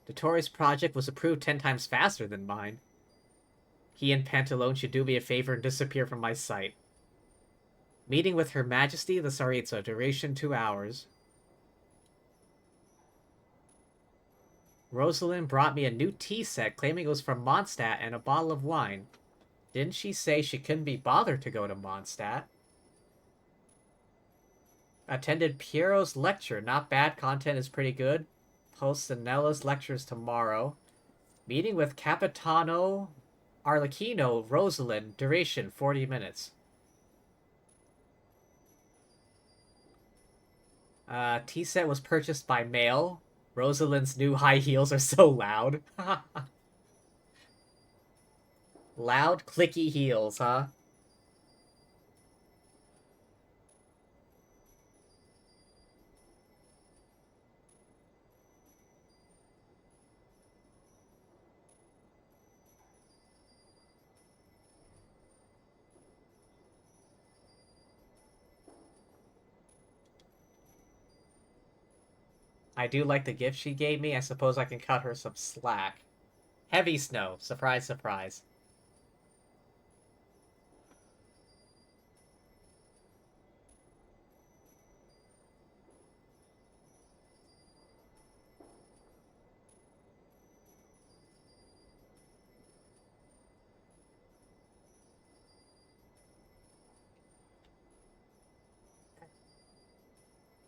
The Tory's project was approved 10 times faster than mine. He and Pantalone should do me a favor and disappear from my sight. Meeting with Her Majesty the Tsaritsa, duration 2 hours. Rosalind brought me a new tea set, claiming it was from Mondstadt and a bottle of wine. Didn't she say she couldn't be bothered to go to Mondstadt? Attended Piero's lecture. Not bad, content is pretty good. Post Anella's lectures tomorrow. Meeting with Capitano Arlecchino, Rosalind, duration 40 minutes. Tea set was purchased by mail. Rosalind's new high heels are so loud. Loud, clicky heels, huh? I do like the gift she gave me. I suppose I can cut her some slack. Heavy snow. Surprise, surprise.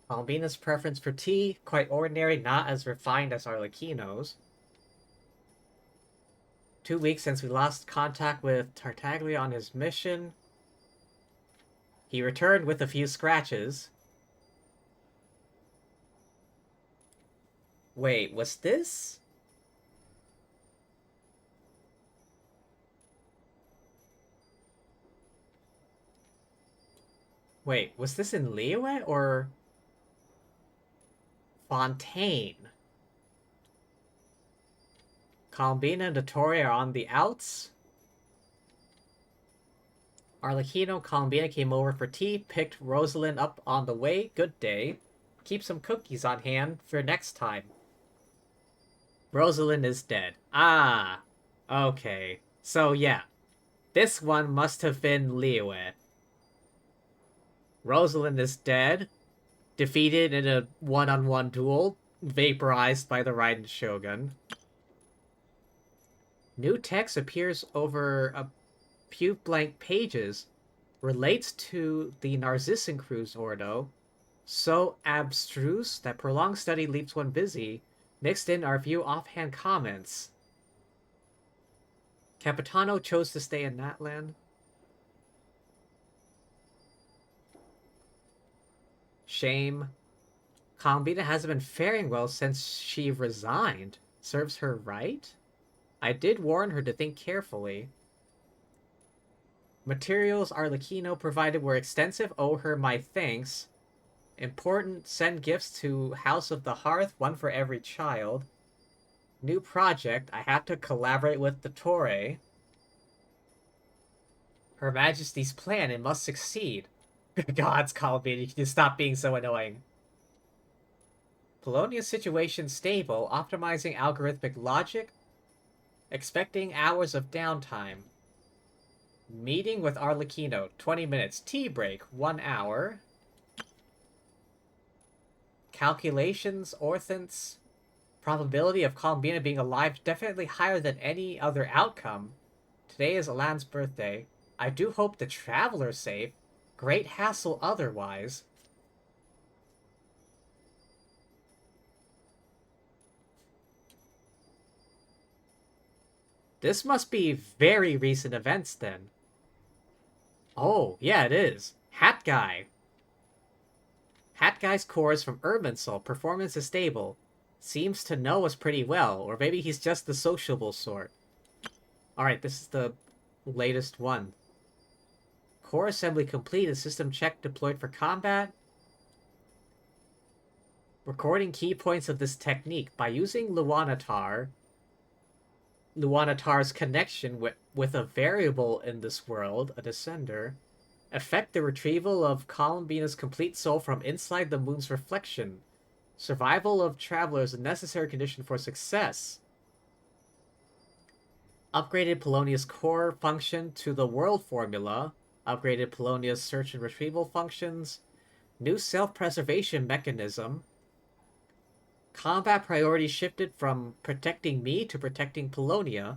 Albina's preference for tea, quite ordinary, not as refined as Arlecchino's. 2 weeks since we lost contact with Tartaglia on his mission. He returned with a few scratches. Wait, was this? Wait, was this in Liyue or Fontaine? Columbina and Dottore are on the outs. Arlecchino, Columbina came over for tea, picked Rosalind up on the way. Good day. Keep some cookies on hand for next time. Rosalind is dead. Ah, okay. So yeah, this one must have been Liyue. Rosalind is dead, defeated in a one-on-one duel, vaporized by the Raiden Shogun. New text appears over a few blank pages, relates to the Narcissan Cruise Ordo, so abstruse that prolonged study leaves one busy. Mixed in are a few offhand comments. Capitano chose to stay in that land. Shame. Columbina hasn't been faring well since she resigned. Serves her right? I did warn her to think carefully. Materials Arlecchino provided were extensive. Owe her my thanks. Important, send gifts to House of the Hearth, one for every child. New project, I have to collaborate with the Torre. Her Majesty's plan, it must succeed. Gods, Columbine, you can stop being so annoying. Polonia's situation stable, optimizing algorithmic logic, expecting hours of downtime. Meeting with Arlecchino, 20 minutes. Tea break, 1 hour. Calculations, Orthants. Probability of Columbina being alive definitely higher than any other outcome. Today is Alan's birthday. I do hope the Traveler's safe. Great hassle otherwise. This must be very recent events then. Oh, yeah, it is. Hat Guy. Hat Guy's core is from Urbansol. Performance is stable. Seems to know us pretty well, or maybe he's just the sociable sort. Alright, this is the latest one. Core assembly complete. A system check deployed for combat. Recording key points of this technique. By using Luanatar's connection with a variable in this world, a descender, affect the retrieval of Columbina's complete soul from inside the moon's reflection. Survival of Traveler is a necessary condition for success. Upgraded Polonia's core function to the world formula. Upgraded Polonia's search and retrieval functions. New self-preservation mechanism. Combat priority shifted from protecting me to protecting Polonia.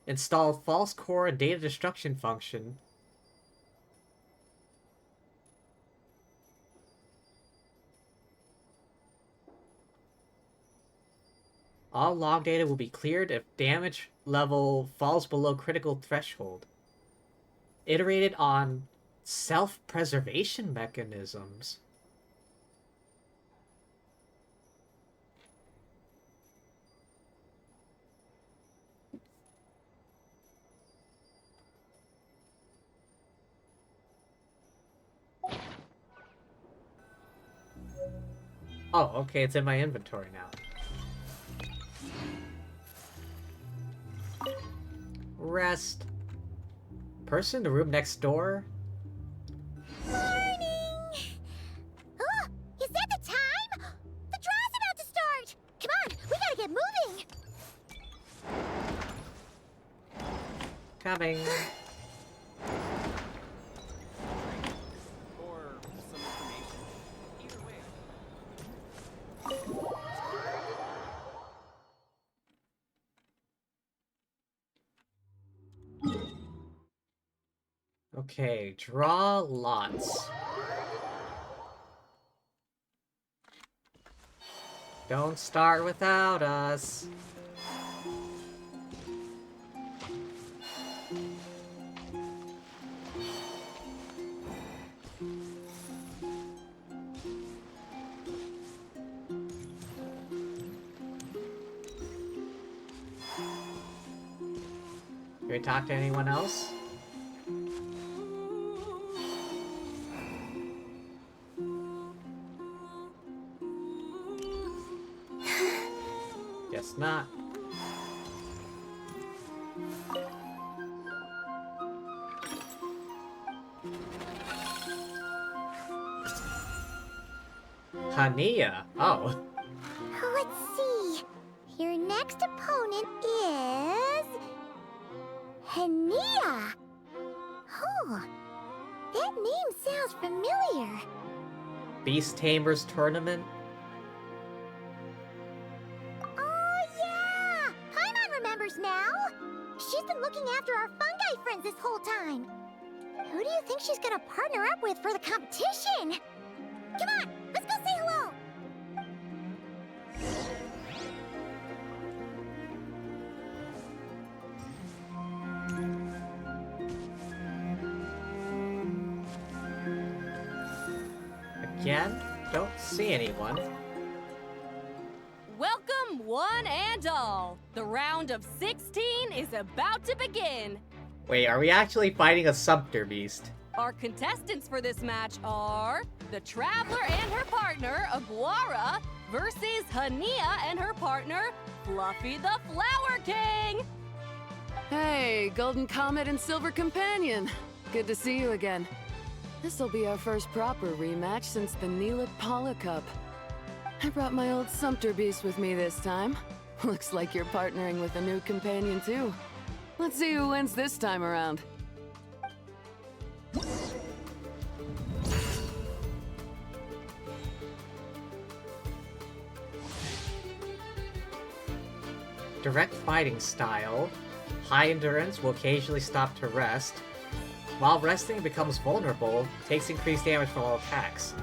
Installed false core and data destruction function. All log data will be cleared if damage level falls below critical threshold. Iterated on self-preservation mechanisms. Oh, okay, it's in my inventory now. Rest. Person in the room next door? Morning! Oh, is that the time? The draw's about to start! Come on, we gotta get moving! Coming. Or some information. Either way. Okay, draw lots. Don't start without us. Can we talk to anyone else? Guess not. Hania. Oh. Let's see. Your next opponent is... Hania! Oh, that name sounds familiar. Beast Tamers Tournament? Oh, yeah! Paimon remembers now! She's been looking after our fungi friends this whole time. Who do you think she's gonna partner up with for the competition? Come on, let's go say hello! Again? Don't see anyone. Welcome, one and all. The round of 16 is about to begin. Wait, are we actually fighting a Sumpter Beast? Our contestants for this match are the Traveler and her partner, Aguara, versus Hania and her partner, Fluffy the Flower King. Hey, Golden Comet and Silver Companion. Good to see you again. This'll be our first proper rematch since the Neelit Paula Cup. I brought my old Sumpter Beast with me this time. Looks like you're partnering with a new companion too. Let's see who wins this time around. Direct fighting style. High endurance will occasionally stop to rest. While resting, it becomes vulnerable, takes increased damage from all attacks.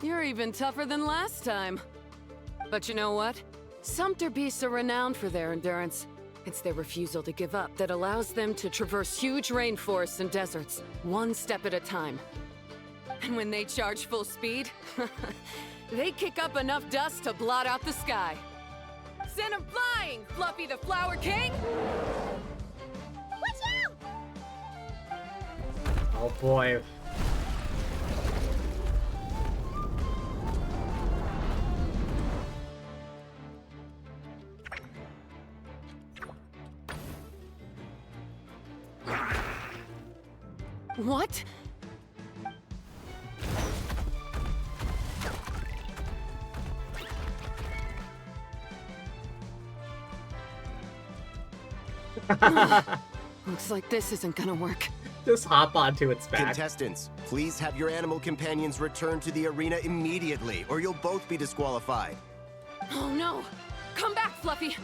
You're even tougher than last time. But you know what? Sumpter beasts are renowned for their endurance. It's their refusal to give up that allows them to traverse huge rainforests and deserts, one step at a time. And when they charge full speed, they kick up enough dust to blot out the sky. Send 'em flying, Fluffy the Flower King! Watch out! Oh boy. What? Looks like this isn't gonna work. Just hop onto its back. Contestants, please have your animal companions return to the arena immediately, or you'll both be disqualified. Oh no! Come back, Fluffy!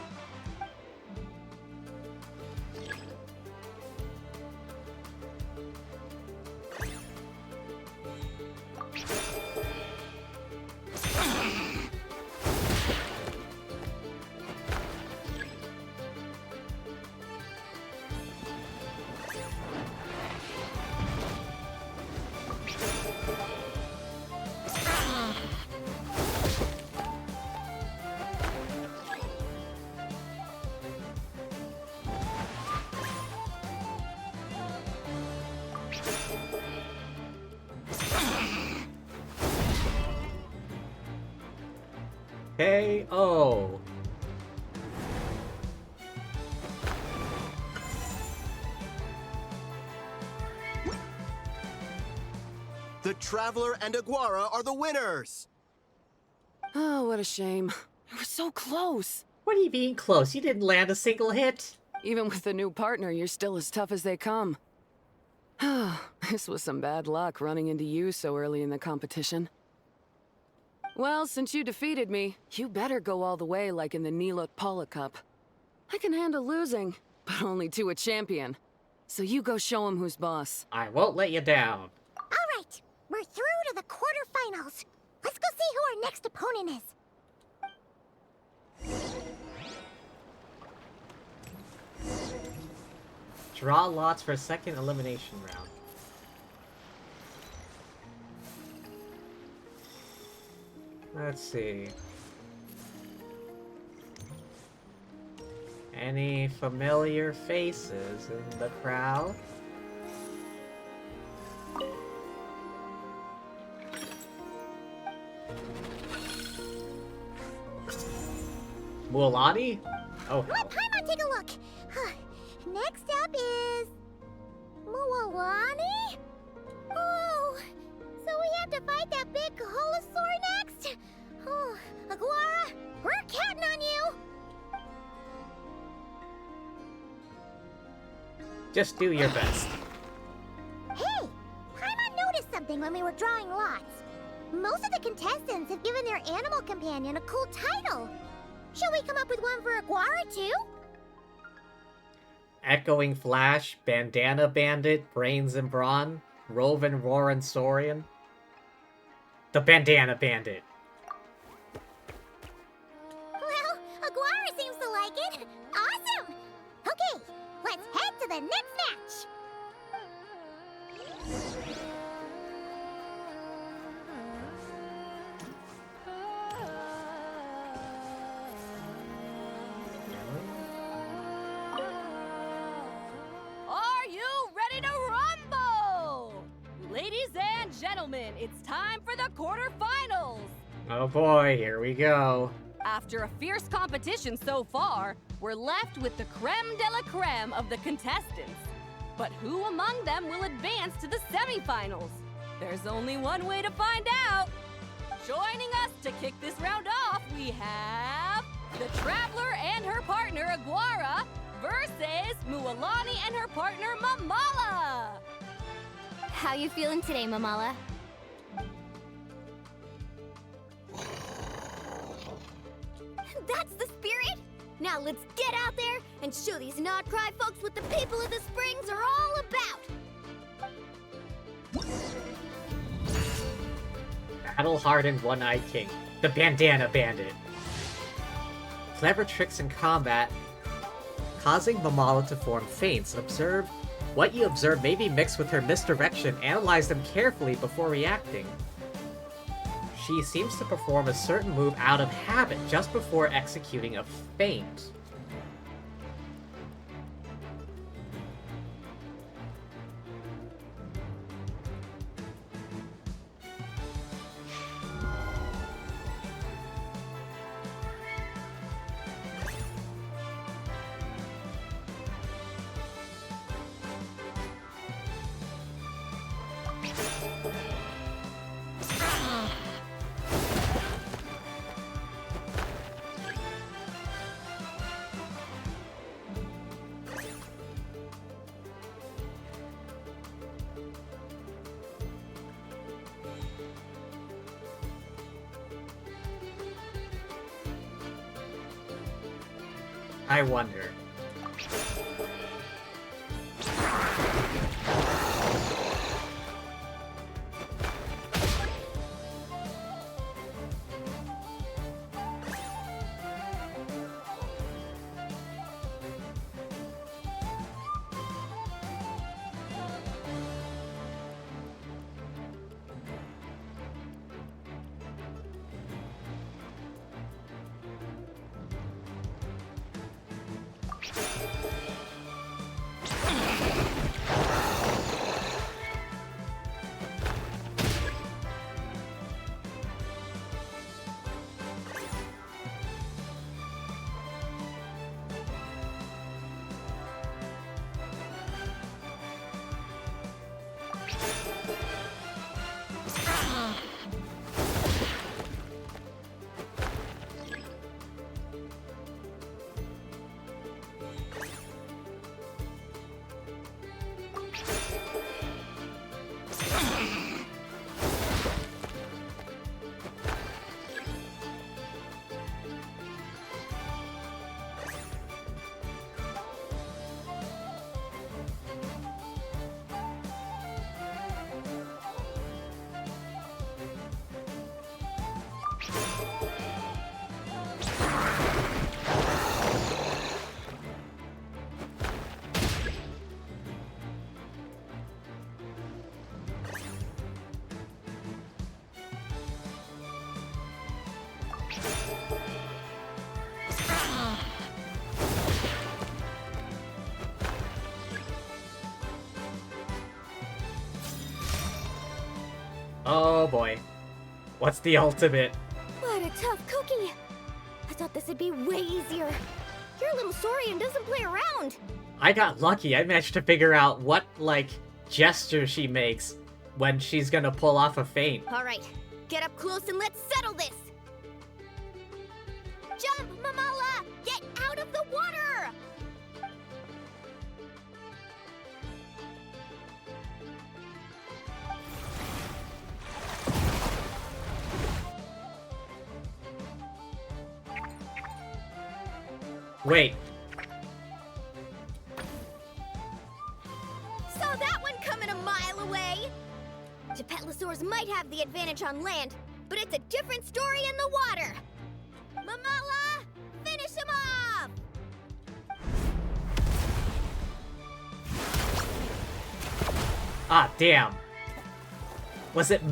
KO. The Traveler and Aguara are the winners! Oh, what a shame. We were so close. What do you mean close? You didn't land a single hit. Even with a new partner, you're still as tough as they come. This was some bad luck running into you so early in the competition. Well, since you defeated me, you better go all the way like in the Niluk Paula Cup. I can handle losing, but only to a champion. So you go show him who's boss. I won't let you down. All right, we're through to the quarterfinals. Let's go see who our next opponent is. Draw lots for second elimination round. Let's see. Any familiar faces in the crowd? Mualani? Oh. Let Paimon take a look. Next up is... Mualani? Oh, so we have to fight that big Holosaur next? Oh, Aguara, we're counting on you! Just do your best. Hey, Paimon noticed something when we were drawing lots. Most of the contestants have given their animal companion a cool title. Shall we come up with one for Aguara, too? Echoing Flash, Bandana Bandit, Brains and Brawn, Roven Roarin Saurian. The Bandana Bandit. Well, Aguara seems to like it. Awesome! Okay, let's head to the next match. Are you ready to rumble? Ladies and gentlemen, it's time for the quarterfinals. Oh boy, here we go. After a fierce competition so far, we're left with the creme de la creme of the contestants. But who among them will advance to the semifinals? There's only one way to find out. Joining us to kick this round off, we have the Traveler and her partner Aguara versus Mualani and her partner Mamala. How you feeling today, Mamala? That's the spirit! Now let's get out there and show these not-cry folks what the people of the Springs are all about! Battle-hardened One-Eyed King. The Bandana Bandit. Clever tricks in combat, causing Mamala to form feints. Observe. What you observe may be mixed with her misdirection. Analyze them carefully before reacting. She seems to perform a certain move out of habit just before executing a feint. I wonder. Oh boy. What's the ultimate? What a tough cookie! I thought this would be way easier. You're a little Saurian doesn't play around. I got lucky. I managed to figure out what, like, gesture she makes when she's gonna pull off a feint. Alright, get up close and let's settle this! Jump, Mamala! Get out of the water! Wait. Saw that one coming a mile away! Gepetlosaurs might have the advantage on land, but it's a different story in the water! Mamala! Finish him off! Ah, damn. Was it...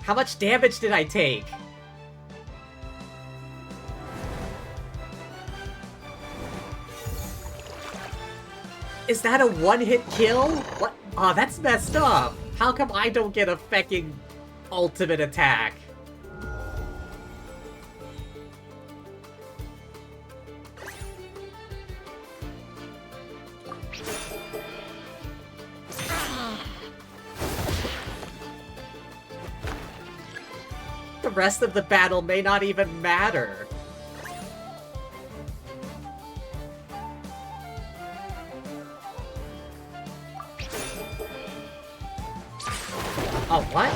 How much damage did I take? Is that a one-hit kill? What? Aw, oh, that's messed up. How come I don't get a fecking ultimate attack? The rest of the battle may not even matter. Oh, what?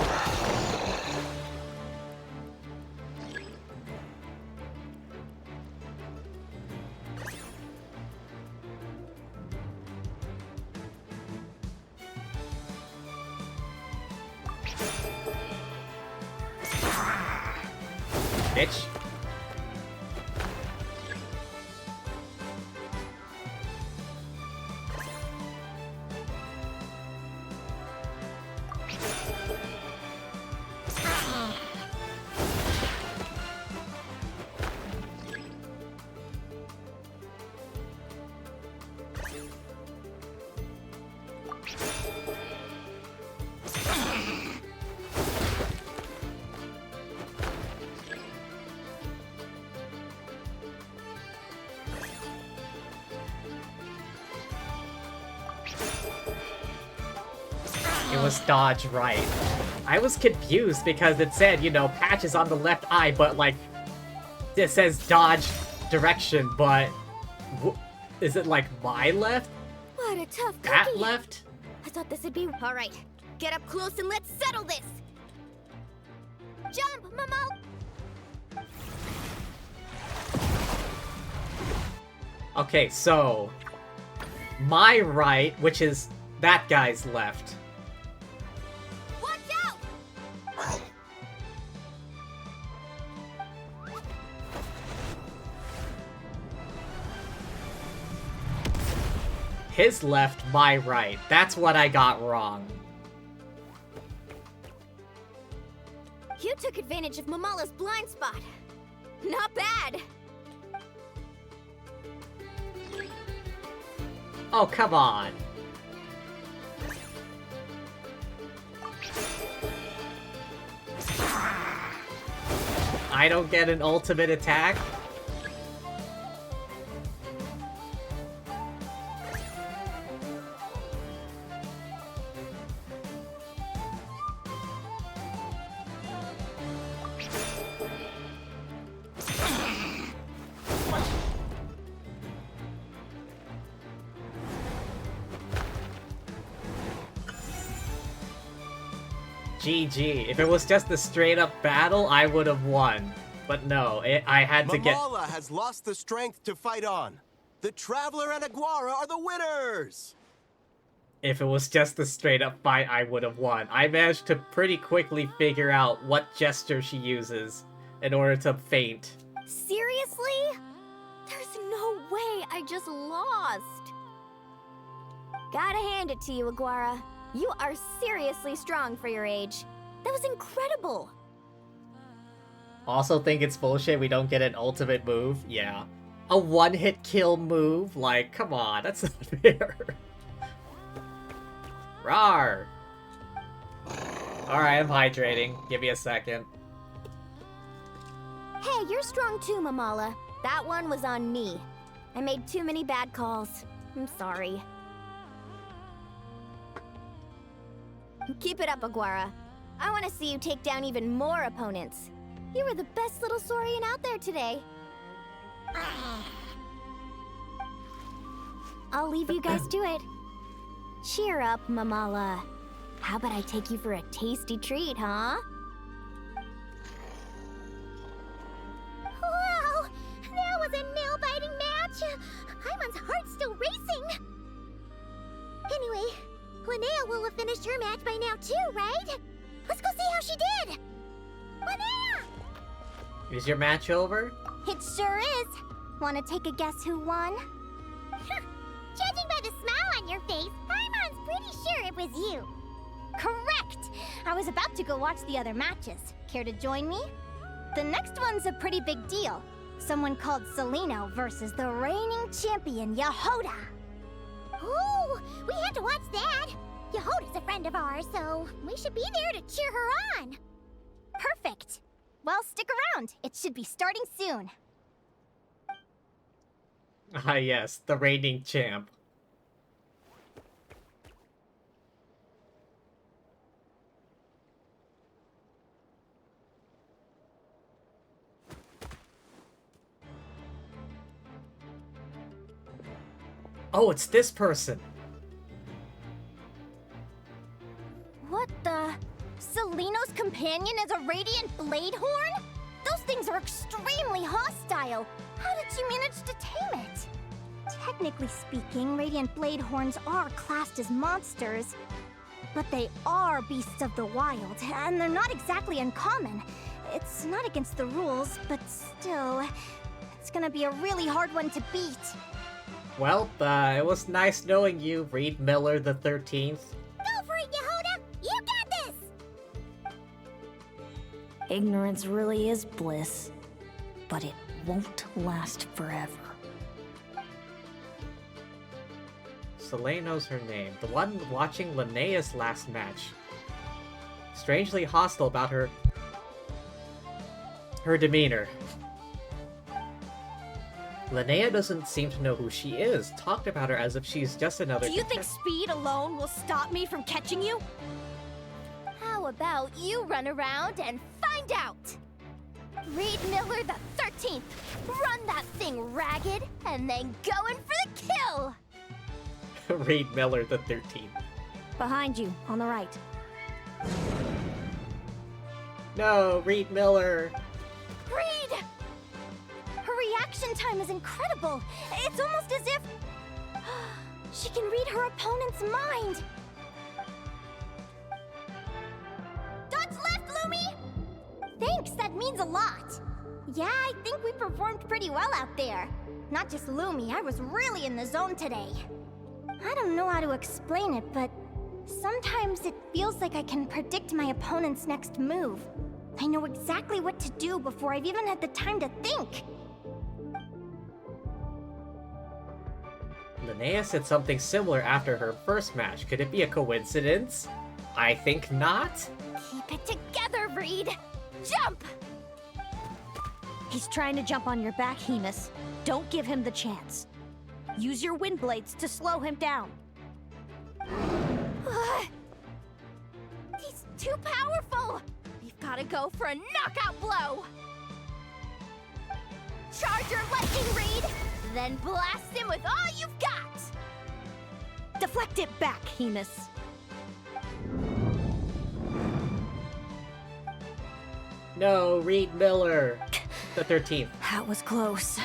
bitch. It was dodge right. I was confused because it said, you know, patch is on the left eye, but like, it says dodge direction, but is it like my left? What a tough cookie. That left? I thought this would be... Alright, get up close and let's settle this! Jump, Momo! Okay, so my right, which is that guy's left. Watch out! His left, my right. That's what I got wrong. You took advantage of Mamala's blind spot. Not bad. Oh, come on. I don't get an ultimate attack? GG. If it was just a straight up battle, I would have won. But no, I had to get... Mamala has lost the strength to fight on. The Traveler and Aguara are the winners! If it was just a straight up fight, I would have won. I managed to pretty quickly figure out what gesture she uses in order to feint. Seriously? There's no way I just lost. Gotta hand it to you, Aguara. You are seriously strong for your age. That was incredible. Also think it's bullshit we don't get an ultimate move? Yeah. A one-hit kill move? Like, come on, that's not fair. Rawr! Alright, I'm hydrating. Give me a second. Hey, you're strong too, Mamala. That one was on me. I made too many bad calls. I'm sorry. Keep it up, Aguara. I want to see you take down even more opponents. You were the best little Saurian out there today. I'll leave you guys to it. Cheer up, Mamala. How about I take you for a tasty treat, huh? Wow! That was a nail-biting match! Paimon's heart's still racing! Anyway, Linnea will have finished her match by now too, right? Let's go see how she did! Linnea! Is your match over? It sure is. Want to take a guess who won? Judging by the smile on your face, Paimon's pretty sure it was you. Correct! I was about to go watch the other matches. Care to join me? The next one's a pretty big deal. Someone called Celino versus the reigning champion, Yehoda. Ooh, we have to watch that. Yehoda's a friend of ours, so we should be there to cheer her on. Perfect. Well, stick around. It should be starting soon. Ah yes, the reigning champ. Oh, it's this person. What the? Celino's companion is a radiant blade horn? Those things are extremely hostile. How did you manage to tame it? Technically speaking, radiant blade horns are classed as monsters, but they are beasts of the wild, and they're not exactly uncommon. It's not against the rules, but still, it's gonna be a really hard one to beat. Well, it was nice knowing you, Reed Miller the 13th. Go for it, Yehoda! You got this! Ignorance really is bliss, but it won't last forever. Soleil knows her name. The one watching Linnea's last match. Strangely hostile about her demeanor. Linnea doesn't seem to know who she is. Talked about her as if she's just another. Do you think speed alone will stop me from catching you? How about you run around and find out? Reed Miller the 13th, run that thing ragged and then go in for the kill! Reed Miller the 13th. Behind you, on the right. No, Reed Miller. Reed! Her reaction time is incredible. It's almost as if she can read her opponent's mind. Dodge left, Lumi! Thanks, that means a lot. Yeah, I think we performed pretty well out there. Not just Lumi, I was really in the zone today. I don't know how to explain it, but sometimes it feels like I can predict my opponent's next move. I know exactly what to do before I've even had the time to think. Linnea said something similar after her first match. Could it be a coincidence? I think not. Keep it together, Reed! Jump! He's trying to jump on your back, Hemus. Don't give him the chance. Use your wind blades to slow him down. He's too powerful! We've gotta go for a knockout blow! Charge your lightning, Reed! Then blast him with all you've got! Deflect it back, Hemus. No, Reed Miller the 13th. That was close,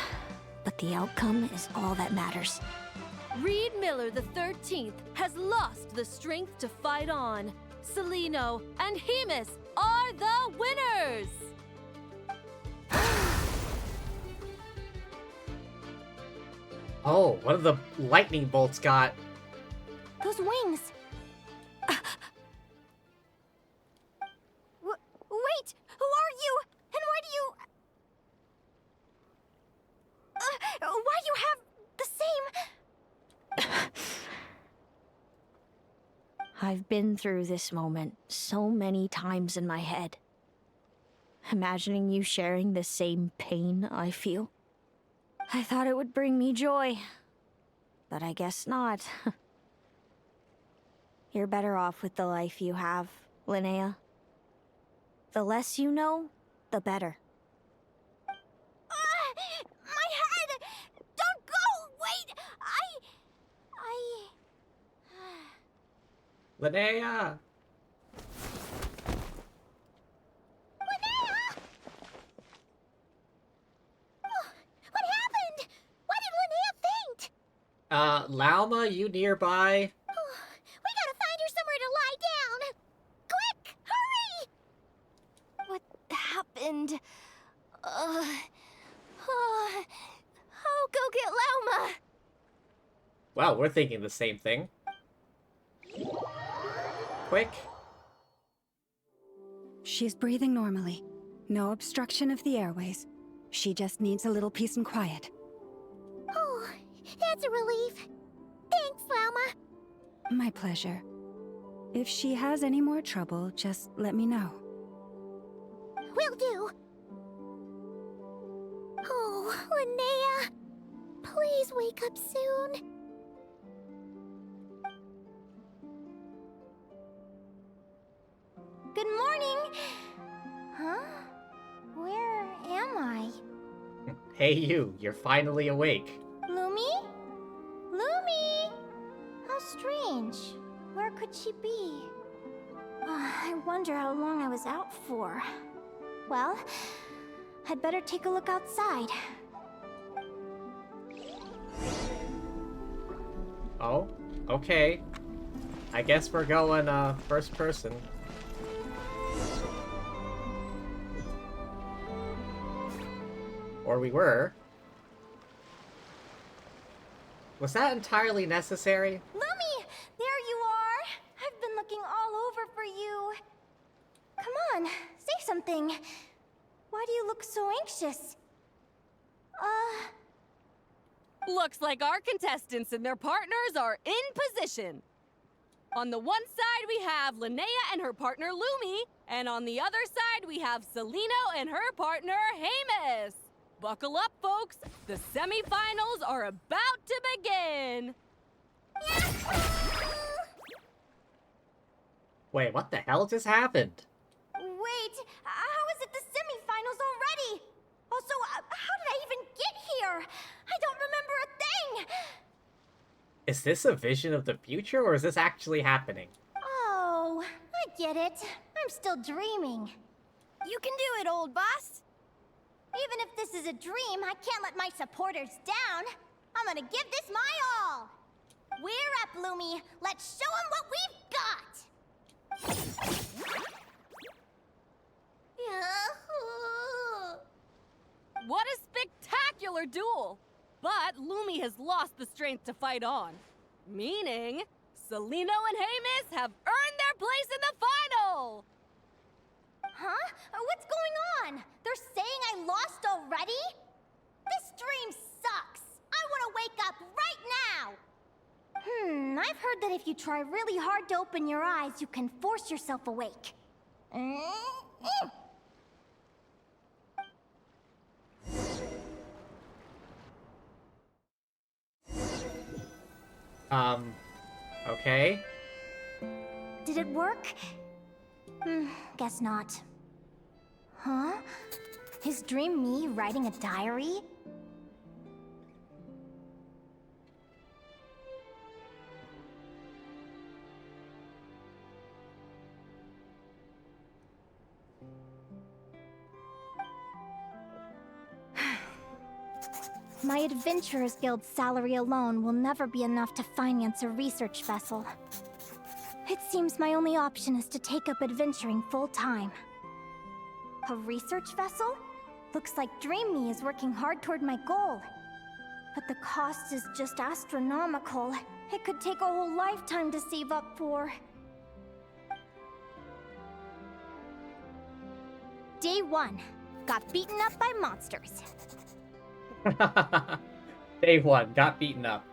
but the outcome is all that matters. Reed Miller the 13th has lost the strength to fight on. Celino and Hemus are the winners! Oh, one of the lightning bolts got... Those wings! Wait! Who are you? And why do you... why do you have the same... I've been through this moment so many times in my head. Imagining you sharing the same pain I feel. I thought it would bring me joy, but I guess not. You're better off with the life you have, Linnea. The less you know, the better. My head! Don't go! Wait! Linnea! Linnea! Oh, what happened? Why did Linnea faint? Lauma, you nearby? Oh, we gotta find her somewhere to lie down. Quick! Hurry! What happened? I'll go get Lauma! Wow, we're thinking the same thing. Quick. She's breathing normally. No obstruction of the airways. She just needs a little peace and quiet. Oh, that's a relief. Thanks, Lauma. My pleasure. If she has any more trouble, just let me know. Will do. Oh, Linnea. Please wake up soon. Good morning! Huh? Where am I? Hey you, you're finally awake. Lumi? Lumi! How strange. Where could she be? I wonder how long I was out for. Well, I'd better take a look outside. Oh, okay. I guess we're going, first person. Or we were. Was that entirely necessary? Lumi! There you are! I've been looking all over for you. Come on, say something. Why do you look so anxious? Looks like our contestants and their partners are in position. On the one side, we have Linnea and her partner Lumi, and on the other side, we have Celino and her partner Hamus. Buckle up, folks. The semifinals are about to begin. Wait, what the hell just happened? Wait, how is it the semifinals already? Also, how did I even get here? I don't remember a thing! Is this a vision of the future, or is this actually happening? Oh, I get it. I'm still dreaming. You can do it, old boss. Even if this is a dream, I can't let my supporters down. I'm gonna give this my all. We're up, Lumi. Let's show them what we've got! What a spectacular duel! But Lumi has lost the strength to fight on. Meaning, Celino and Hamus have earned their place in the final! Huh? What's going on? They're saying I lost already? This dream sucks! I want to wake up right now! I've heard that if you try really hard to open your eyes, you can force yourself awake. Okay. Did it work? Guess not. Huh? Is Dream me writing a diary? My Adventurers Guild salary alone will never be enough to finance a research vessel. It seems my only option is to take up adventuring full-time. A research vessel? Looks like Dream Me is working hard toward my goal. But the cost is just astronomical. It could take a whole lifetime to save up for. Day 1. Got beaten up by monsters. Day 1, got beaten up.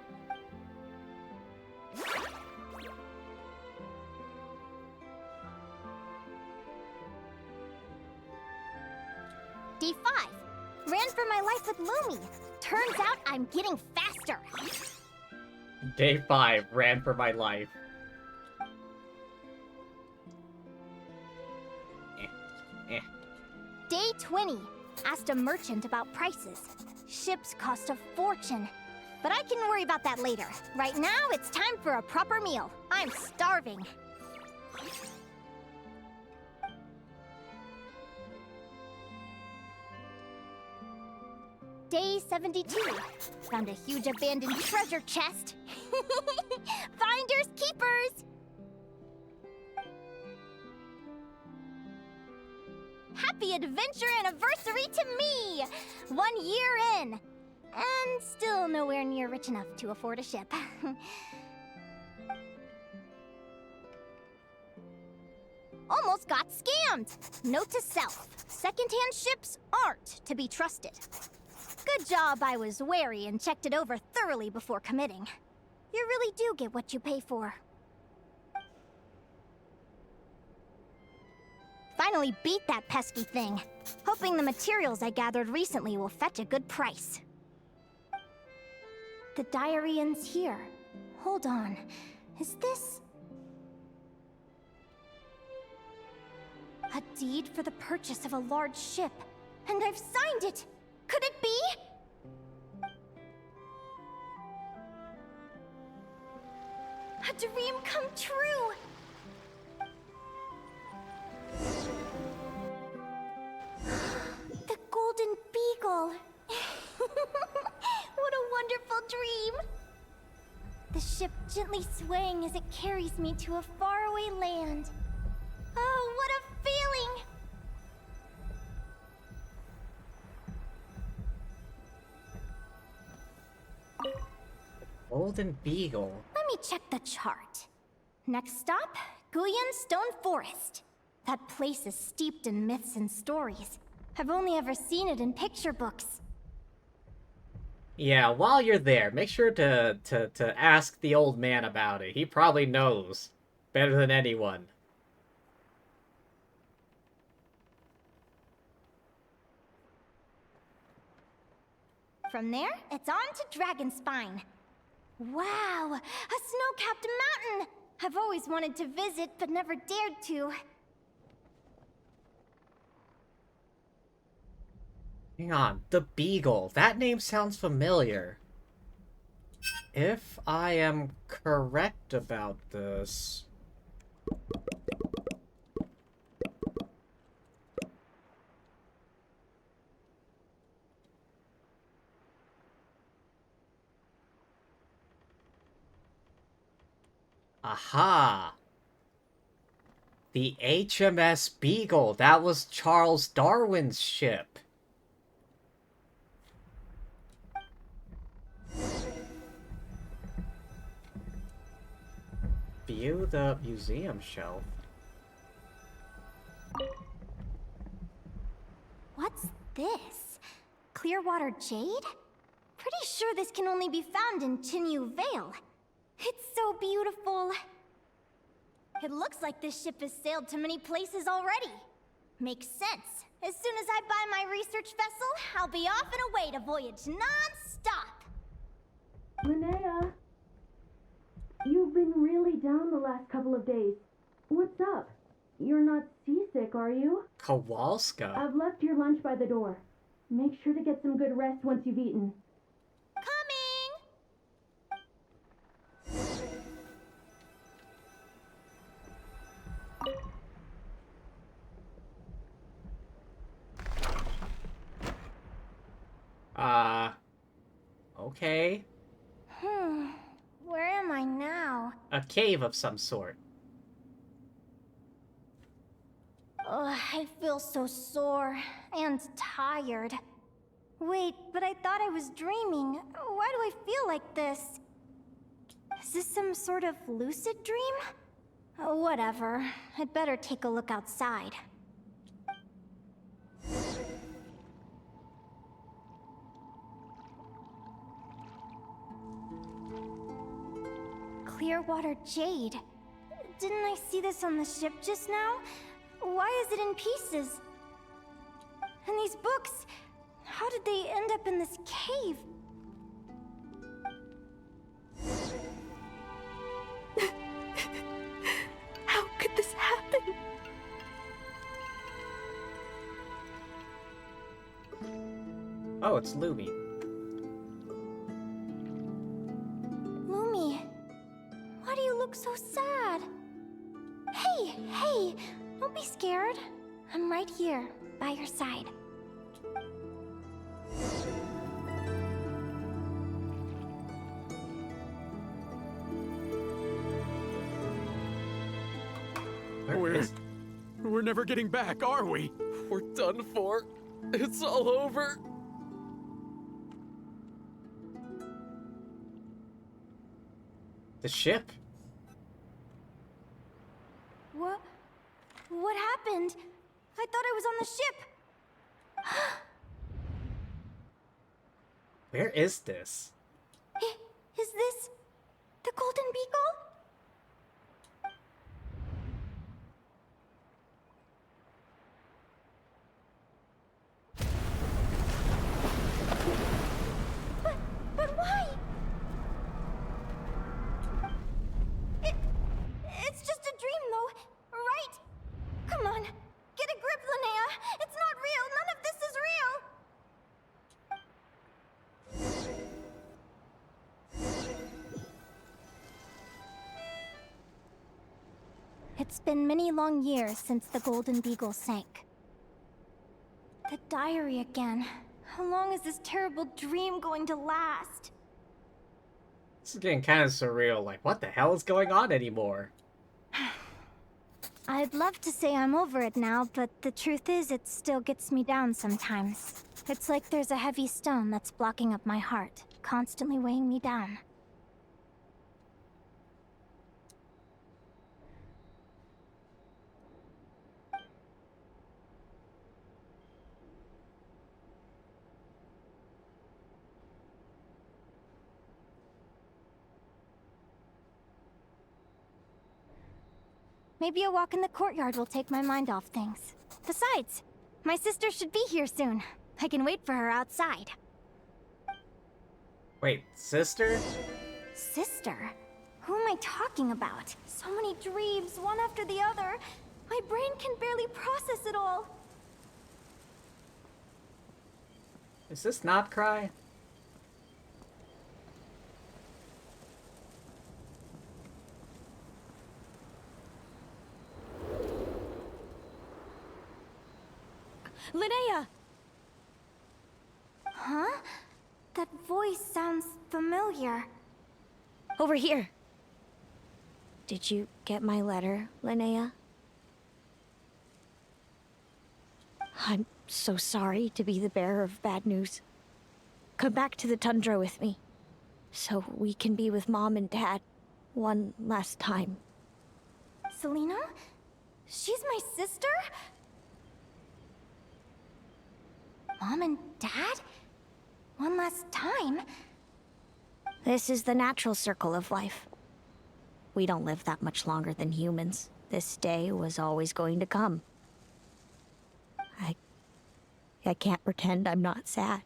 Day 5. Ran for my life with Lumi. Turns out I'm getting faster. Day 5, ran for my life. Day 20. Asked a merchant about prices. Ships cost a fortune. But I can worry about that later. Right now, it's time for a proper meal. I'm starving. Day 72. Found a huge abandoned treasure chest. Finders keepers! Happy adventure anniversary to me! 1 year in. And still nowhere near rich enough to afford a ship. Almost got scammed! Note to self, secondhand ships aren't to be trusted. Good job I was wary and checked it over thoroughly before committing. You really do get what you pay for. Finally beat that pesky thing. Hoping the materials I gathered recently will fetch a good price. The diary ends here. Hold on. Is this... a deed for the purchase of a large ship? And I've signed it! Could it be? A dream come true! The Golden Beagle! What a wonderful dream! The ship gently swaying as it carries me to a faraway land. Oh, what a feeling! Golden Beagle. Let me check the chart. Next stop, Guyan Stone Forest. That place is steeped in myths and stories. I've only ever seen it in picture books. Yeah, while you're there, make sure to ask the old man about it. He probably knows better than anyone. From there, it's on to Dragonspine. Wow, a snow-capped mountain! I've always wanted to visit, but never dared to. Hang on, the Beagle. That name sounds familiar. If I am correct about this... Aha! The HMS Beagle. That was Charles Darwin's ship. View the museum shelf. What's this? Clearwater jade? Pretty sure this can only be found in Chinyu Vale. It's so beautiful. It looks like this ship has sailed to many places already. Makes sense. As soon as I buy my research vessel, I'll be off and away to voyage non-stop. Linnea, you've been really down the last couple of days. What's up? You're not seasick, are you? Kowalska. I've left your lunch by the door. Make sure to get some good rest once you've eaten. Okay. Where am I now? A cave of some sort. Ugh, I feel so sore and tired. Wait, but I thought I was dreaming. Why do I feel like this? Is this some sort of lucid dream? Oh, whatever. I'd better take a look outside. Clearwater jade. Didn't I see this on the ship just now? Why is it in pieces? And these books, how did they end up in this cave? How could this happen? Oh, it's Lumi. Lumi, why do you look so sad? Hey, don't be scared. I'm right here, by your side. We're never getting back, are we? We're done for. It's all over. The ship? What happened? I thought I was on the ship. Where is this? Is this the Golden Beagle? But why? It's just a dream, though, right? Come on, get a grip, Linnea. It's not real. None of this is real. It's been many long years since the Golden Beagle sank. The diary again. How long is this terrible dream going to last? This is getting kind of surreal. Like, what the hell is going on anymore? I'd love to say I'm over it now, but the truth is it still gets me down sometimes. It's like there's a heavy stone that's blocking up my heart, constantly weighing me down. Maybe a walk in the courtyard will take my mind off things. Besides, my sister should be here soon. I can wait for her outside. Wait, sister? Sister? Who am I talking about? So many dreams, one after the other. My brain can barely process it all. Is this not Cry? Linnea! Huh? That voice sounds familiar. Over here. Did you get my letter, Linnea? I'm so sorry to be the bearer of bad news. Come back to the tundra with me, so we can be with Mom and Dad one last time. Selena? She's my sister? Mom and Dad? One last time? This is the natural circle of life. We don't live that much longer than humans. This day was always going to come. I can't pretend I'm not sad.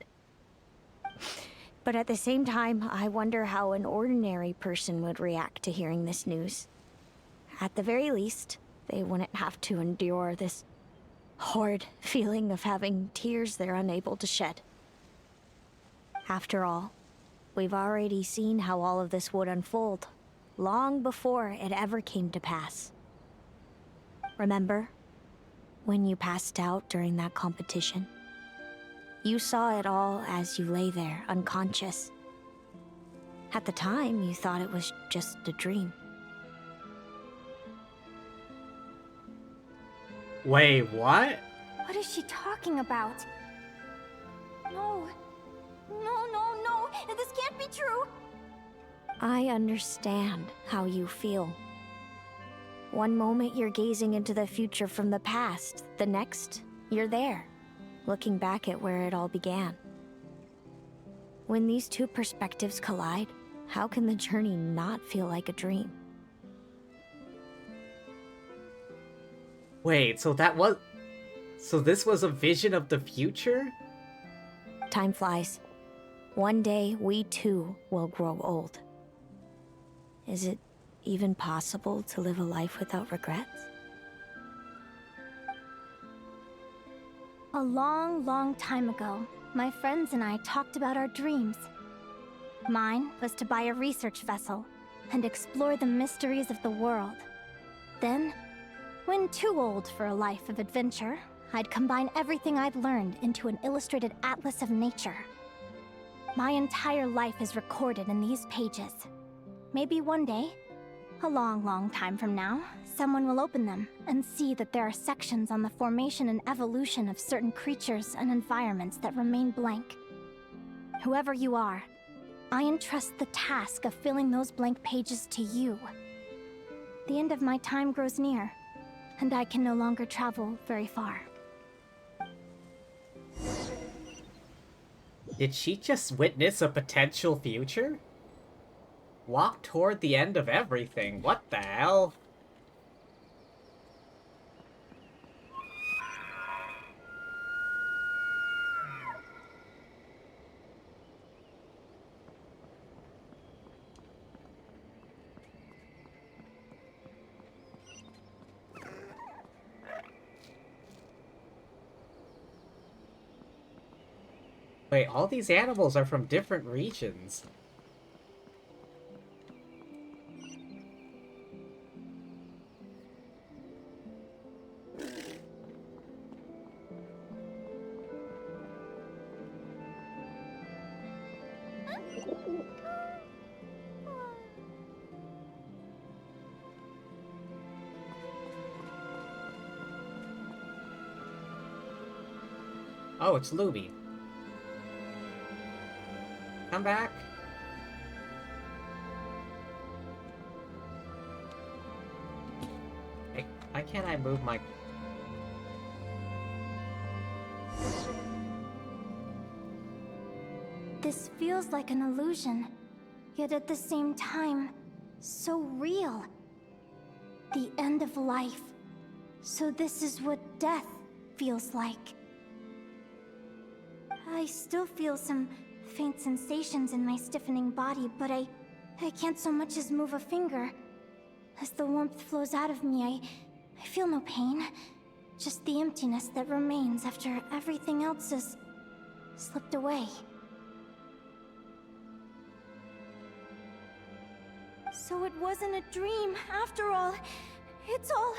But at the same time, I wonder how an ordinary person would react to hearing this news. At the very least, they wouldn't have to endure this horrid feeling of having tears they're unable to shed. After all, we've already seen how all of this would unfold, long before it ever came to pass. Remember, when you passed out during that competition? You saw it all as you lay there, unconscious. At the time, you thought it was just a dream. Wait, what? What is she talking about? No. No. This can't be true. I understand how you feel. One moment you're gazing into the future from the past, the next, you're there, looking back at where it all began. When these two perspectives collide, how can the journey not feel like a dream? Wait, so this was a vision of the future? Time flies. One day, we too will grow old. Is it even possible to live a life without regrets? A long time ago, my friends and I talked about our dreams. Mine was to buy a research vessel and explore the mysteries of the world. Then, when too old for a life of adventure, I'd combine everything I'd learned into an illustrated atlas of nature. My entire life is recorded in these pages. Maybe one day, a long time from now, someone will open them and see that there are sections on the formation and evolution of certain creatures and environments that remain blank. Whoever you are, I entrust the task of filling those blank pages to you. The end of my time grows near, and I can no longer travel very far. Did she just witness a potential future? Walk toward the end of everything. What the hell? Wait, all these animals are from different regions. Oh, it's Luby. Come back. Hey, why can't I move my... This feels like an illusion, yet at the same time, so real. The end of life. So this is what death feels like. I still feel some faint sensations in my stiffening body, but I can't so much as move a finger. As the warmth flows out of me, I feel no pain. Just the emptiness that remains after everything else has slipped away. So it wasn't a dream, after all. It's all...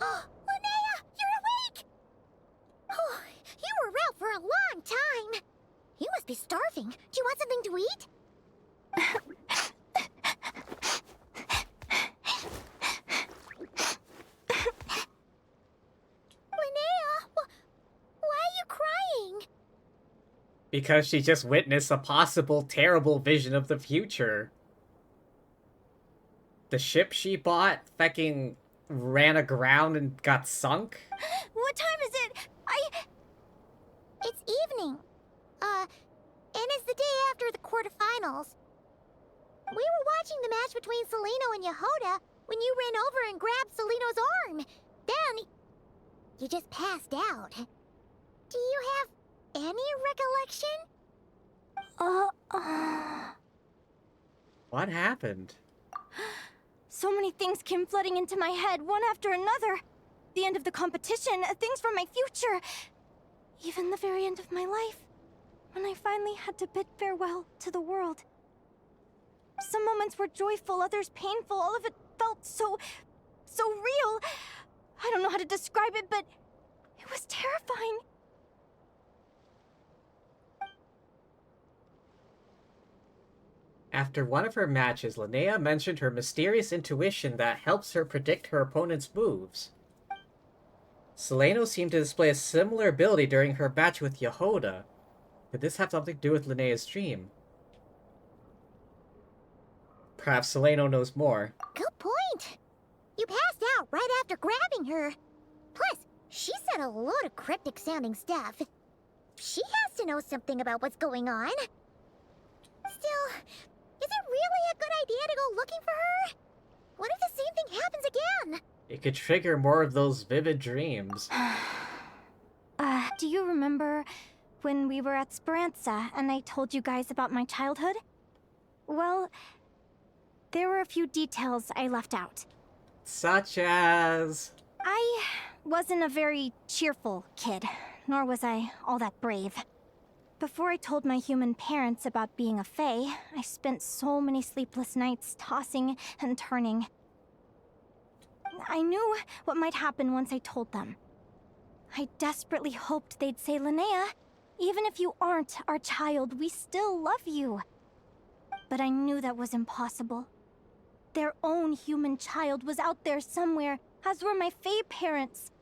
Oh, Linnea, you're awake! Oh, you were out for a long time. You must be starving. Do you want something to eat? Linnea, why are you crying? Because she just witnessed a possible terrible vision of the future. The ship she bought fucking ran aground and got sunk? What time is it? It's evening. And it's the day after the quarterfinals. We were watching the match between Celino and Yehoda when you ran over and grabbed Celino's arm. Then, you just passed out. Do you have any recollection? What happened? So many things came flooding into my head, one after another. The end of the competition, things from my future. Even the very end of my life. When I finally had to bid farewell to the world. Some moments were joyful, others painful. All of it felt so real. I don't know how to describe it, but it was terrifying. After one of her matches, Linnea mentioned her mysterious intuition that helps her predict her opponent's moves. Celino seemed to display a similar ability during her match with Yehoda. Could this have something to do with Linnea's dream? Perhaps Celino knows more. Good point. You passed out right after grabbing her. Plus, she said a load of cryptic-sounding stuff. She has to know something about what's going on. Still, is it really a good idea to go looking for her? What if the same thing happens again? It could trigger more of those vivid dreams. Do you remember when we were at Speranza and I told you guys about my childhood? Well, there were a few details I left out. Such as... I wasn't a very cheerful kid, nor was I all that brave. Before I told my human parents about being a fae, I spent so many sleepless nights tossing and turning. I knew what might happen once I told them. I desperately hoped they'd say, Linnea, even if you aren't our child, we still love you. But I knew that was impossible. Their own human child was out there somewhere, as were my fae parents.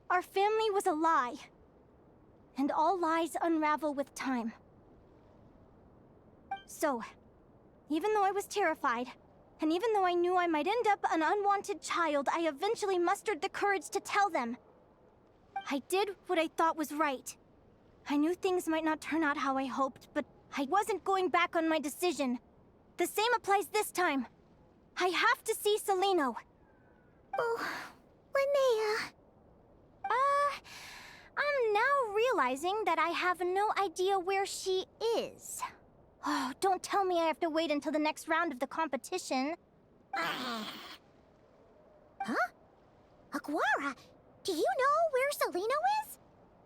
Our family was a lie. And all lies unravel with time. So, even though I was terrified, and even though I knew I might end up an unwanted child, I eventually mustered the courage to tell them. I did what I thought was right. I knew things might not turn out how I hoped, but I wasn't going back on my decision. The same applies this time. I have to see Celino. Oh, Linnea. I'm now realizing that I have no idea where she is. Oh, don't tell me I have to wait until the next round of the competition. Huh? Aguara, do you know where Celino is?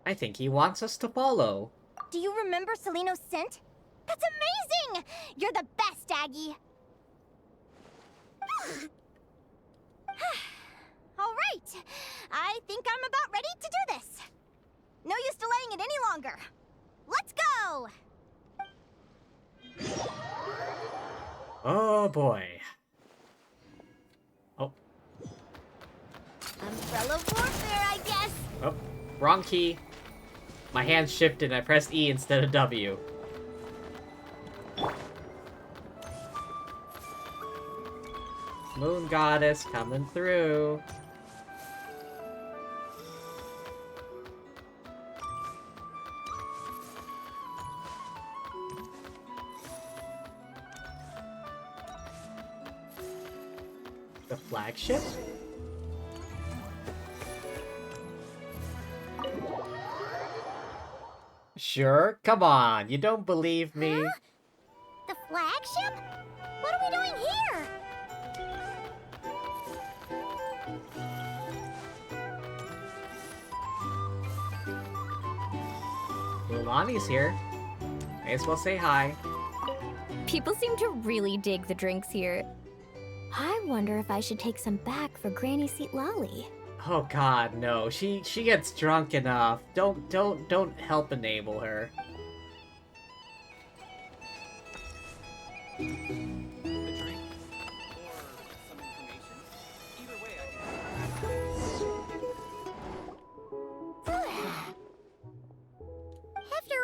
I think he wants us to follow. Do you remember Celino's scent? That's amazing! You're the best, Aggie! All right, I think I'm about ready to do this. No use delaying it any longer. Let's go! Oh boy. Oh. Umbrella warfare, I guess. Oh, wrong key. My hand shifted and I pressed E instead of W. Moon Goddess coming through. The flagship? Sure, come on, you don't believe me? Huh? The flagship? What are we doing here? Mulani's here. May as well say hi. People seem to really dig the drinks here. I wonder if I should take some back for Granny Seat Lolly. Oh god, no. She gets drunk enough. Don't help enable her. After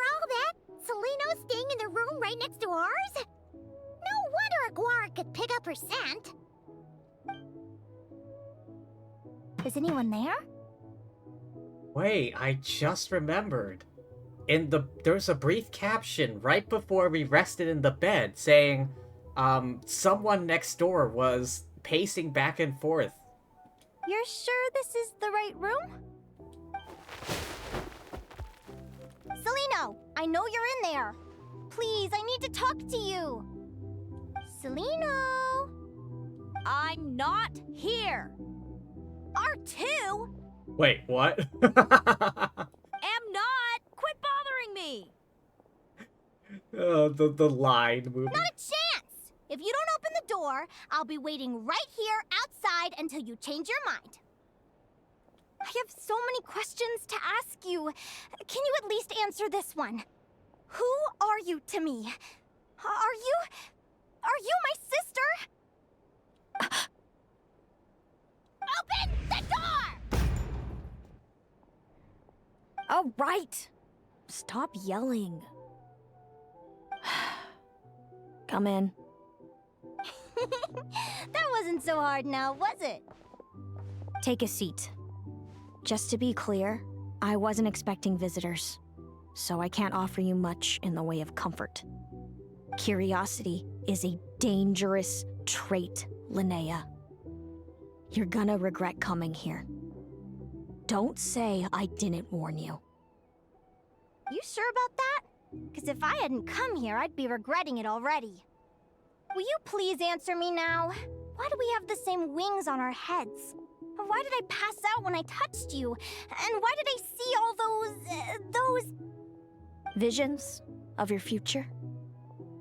all that, Seleno's staying in the room right next to ours? No wonder Aguara could pick up her scent. Is anyone there? Wait, I just remembered. There's a brief caption right before we rested in the bed saying, someone next door was pacing back and forth. You're sure this is the right room? Seleno, I know you're in there. Please, I need to talk to you. Seleno! I'm not here. R2? Wait, what? Am not! Quit bothering me! Oh, the line movie. Not a chance! If you don't open the door, I'll be waiting right here outside until you change your mind. I have so many questions to ask you. Can you at least answer this one? Who are you to me? Are you my sister? Open the door! All right. Stop yelling. Come in. That wasn't so hard now, was it? Take a seat. Just to be clear, I wasn't expecting visitors, so I can't offer you much in the way of comfort. Curiosity is a dangerous trait, Linnea. You're gonna regret coming here. Don't say I didn't warn you. You sure about that? Because if I hadn't come here, I'd be regretting it already. Will you please answer me now? Why do we have the same wings on our heads? Why did I pass out when I touched you? And why did I see all those visions of your future?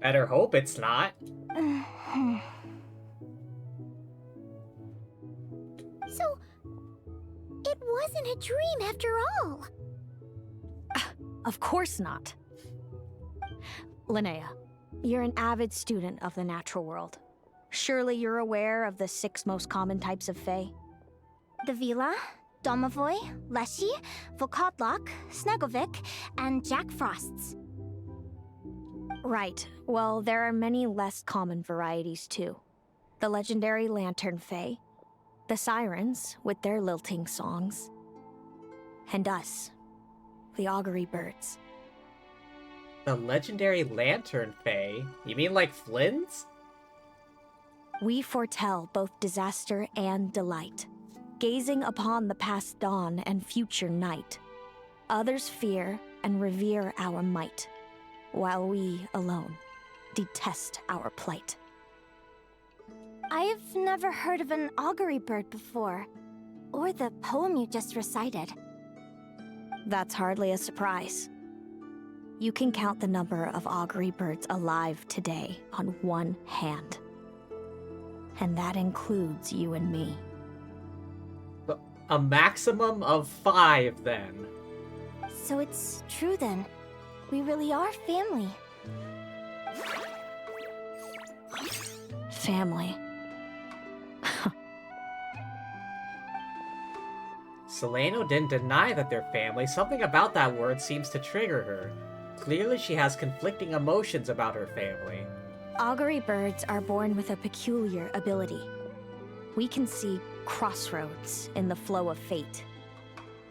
Better hope it's not. So, it wasn't a dream after all. Of course not. Linnea, you're an avid student of the natural world. Surely you're aware of the 6 most common types of Fae? The Vila, Domovoy, Leshy, Volkodlok, Snegovic, and Jack Frosts. Right. Well, there are many less common varieties too. The legendary Lantern Fae, the Sirens with their lilting songs, and us, the Augury Birds. The legendary Lantern Fae? You mean like Flynn's? We foretell both disaster and delight, gazing upon the past dawn and future night. Others fear and revere our might, while we alone detest our plight. I've never heard of an augury bird before, or the poem you just recited. That's hardly a surprise. You can count the number of augury birds alive today on one hand. And that includes you and me. A maximum of 5, then. So it's true then. We really are family. Family. Seleno didn't deny that they're family. Something about that word seems to trigger her. Clearly she has conflicting emotions about her family. Augury birds are born with a peculiar ability. We can see crossroads in the flow of fate.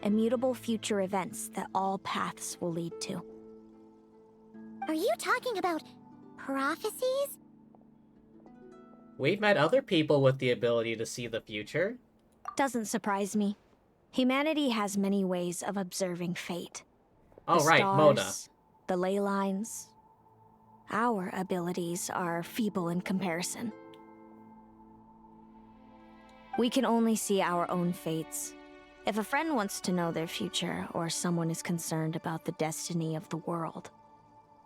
Immutable future events that all paths will lead to. Are you talking about prophecies? We've met other people with the ability to see the future. Doesn't surprise me. Humanity has many ways of observing fate. Oh, The right, Mona. stars, the ley lines. Our abilities are feeble in comparison. We can only see our own fates. If a friend wants to know their future, or someone is concerned about the destiny of the world,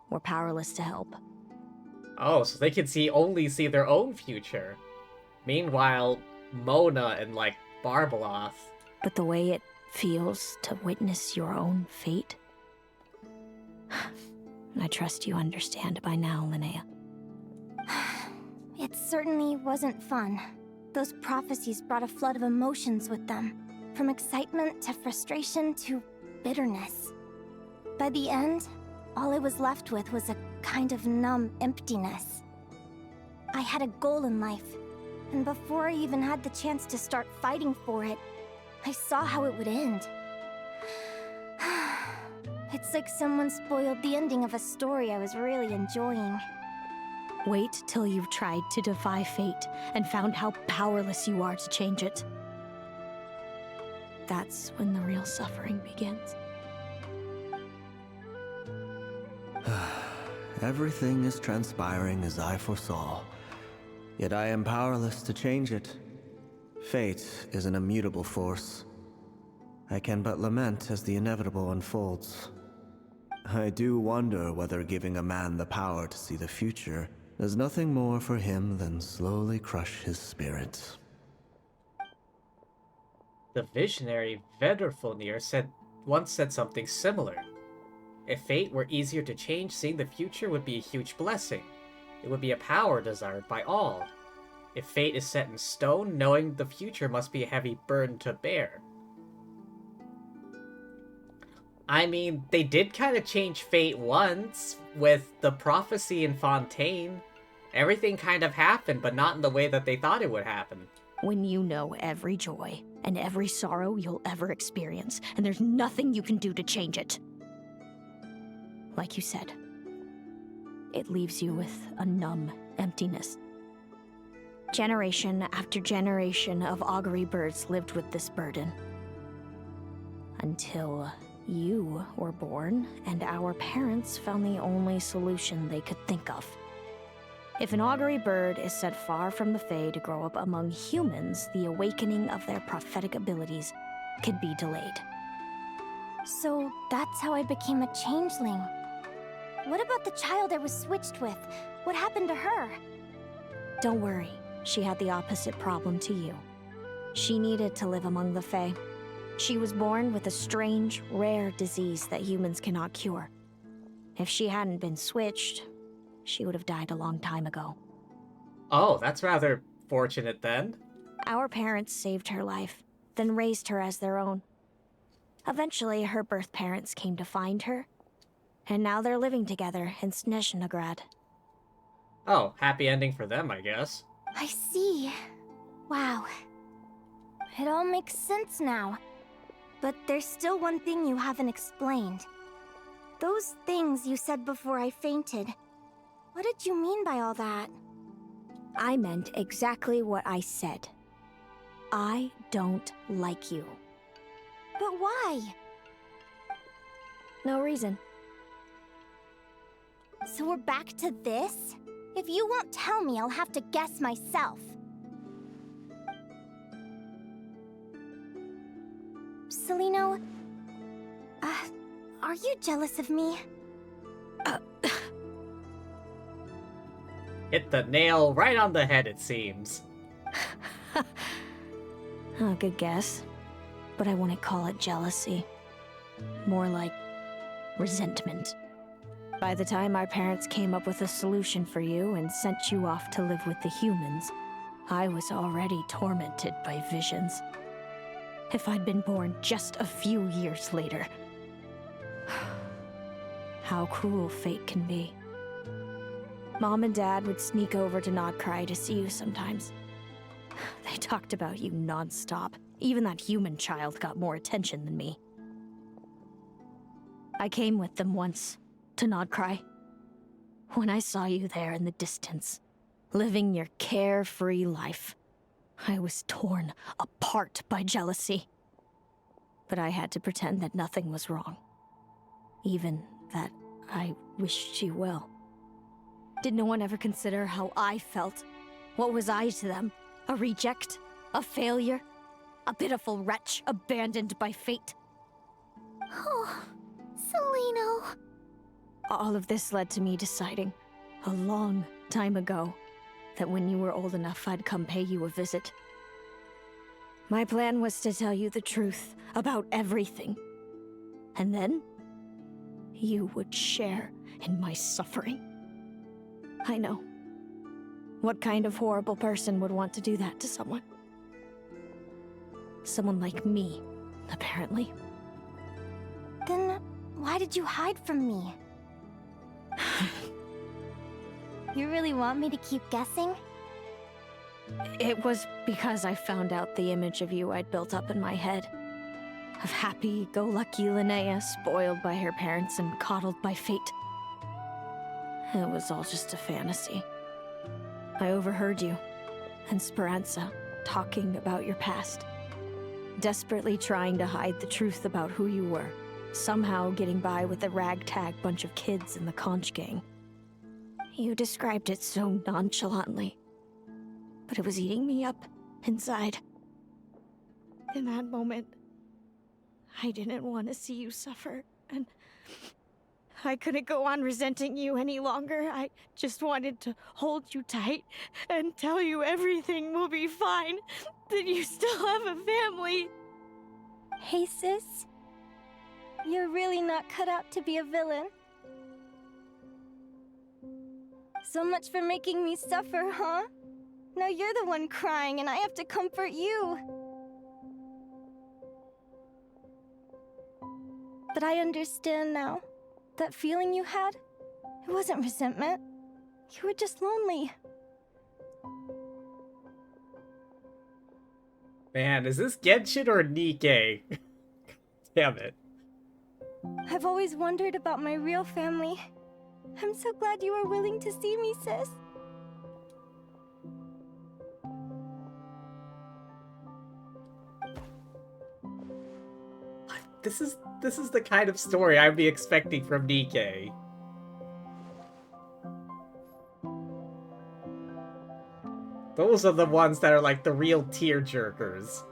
we're powerless to help. Oh, so they can only see their own future. Meanwhile, Mona and, like, Barbeloth. But the way it feels to witness your own fate, I trust you understand by now, Linnea. It certainly wasn't fun. Those prophecies brought a flood of emotions with them. From excitement to frustration to bitterness. By the end, all I was left with was a kind of numb emptiness. I had a goal in life, and before I even had the chance to start fighting for it, I saw how it would end. It's like someone spoiled the ending of a story I was really enjoying. Wait till you've tried to defy fate and found how powerless you are to change it. That's when the real suffering begins. Everything is transpiring as I foresaw, yet I am powerless to change it. Fate is an immutable force. I can but lament as the inevitable unfolds. I do wonder whether giving a man the power to see the future does nothing more for him than slowly crush his spirit. The visionary Vedrfolnir once said something similar. If fate were easier to change, seeing the future would be a huge blessing. It would be a power desired by all. If fate is set in stone, knowing the future must be a heavy burden to bear. I mean, they did kind of change fate once, with the prophecy in Fontaine. Everything kind of happened, but not in the way that they thought it would happen. When you know every joy and every sorrow you'll ever experience, and there's nothing you can do to change it. Like you said, it leaves you with a numb emptiness. Generation after generation of augury birds lived with this burden. Until you were born, and our parents found the only solution they could think of. If an augury bird is set far from the Fae to grow up among humans, the awakening of their prophetic abilities could be delayed. So that's how I became a changeling. What about the child I was switched with? What happened to her? Don't worry, she had the opposite problem to you. She needed to live among the Fae. She was born with a strange, rare disease that humans cannot cure. If she hadn't been switched, she would have died a long time ago. Oh, that's rather fortunate then. Our parents saved her life, then raised her as their own. Eventually, her birth parents came to find her, and now they're living together in Snezhnegrad. Oh, happy ending for them, I guess. I see. Wow. It all makes sense now. But there's still one thing you haven't explained. Those things you said before I fainted. What did you mean by all that? I meant exactly what I said. I don't like you. But why? No reason. So we're back to this? If you won't tell me, I'll have to guess myself. Celino, are you jealous of me? Hit the nail right on the head, it seems. Good guess. But I wouldn't call it jealousy. More like resentment. By the time our parents came up with a solution for you and sent you off to live with the humans, I was already tormented by visions. If I'd been born just a few years later. How cruel fate can be. Mom and Dad would sneak over to Nodcry to see you sometimes. They talked about you non-stop. Even that human child got more attention than me. I came with them once, to Nodcry. When I saw you there in the distance, living your carefree life. I was torn apart by jealousy. But I had to pretend that nothing was wrong. Even that I wished you well. Did no one ever consider how I felt? What was I to them? A reject? A failure? A pitiful wretch abandoned by fate? Oh, Celino. All of this led to me deciding, a long time ago, that when you were old enough, I'd come pay you a visit. My plan was to tell you the truth about everything. And then, you would share in my suffering. I know. What kind of horrible person would want to do that to someone? Someone like me, apparently. Then why did you hide from me? You really want me to keep guessing? It was because I found out the image of you I'd built up in my head. Of happy-go-lucky Linnea, spoiled by her parents and coddled by fate. It was all just a fantasy. I overheard you and Speranza talking about your past. Desperately trying to hide the truth about who you were. Somehow getting by with a ragtag bunch of kids in the conch gang. You described it so nonchalantly. But it was eating me up inside. In that moment, I didn't want to see you suffer, and I couldn't go on resenting you any longer. I just wanted to hold you tight and tell you everything will be fine, that you still have a family. Hey, sis. You're really not cut out to be a villain. So much for making me suffer, huh? Now you're the one crying and I have to comfort you. But I understand now. That feeling you had, it wasn't resentment. You were just lonely. Man, is this Genshin or Nikkei? Damn it. I've always wondered about my real family. I'm so glad you were willing to see me, sis. This is the kind of story I'd be expecting from Nikkei. Those are the ones that are like the real tearjerkers.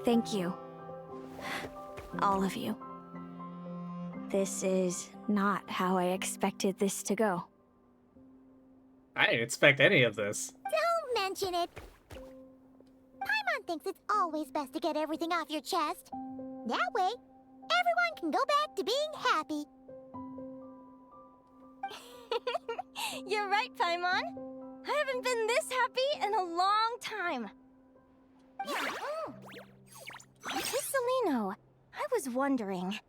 Thank you. All of you. This is not how I expected this to go. I didn't expect any of this. Don't mention it. Paimon thinks it's always best to get everything off your chest. That way, everyone can go back to being happy. You're right, Paimon. I haven't been this happy in a long time. Hey, Celino, I was wondering,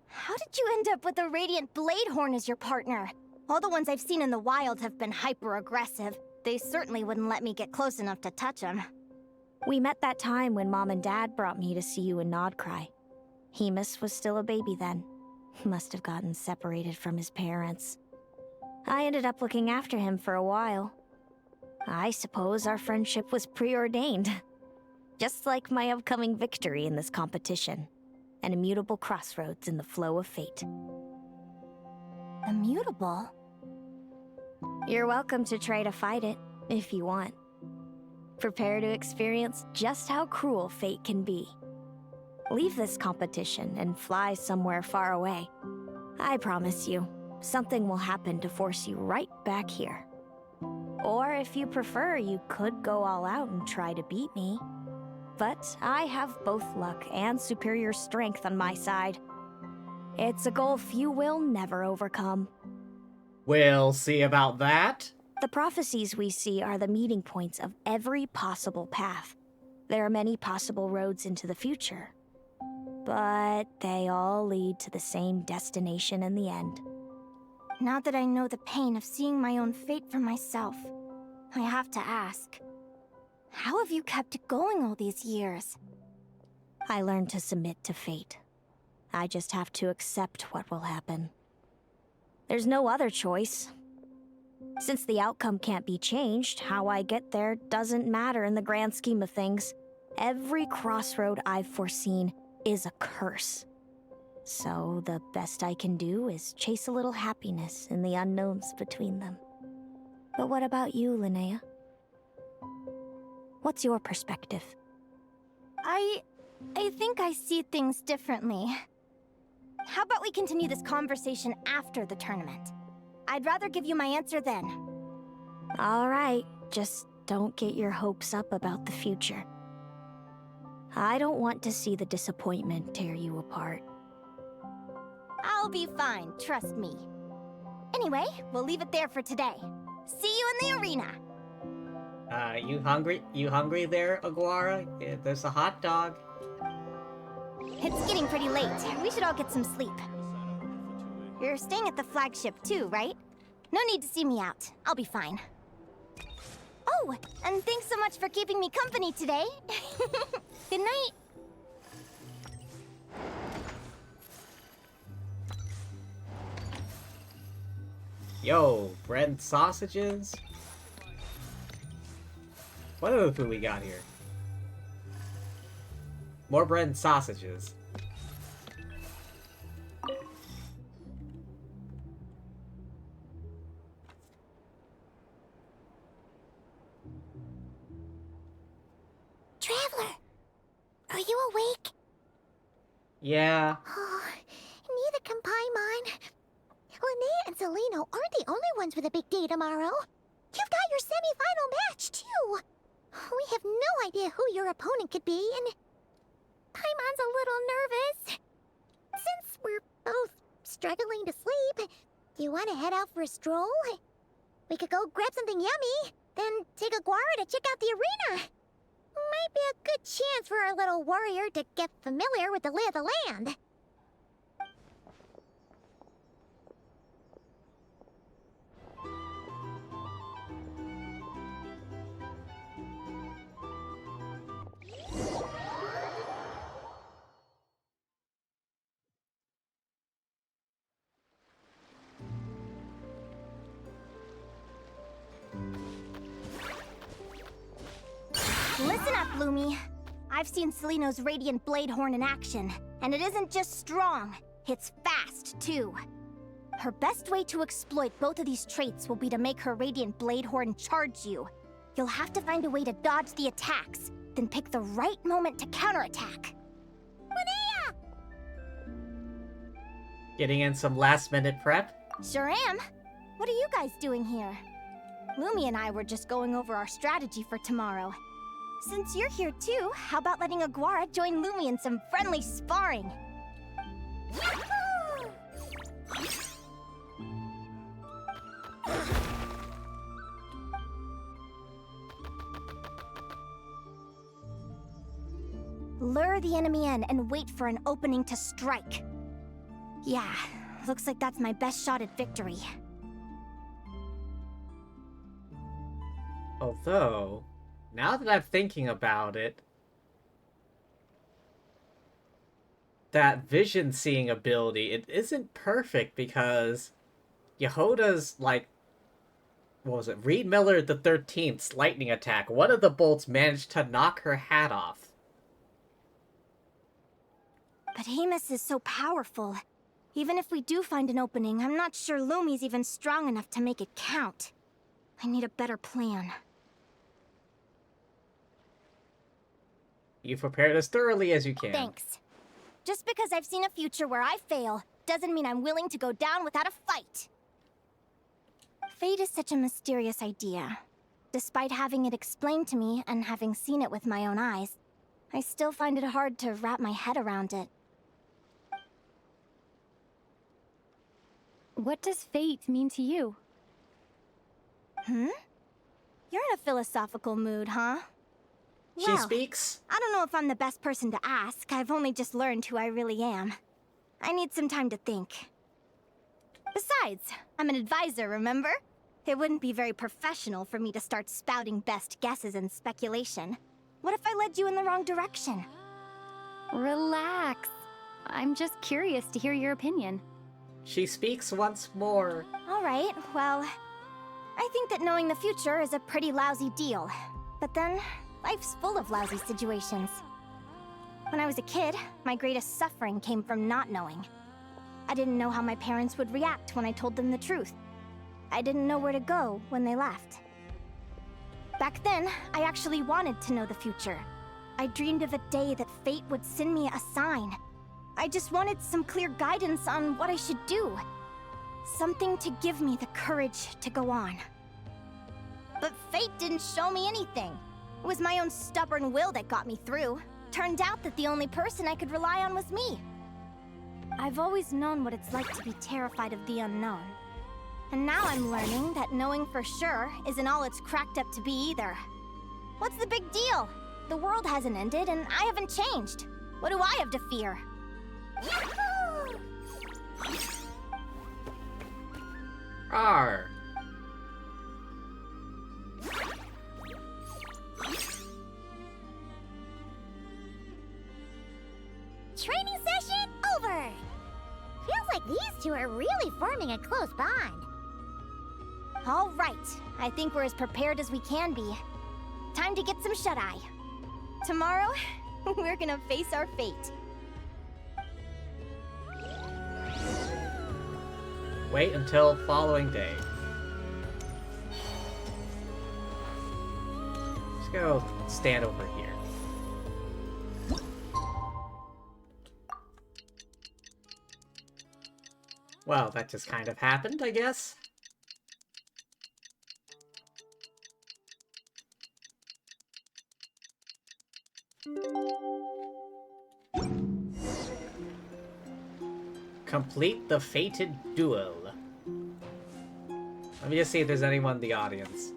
how did you end up with a Radiant Bladehorn as your partner? All the ones I've seen in the wild have been hyper-aggressive. They certainly wouldn't let me get close enough to touch them. We met that time when Mom and Dad brought me to see you in Nodcry. Hemus was still a baby then. Must have gotten separated from his parents. I ended up looking after him for a while. I suppose our friendship was preordained. Just like my upcoming victory in this competition. An immutable crossroads in the flow of fate. Immutable? You're welcome to try to fight it, if you want. Prepare to experience just how cruel fate can be. Leave this competition and fly somewhere far away. I promise you, something will happen to force you right back here. Or if you prefer, you could go all out and try to beat me. But I have both luck and superior strength on my side. It's a goal few will never overcome. We'll see about that. The prophecies we see are the meeting points of every possible path. There are many possible roads into the future. But they all lead to the same destination in the end. Now that I know the pain of seeing my own fate for myself, I have to ask, how have you kept it going all these years? I learned to submit to fate. I just have to accept what will happen. There's no other choice. Since the outcome can't be changed, how I get there doesn't matter in the grand scheme of things. Every crossroad I've foreseen is a curse. So the best I can do is chase a little happiness in the unknowns between them. But what about you, Linnea? What's your perspective? I think I see things differently. How about we continue this conversation after the tournament? I'd rather give you my answer then. All right, just don't get your hopes up about the future. I don't want to see the disappointment tear you apart. I'll be fine, trust me. Anyway, we'll leave it there for today. See you in the arena! You hungry? You hungry there, Aguara? Yeah, there's a hot dog. It's getting pretty late. We should all get some sleep. You're staying at the flagship too, right? No need to see me out. I'll be fine. Oh, and thanks so much for keeping me company today. Good night. Yo, bread and sausages? What other food we got here? More bread and sausages. Traveler, are you awake? Yeah. Oh, neither can Paimon. Linnea and Celino aren't the only ones with a big day tomorrow. You've got your semi-final match, too. We have no idea who your opponent could be, and Paimon's a little nervous. Since we're both struggling to sleep, do you want to head out for a stroll? We could go grab something yummy, then take Aguara to check out the arena. Might be a good chance for our little warrior to get familiar with the lay of the land. Listen up, Lumi. I've seen Celino's Radiant Bladehorn in action, and it isn't just strong, it's fast, too. Her best way to exploit both of these traits will be to make her Radiant Bladehorn charge you. You'll have to find a way to dodge the attacks, then pick the right moment to counterattack. Linnea! Getting in some last-minute prep? Sure am. What are you guys doing here? Lumi and I were just going over our strategy for tomorrow. Since you're here too, how about letting Aguara join Lumi in some friendly sparring? Yahoo! Lure the enemy in and wait for an opening to strike. Yeah, looks like that's my best shot at victory. Although, now that I'm thinking about it, that vision seeing ability, it isn't perfect because Yehoda's, like, what was it? Reed Miller the 13th's lightning attack. One of the bolts managed to knock her hat off. But Amos is so powerful. Even if we do find an opening, I'm not sure Lumi's even strong enough to make it count. I need a better plan. You've prepared as thoroughly as you can. Thanks. Just because I've seen a future where I fail, doesn't mean I'm willing to go down without a fight. Fate is such a mysterious idea. Despite having it explained to me and having seen it with my own eyes, I still find it hard to wrap my head around it. What does fate mean to you? Hmm? You're in a philosophical mood, huh? She speaks? I don't know if I'm the best person to ask. I've only just learned who I really am. I need some time to think. Besides, I'm an advisor, remember? It wouldn't be very professional for me to start spouting best guesses and speculation. What if I led you in the wrong direction? Relax. I'm just curious to hear your opinion. She speaks once more. All right, well, I think that knowing the future is a pretty lousy deal. But then, life's full of lousy situations. When I was a kid, my greatest suffering came from not knowing. I didn't know how my parents would react when I told them the truth. I didn't know where to go when they left. Back then, I actually wanted to know the future. I dreamed of a day that fate would send me a sign. I just wanted some clear guidance on what I should do. Something to give me the courage to go on. But fate didn't show me anything. It was my own stubborn will that got me through. Turned out that the only person I could rely on was me. I've always known what it's like to be terrified of the unknown. And now I'm learning that knowing for sure isn't all it's cracked up to be either. What's the big deal? The world hasn't ended and I haven't changed. What do I have to fear? Yahoo! Arr. Training session over! Feels like these two are really forming a close bond. All right, I think we're as prepared as we can be. Time to get some shut-eye. Tomorrow, we're gonna face our fate. Wait until following day. Let's go stand over here. Well, that just kind of happened, I guess. Complete the fated duel. Let me just see if there's anyone in the audience.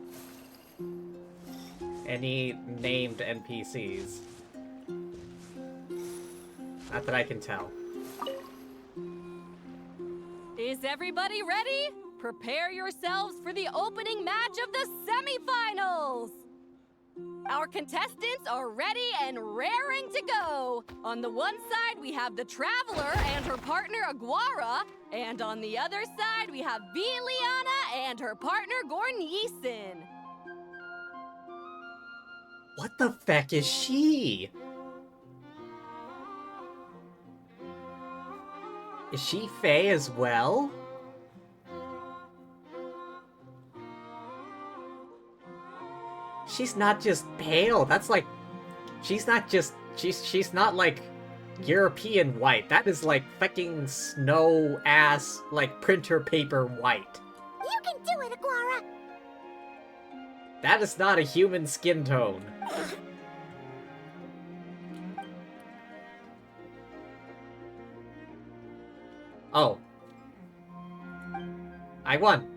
Any named NPCs. Not that I can tell. Is everybody ready? Prepare yourselves for the opening match of the semifinals! Our contestants are ready and raring to go! On the one side, we have the Traveler and her partner Aguara, and on the other side, we have Viliana and her partner Gornyesin. What the feck is she? Is she Fae as well? She's not just pale, that's like... She's not just... She's not like European white. That is like fucking snow-ass, like printer paper white. You can do it, Aguara! That is not a human skin tone. Oh. I won.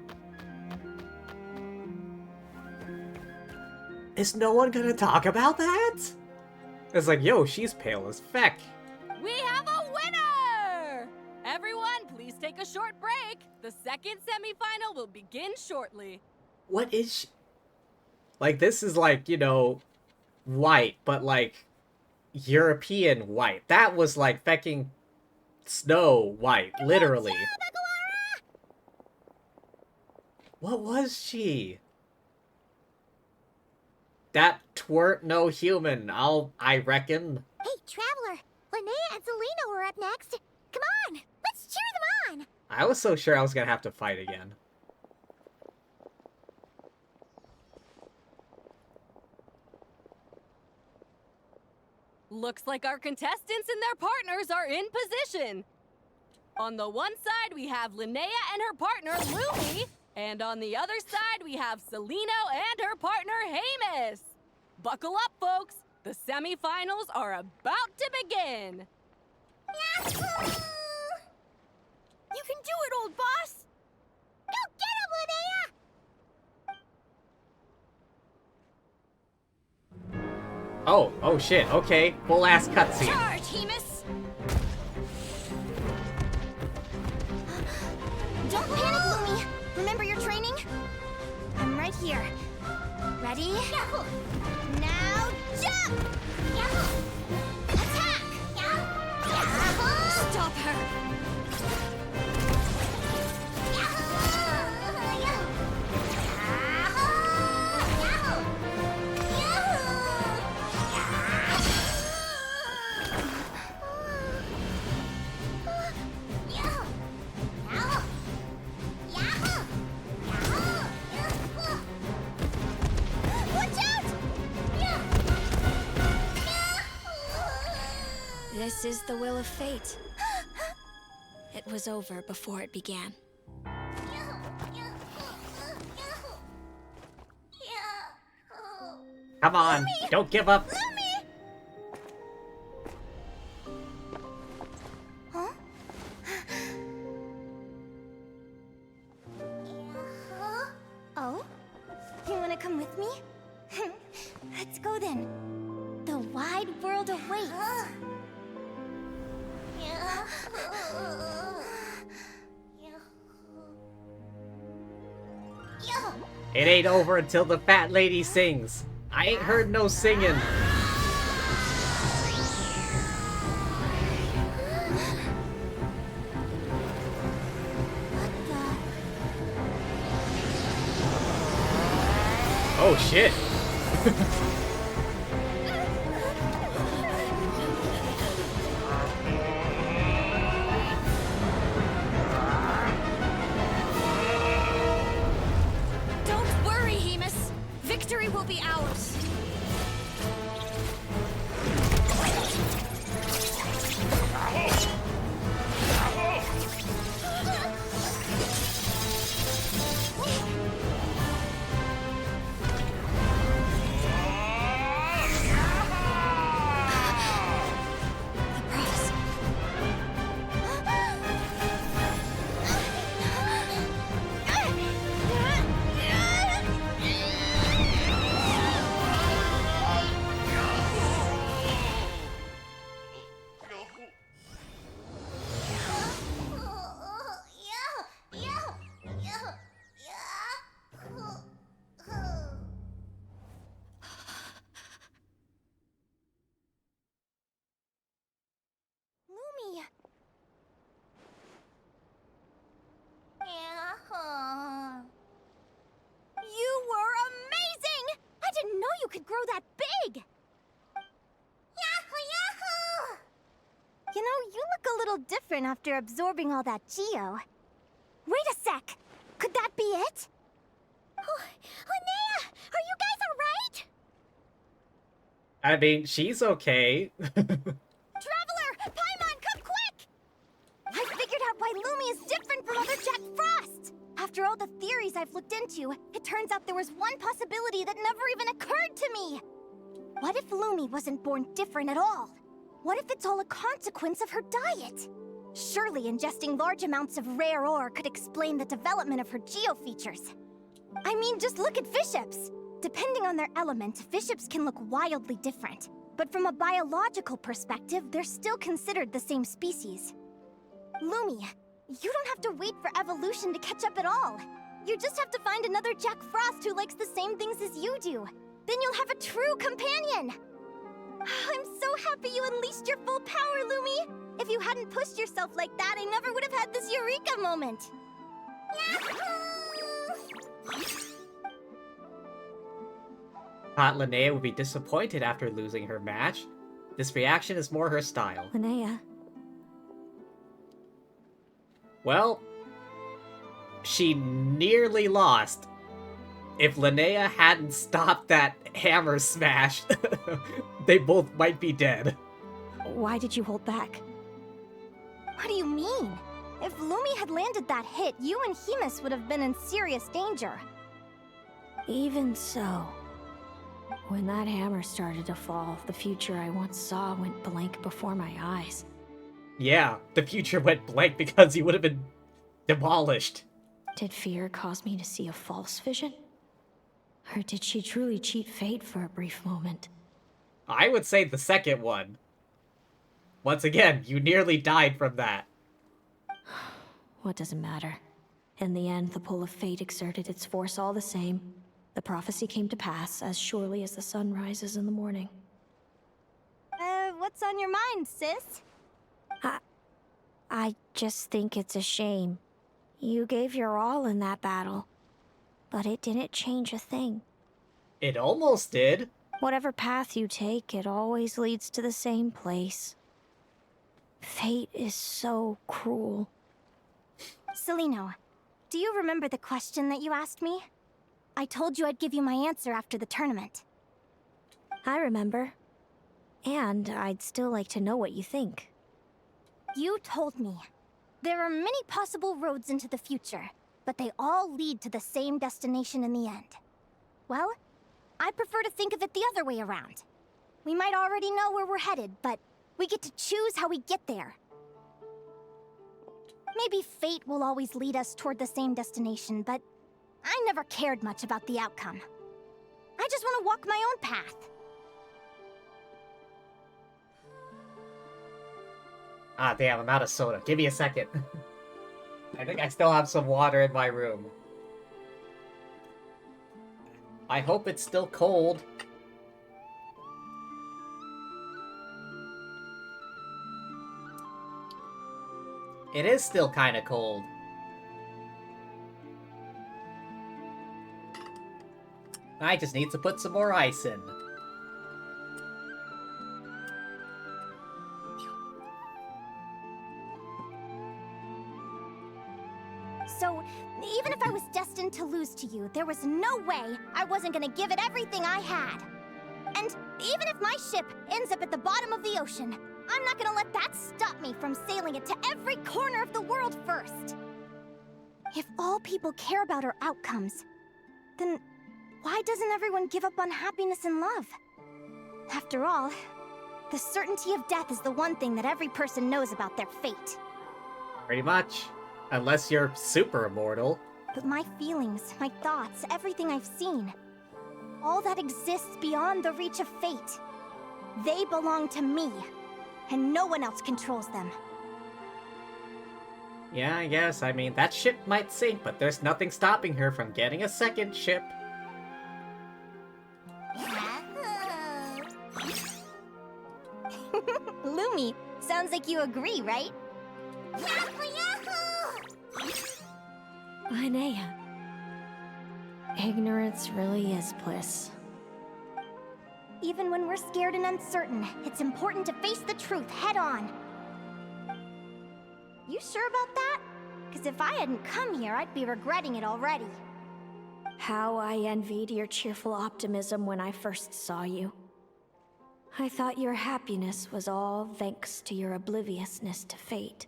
Is no one gonna talk about that? It's like, yo, she's pale as feck. We have a winner! Everyone, please take a short break. The second semifinal will begin shortly. What is she? Like, this is like, you know, white, but like, European white. That was like fecking Snow White, literally. What was she? That twert no human, I reckon. Hey, Traveler! Linnea and Selena were up next. Come on, let's cheer them on! I was so sure I was gonna have to fight again. Looks like our contestants and their partners are in position. On the one side, we have Linnea and her partner, Lumi. And on the other side, we have Celino and her partner, Hamus. Buckle up, folks. The semifinals are about to begin. Yahoo! You can do it, old boss! Go get him, Linnea! Oh shit, okay. Full ass cutscene. Charge, Hamus! Don't panic, Lumi. Remember your training? I'm right here. Ready? Yahoo! Now jump! Yahoo! Attack! Yahoo! Stop her! Yahoo! This is the will of fate. It was over before it began. Come on, don't give up. Huh? Oh? You wanna come with me? Let's go then. The wide world awaits. It ain't over until the fat lady sings. I ain't heard no singing. Oh shit. Don't worry, Hemus. Victory will be ours. Lumi. You were amazing! I didn't know you could grow that big! Yahoo, yahoo! You know, you look a little different after absorbing all that geo. Wait a sec! Could that be it? Oh, Linnea! Are you guys alright? I mean, she's okay. Traveler! Paimon, come quick! I figured out why Lumi is different from other Jack Frost! After all the theories I've looked into, it turns out there was one possibility that never even occurred to me! What if Lumi wasn't born different at all? What if it's all a consequence of her diet? Surely ingesting large amounts of rare ore could explain the development of her geofeatures. I mean, just look at fiships! Depending on their element, fiships can look wildly different. But from a biological perspective, they're still considered the same species. Lumi, you don't have to wait for evolution to catch up at all. You just have to find another Jack Frost who likes the same things as you do. Then you'll have a true companion! I'm so happy you unleashed your full power, Lumi! If you hadn't pushed yourself like that, I never would have had this eureka moment! Thought Linnea would be disappointed after losing her match. This reaction is more her style. Linnea. Well, she nearly lost. If Linnea hadn't stopped that hammer smash, they both might be dead. Why did you hold back? What do you mean? If Lumi had landed that hit, you and Hemus would have been in serious danger. Even so, when that hammer started to fall, the future I once saw went blank before my eyes. Yeah, the future went blank because he would have been demolished. Did fear cause me to see a false vision? Or did she truly cheat fate for a brief moment? I would say the second one. Once again, you nearly died from that. What does it matter? In the end, the pull of fate exerted its force all the same. The prophecy came to pass as surely as the sun rises in the morning. What's on your mind, sis? I just think it's a shame. You gave your all in that battle, but it didn't change a thing. It almost did. Whatever path you take, it always leads to the same place. Fate is so cruel. Celino, do you remember the question that you asked me? I told you I'd give you my answer after the tournament. I remember. And I'd still like to know what you think. You told me. There are many possible roads into the future, but they all lead to the same destination in the end. Well, I prefer to think of it the other way around. We might already know where we're headed, but we get to choose how we get there. Maybe fate will always lead us toward the same destination, but I never cared much about the outcome. I just want to walk my own path. Ah, damn, I'm out of soda. Give me a second. I think I still have some water in my room. I hope it's still cold. It is still kinda cold. I just need to put some more ice in. So, even if I was destined to lose to you, there was no way I wasn't gonna give it everything I had. And even if my ship ends up at the bottom of the ocean, I'm not gonna let that stop me from sailing it to every corner of the world first. If all people care about are outcomes, then why doesn't everyone give up on happiness and love? After all, the certainty of death is the one thing that every person knows about their fate. Pretty much. Unless you're super immortal. But my feelings, my thoughts, everything I've seen, all that exists beyond the reach of fate. They belong to me, and no one else controls them. Yeah, I guess. I mean, that ship might sink, but there's nothing stopping her from getting a second ship. Lumi, sounds like you agree, right? Linnea. Ignorance really is bliss. Even when we're scared and uncertain, it's important to face the truth head on. You sure about that? Because if I hadn't come here, I'd be regretting it already. How I envied your cheerful optimism when I first saw you. I thought your happiness was all thanks to your obliviousness to fate.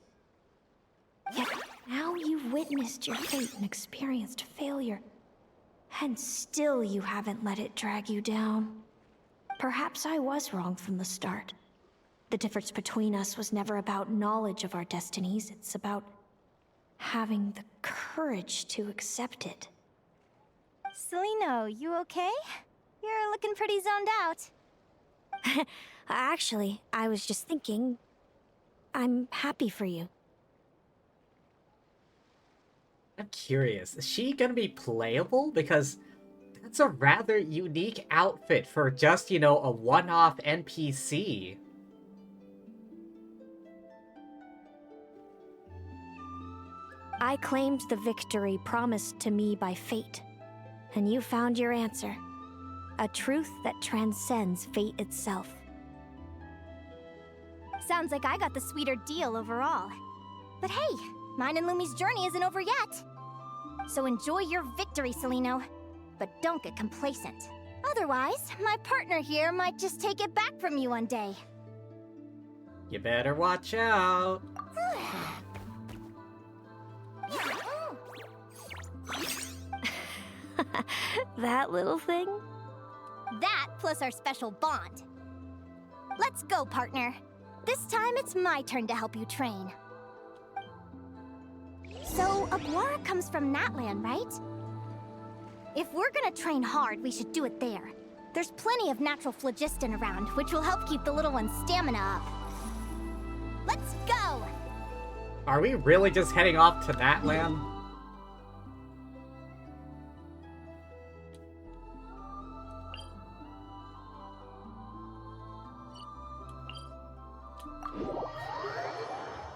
Yet now you've witnessed your fate and experienced failure, and still you haven't let it drag you down. Perhaps I was wrong from the start. The difference between us was never about knowledge of our destinies, it's about having the courage to accept it. Celino, you okay? You're looking pretty zoned out. Actually, I was just thinking, I'm happy for you. I'm curious, is she gonna be playable? Because that's a rather unique outfit for just, you know, a one-off NPC. I claimed the victory promised to me by fate, and you found your answer. A truth that transcends fate itself. Sounds like I got the sweeter deal overall. But hey, mine and Lumi's journey isn't over yet. So enjoy your victory, Celino. But don't get complacent. Otherwise, my partner here might just take it back from you one day. You better watch out. That little thing? That plus our special bond. Let's go, partner. This time it's my turn to help you train. So, Aguara comes from Natlan, right? If we're gonna train hard, we should do it there. There's plenty of natural phlogiston around, which will help keep the little one's stamina up. Let's go! Are we really just heading off to Natlan?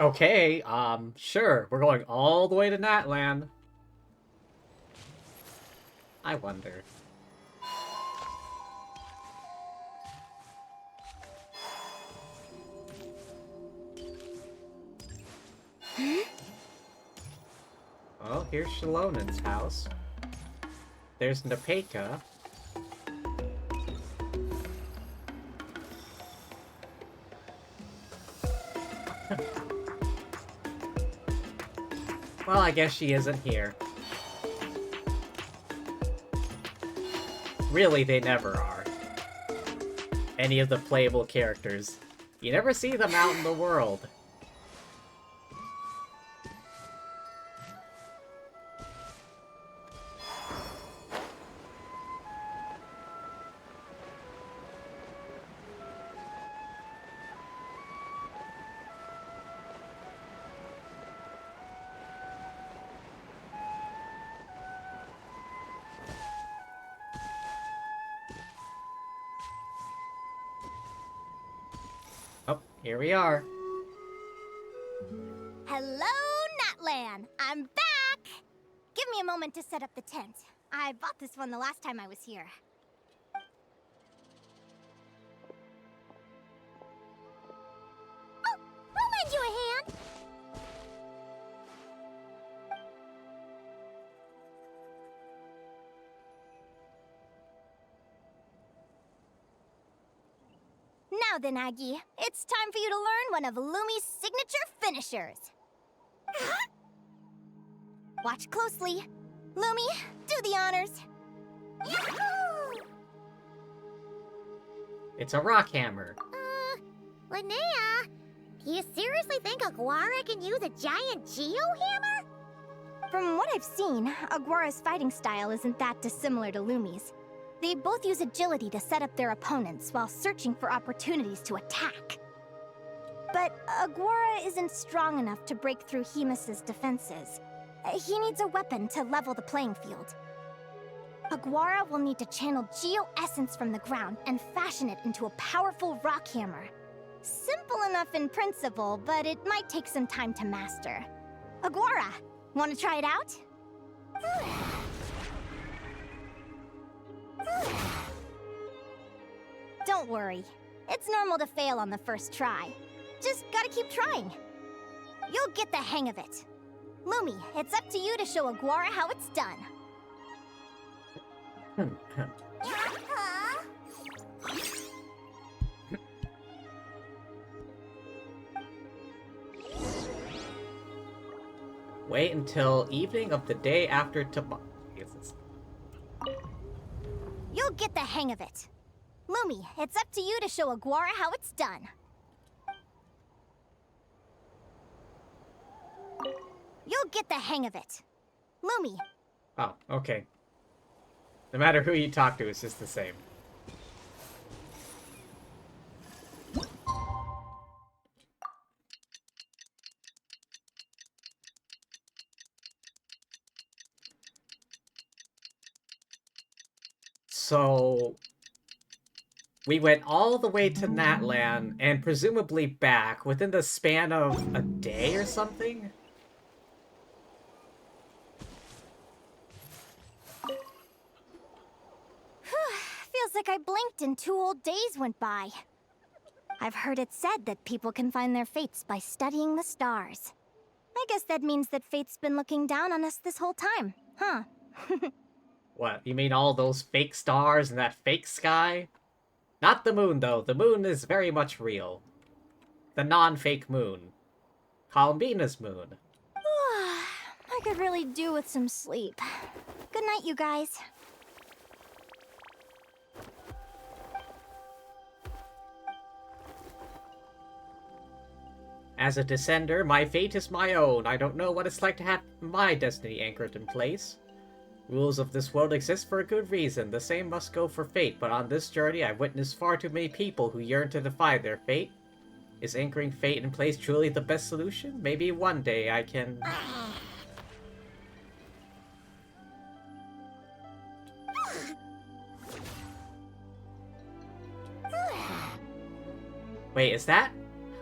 Okay, sure. We're going all the way to Natlan. I wonder. Well, here's Shalonen's house. There's Napeka. Well, I guess she isn't here. Really, they never are. Any of the playable characters. You never see them out in the world. Oh, here we are. Hello, Natlan! I'm back! Give me a moment to set up the tent. I bought this one the last time I was here. Oh, I'll lend you a hand! Now then, Aggie, it's time for you to learn one of Lumi's signature finishers. Watch closely. Lumi, do the honors. Yahoo! It's a rock hammer. Linnea, do you seriously think Aguara can use a giant geo-hammer? From what I've seen, Aguara's fighting style isn't that dissimilar to Lumi's. They both use agility to set up their opponents while searching for opportunities to attack. But Aguara isn't strong enough to break through Hemus's defenses. He needs a weapon to level the playing field. Aguara will need to channel Geo-Essence from the ground and fashion it into a powerful rock hammer. Simple enough in principle, but it might take some time to master. Aguara, want to try it out? Don't worry. It's normal to fail on the first try. Just gotta keep trying. You'll get the hang of it. Lumi, it's up to you to show Aguara how it's done. Wait until evening of the day after tomorrow. You'll get the hang of it. Lumi, it's up to you to show Aguara how it's done. You'll get the hang of it. Lumi. Oh, okay. No matter who you talk to, it's just the same. So, we went all the way to Natlan and presumably back within the span of a day or something? Feels like I blinked and 2 whole days went by. I've heard it said that people can find their fates by studying the stars. I guess that means that fate's been looking down on us this whole time, huh? What, you mean all those fake stars and that fake sky? Not the moon, though. The moon is very much real. The non-fake moon. Columbina's moon. I could really do with some sleep. Good night, you guys. As a descender, my fate is my own. I don't know what it's like to have my destiny anchored in place. Rules of this world exist for a good reason. The same must go for fate, but on this journey I've witnessed far too many people who yearn to defy their fate. Is anchoring fate in place truly the best solution? Maybe one day I can... Wait, is that?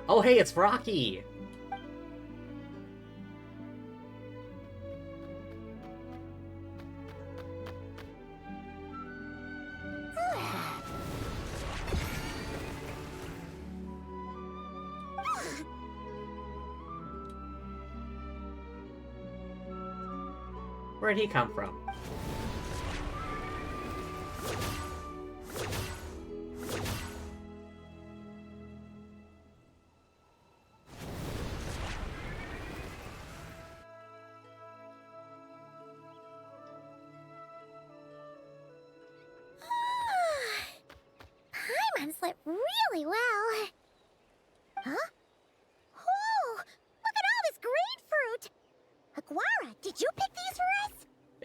Oh hey, it's Rocky! Where'd he come from?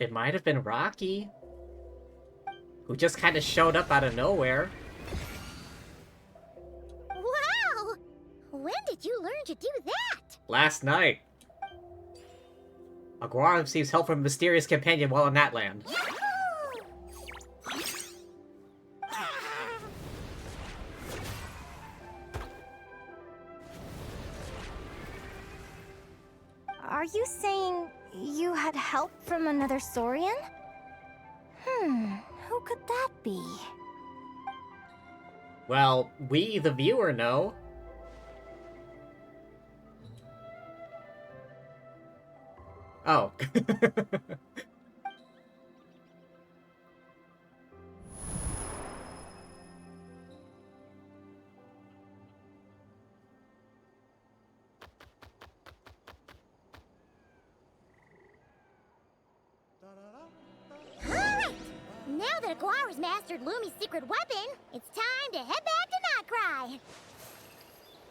It might have been Rocky, who just kind of showed up out of nowhere. Wow! When did you learn to do that? Last night. Aguara receives help from a mysterious companion while in that land. Are you saying you had help from another Saurian? Who could that be? Well, we, the viewer, know. Oh. Alright! Now that Aguara's mastered Lumi's secret weapon, it's time to head back to Notcry.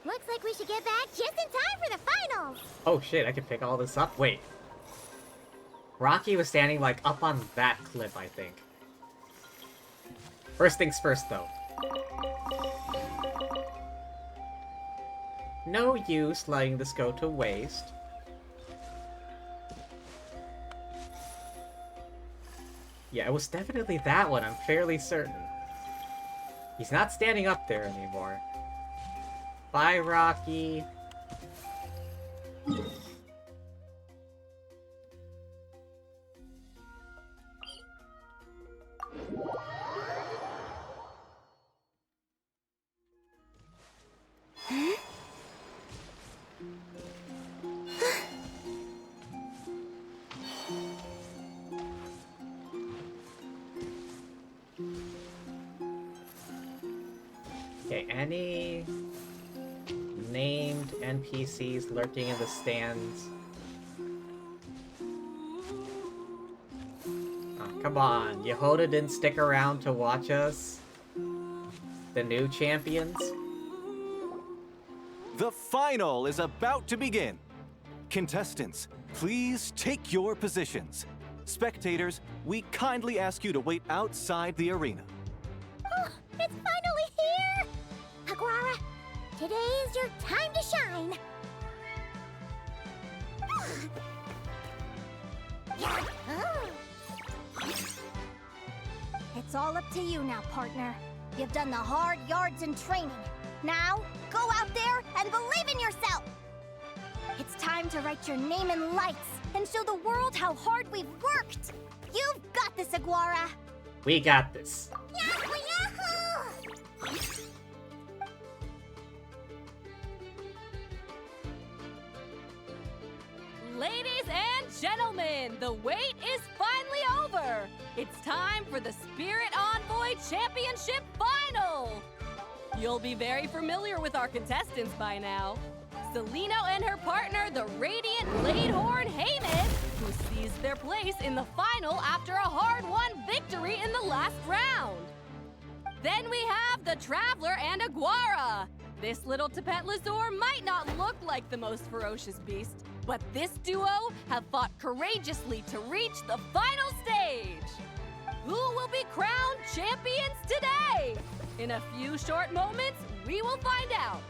Looks like we should get back just in time for the finals. Oh shit, I can pick all this up? Wait. Rocky was standing, like, up on that cliff, I think. First things first, though. No use letting this go to waste. Yeah, it was definitely that one, I'm fairly certain. He's not standing up there anymore. Bye, Rocky. Okay, any named NPCs lurking in the stands? Oh, come on, Yehoda didn't stick around to watch us? The new champions? The final is about to begin. Contestants, please take your positions. Spectators, we kindly ask you to wait outside the arena. Oh, it's finally here! Aguara, today is your time to shine. It's all up to you now, partner. You've done the hard yards in training. Now, go out there and believe in yourself! It's time to write your name in lights and show the world how hard we've worked! You've got this, Aguara! We got this. Yahoo, yahoo! Ladies and gentlemen, the wait is finally over. It's time for the Spirit Envoy Championship Final. You'll be very familiar with our contestants by now. Celino and her partner, the Radiant Bladehorn Heyman, who seized their place in the final after a hard-won victory in the last round. Then we have the Traveler and Aguara. This little Tapetlasaur might not look like the most ferocious beast, but this duo have fought courageously to reach the final stage. Who will be crowned champions today? In a few short moments, we will find out.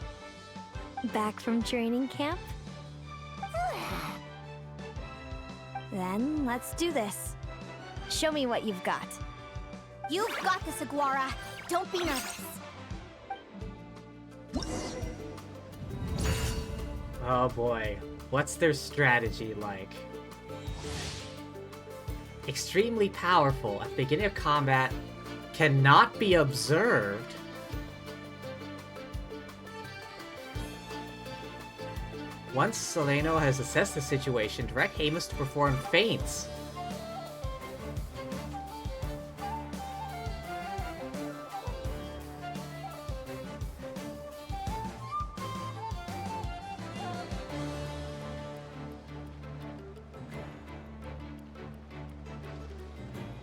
Back from training camp? Then let's do this. Show me what you've got. You've got this, Aguara. Don't be nervous. Oh boy, what's their strategy like? Extremely powerful at the beginning of combat, cannot be observed. Once Celino has assessed the situation, direct Hamus to perform feints.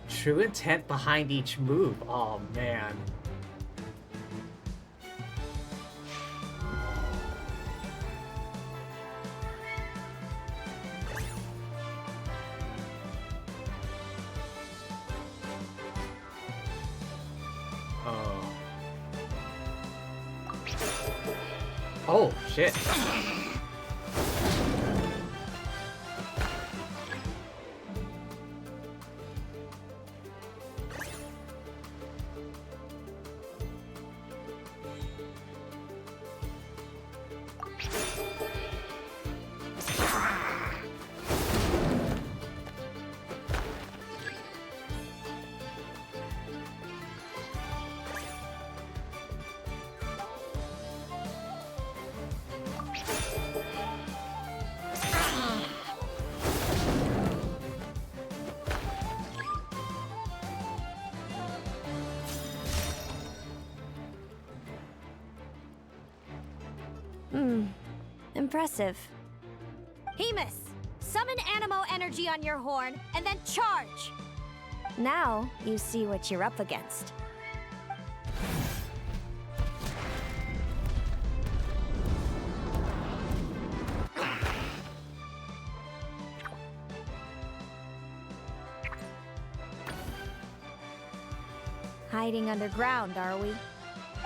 True intent behind each move. Oh man. Oh, shit. Impressive. Hemus, summon Animo energy on your horn, and then charge! Now, you see what you're up against. Hiding underground, are we?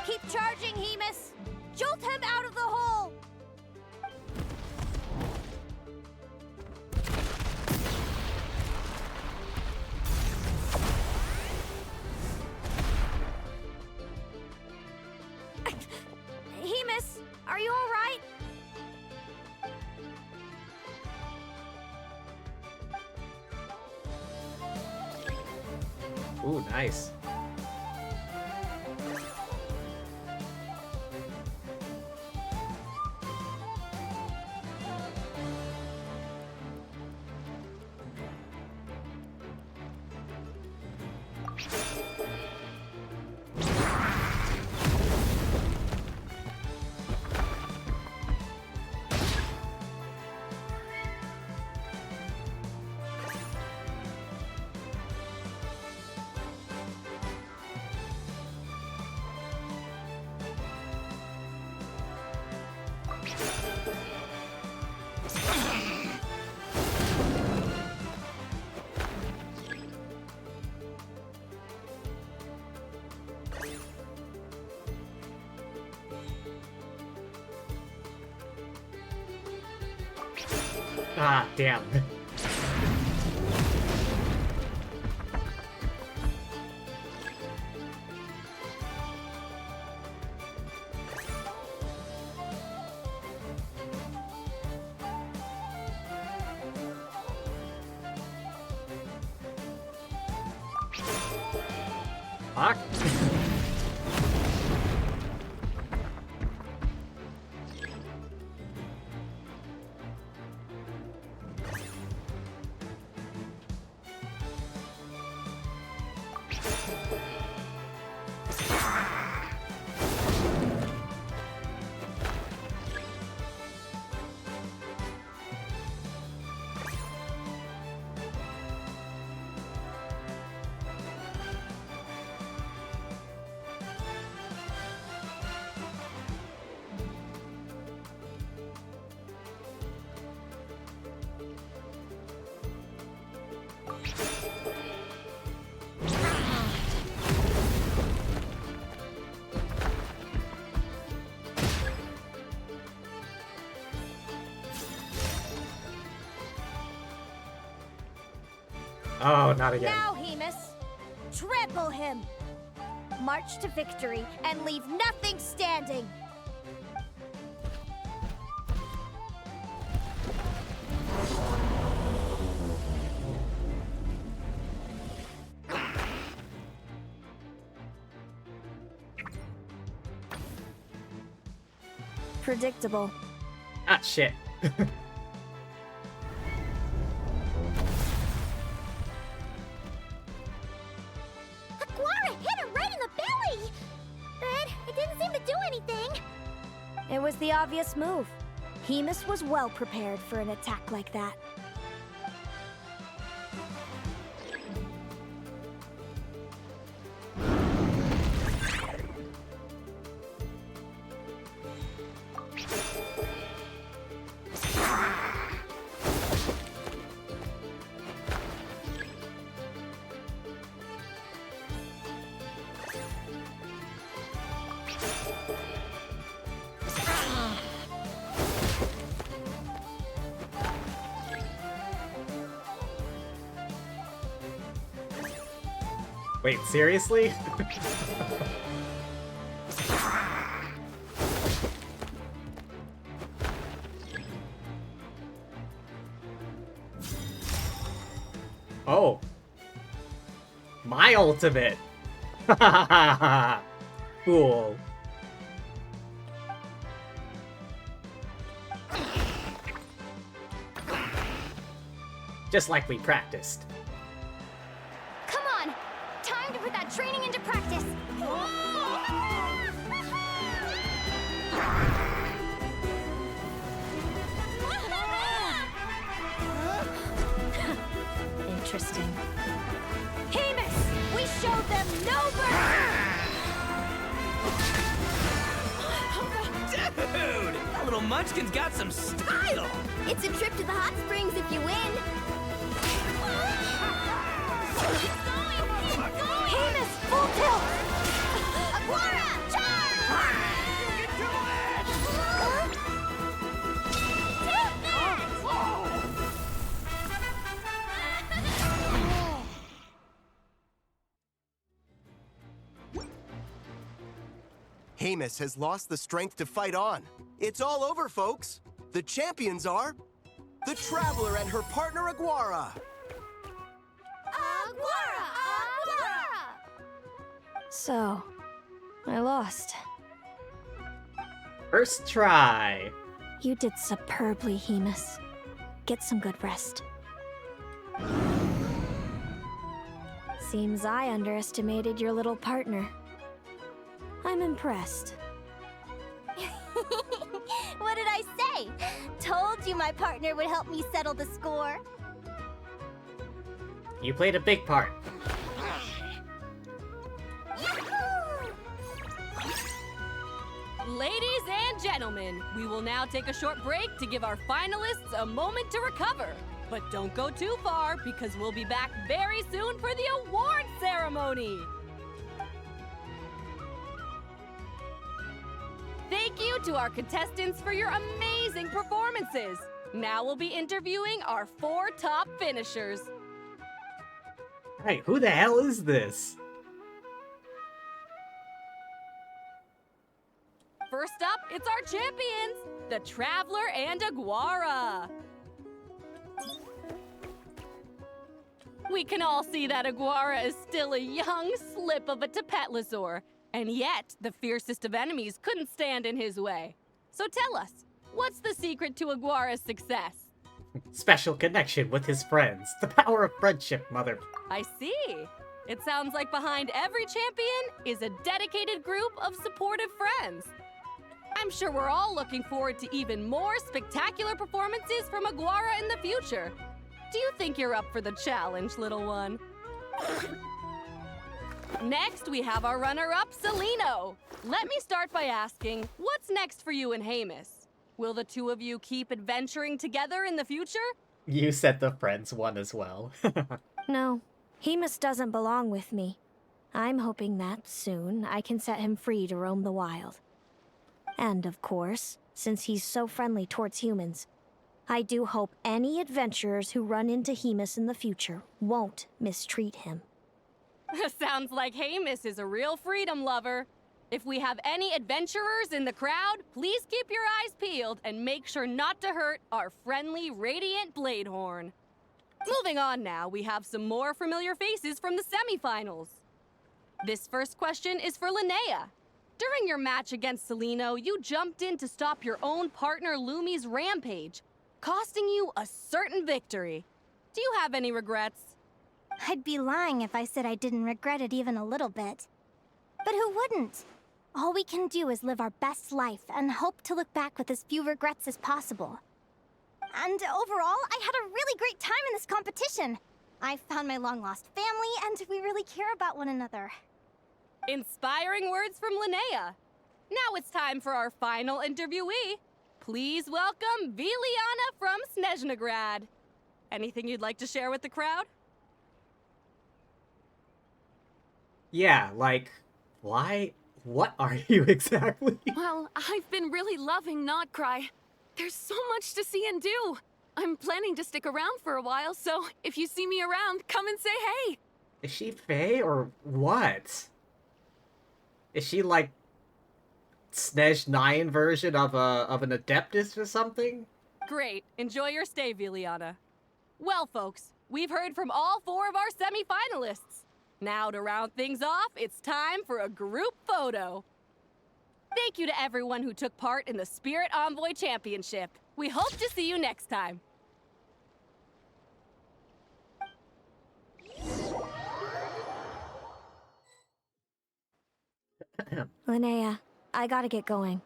Keep charging, Hemus! Jolt him out of the hole! Hemus, are you all right? Ooh, nice. Ah, damn. Fuck. Oh, not again. Now, Hemus, trample him! March to victory and leave nothing standing! Predictable. Ah, shit. Aguara hit him right in the belly! But it didn't seem to do anything. It was the obvious move. Hemus was well prepared for an attack like that. Wait, seriously? Oh. My ultimate! Cool. Just like we practiced. Come on! Time to put that training into practice! Interesting. Hamus! We showed them no Dude! That little munchkin's got some style! It's a trip to the hot springs if you win! Hamus, full tilt! Aguara, charge! Hamus has lost the strength to fight on. It's all over, folks. The champions are the Traveler and her partner Aguara. So, I lost. First try. You did superbly, Hemus. Get some good rest. Seems I underestimated your little partner. I'm impressed. What did I say? Told you my partner would help me settle the score. You played a big part. Ladies and gentlemen, we will now take a short break to give our finalists a moment to recover. But don't go too far, because we'll be back very soon for the award ceremony. Thank you to our contestants for your amazing performances. Now we'll be interviewing our 4 top finishers. Hey, who the hell is this? First up, it's our champions, the Traveler and Aguara. We can all see that Aguara is still a young slip of a Tepetlosaur, and yet the fiercest of enemies couldn't stand in his way. So tell us, what's the secret to Aguara's success? Special connection with his friends. The power of friendship, mother. I see. It sounds like behind every champion is a dedicated group of supportive friends. I'm sure we're all looking forward to even more spectacular performances from Aguara in the future. Do you think you're up for the challenge, little one? Next, we have our runner-up, Celino. Let me start by asking, what's next for you and Hamus? Will the two of you keep adventuring together in the future? You said the friends one as well. No, Hemus doesn't belong with me. I'm hoping that soon I can set him free to roam the wild. And of course, since he's so friendly towards humans, I do hope any adventurers who run into Hemus in the future won't mistreat him. Sounds like Hamus is a real freedom lover. If we have any adventurers in the crowd, please keep your eyes peeled and make sure not to hurt our friendly, radiant Bladehorn. Moving on now, we have some more familiar faces from the semifinals. This first question is for Linnea. During your match against Celino, you jumped in to stop your own partner Lumi's rampage, costing you a certain victory. Do you have any regrets? I'd be lying if I said I didn't regret it even a little bit. But who wouldn't? All we can do is live our best life and hope to look back with as few regrets as possible. And overall, I had a really great time in this competition. I found my long-lost family, and we really care about one another. Inspiring words from Linnea. Now it's time for our final interviewee. Please welcome Viliana from Snezhnegrad. Anything you'd like to share with the crowd? Yeah, like, why? What are you exactly? Well, I've been really loving Notcry. There's so much to see and do. I'm planning to stick around for a while, so if you see me around, come and say hey. Is she Fae or what? Is she like SNES 9 version of an Adeptus or something? Great. Enjoy your stay, Viliana. Well, folks, we've heard from all 4 of our semi-finalists. Now, to round things off, it's time for a group photo. Thank you to everyone who took part in the Spirit Envoy Championship. We hope to see you next time. Linnea, I gotta get going.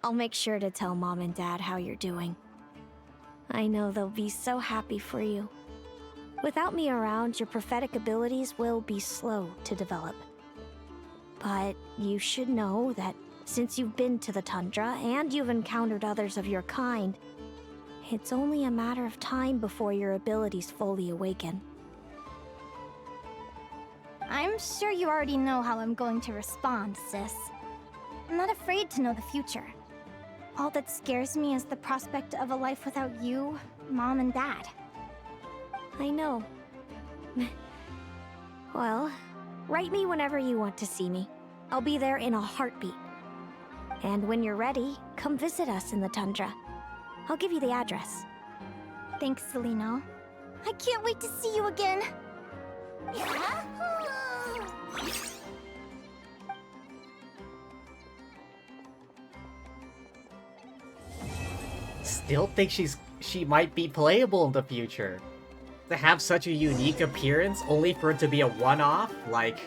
I'll make sure to tell Mom and Dad how you're doing. I know they'll be so happy for you. Without me around, your prophetic abilities will be slow to develop. But you should know that since you've been to the tundra and you've encountered others of your kind, it's only a matter of time before your abilities fully awaken. I'm sure you already know how I'm going to respond, sis. I'm not afraid to know the future. All that scares me is the prospect of a life without you, Mom, and Dad. I know. Well, write me whenever you want to see me. I'll be there in a heartbeat. And when you're ready, come visit us in the tundra. I'll give you the address. Thanks, Celino. I can't wait to see you again. Still think she might be playable in the future. To have such a unique appearance only for it to be a one-off, like...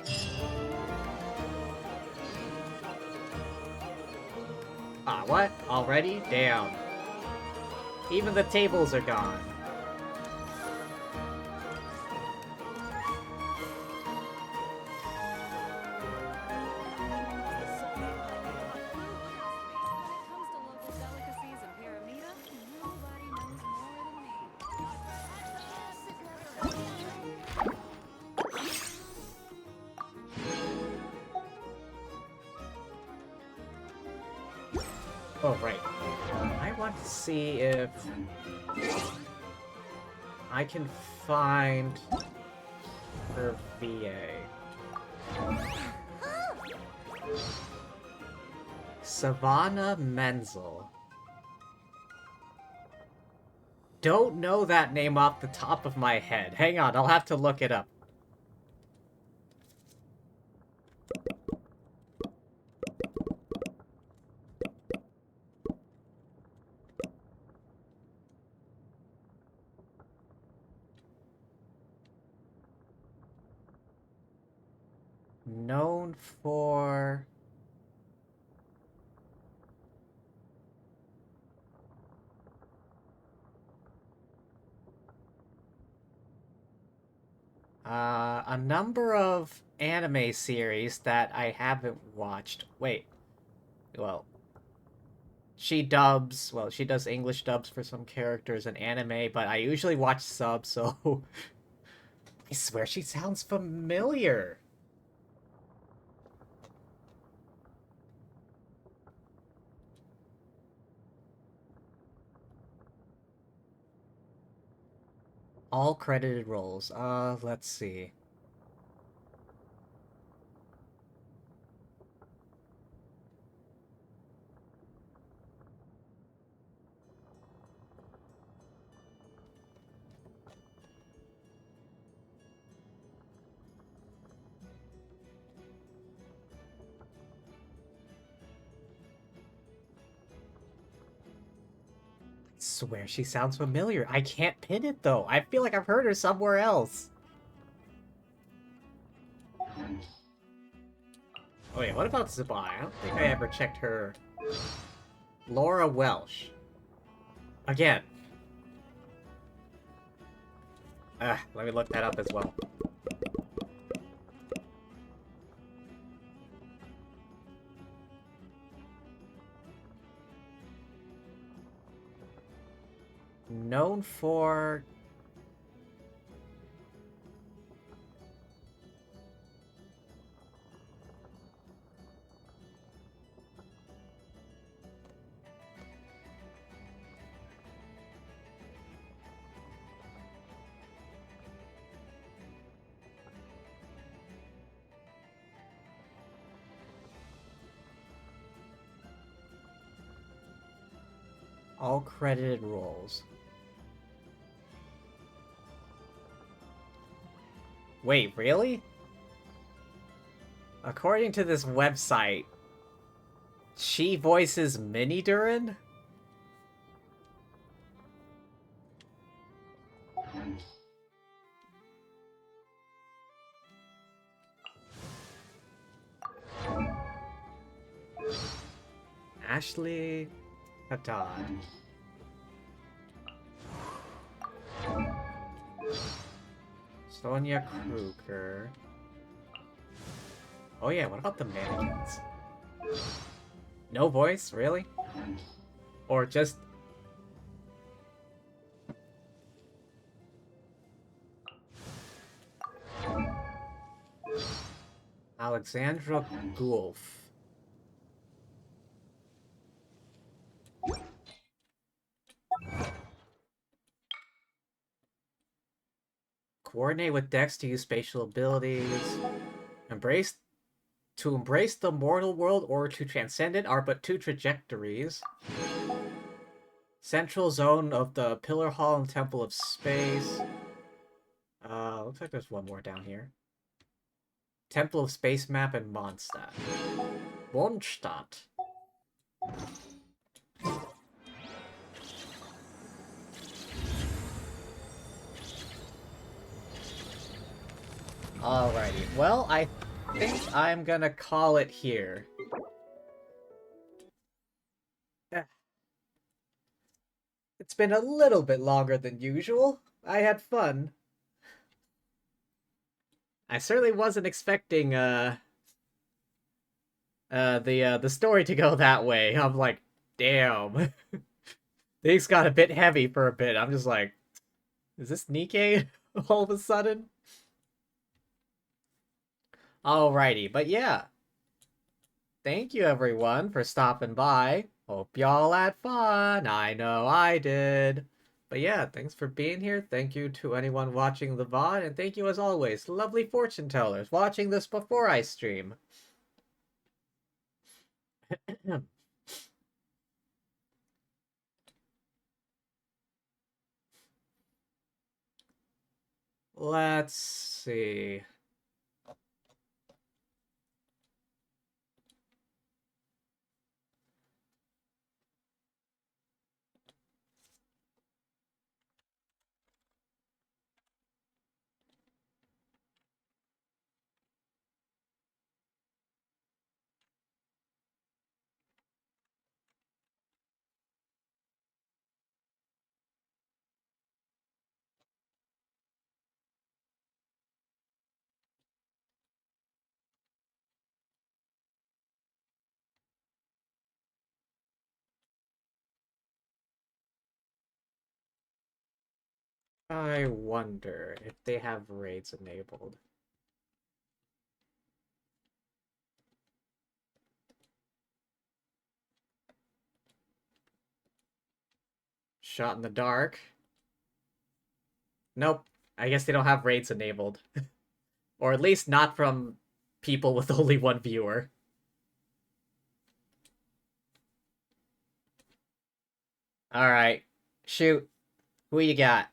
Ah, what? Already? Damn. Even the tables are gone. Oh, right. I want to see if I can find her VA. Savannah Menzel. Don't know that name off the top of my head. Hang on, I'll have to look it up. Known for... a number of anime series that I haven't watched. Wait. Well, she does English dubs for some characters in anime, but I usually watch subs, so... I swear she sounds familiar. All credited roles. Let's see. Swear she sounds familiar. I can't pin it though. I feel like I've heard her somewhere else. Oh wait, what about Zabai? I don't think I ever checked her. Laura Welsh. Again. Let me look that up as well. Known for... All credited roles. Wait, really? According to this website, she voices Mini Durin? Ashley Haddad. Sonia Kruger. Oh yeah, what about the mannequins? No voice, really? Or just... Alexandra Gulf. Coordinate with Dex to use spatial abilities. To embrace the mortal world or to transcend it are but two trajectories. Central zone of the Pillar Hall and Temple of Space. Looks like there's one more down here. Temple of Space map in Mondstadt. Mondstadt. Alrighty, well, I think I'm gonna call it here. It's been a little bit longer than usual. I had fun. I certainly wasn't expecting, the story to go that way. I'm like, damn. Things got a bit heavy for a bit. I'm just like, is this Nikkei all of a sudden? Alrighty, but yeah. Thank you everyone for stopping by. Hope y'all had fun. I know I did. But yeah, thanks for being here. Thank you to anyone watching the VOD. And thank you as always, lovely fortune tellers watching this before I stream. Let's see. I wonder if they have raids enabled. Shot in the dark. Nope. I guess they don't have raids enabled. Or at least not from people with only one viewer. Alright. Shoot. Who you got?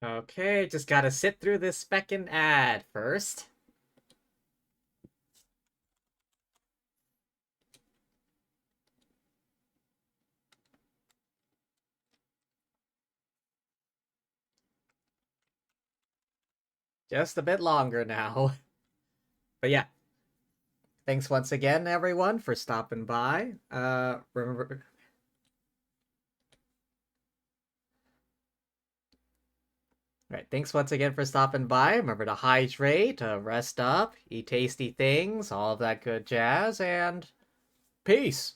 Okay, just gotta sit through this feckin' ad first. Just a bit longer now. But yeah. Thanks once again, everyone, for stopping by. Remember... Alright, thanks once again for stopping by. Remember to hydrate, rest up, eat tasty things, all of that good jazz, and peace!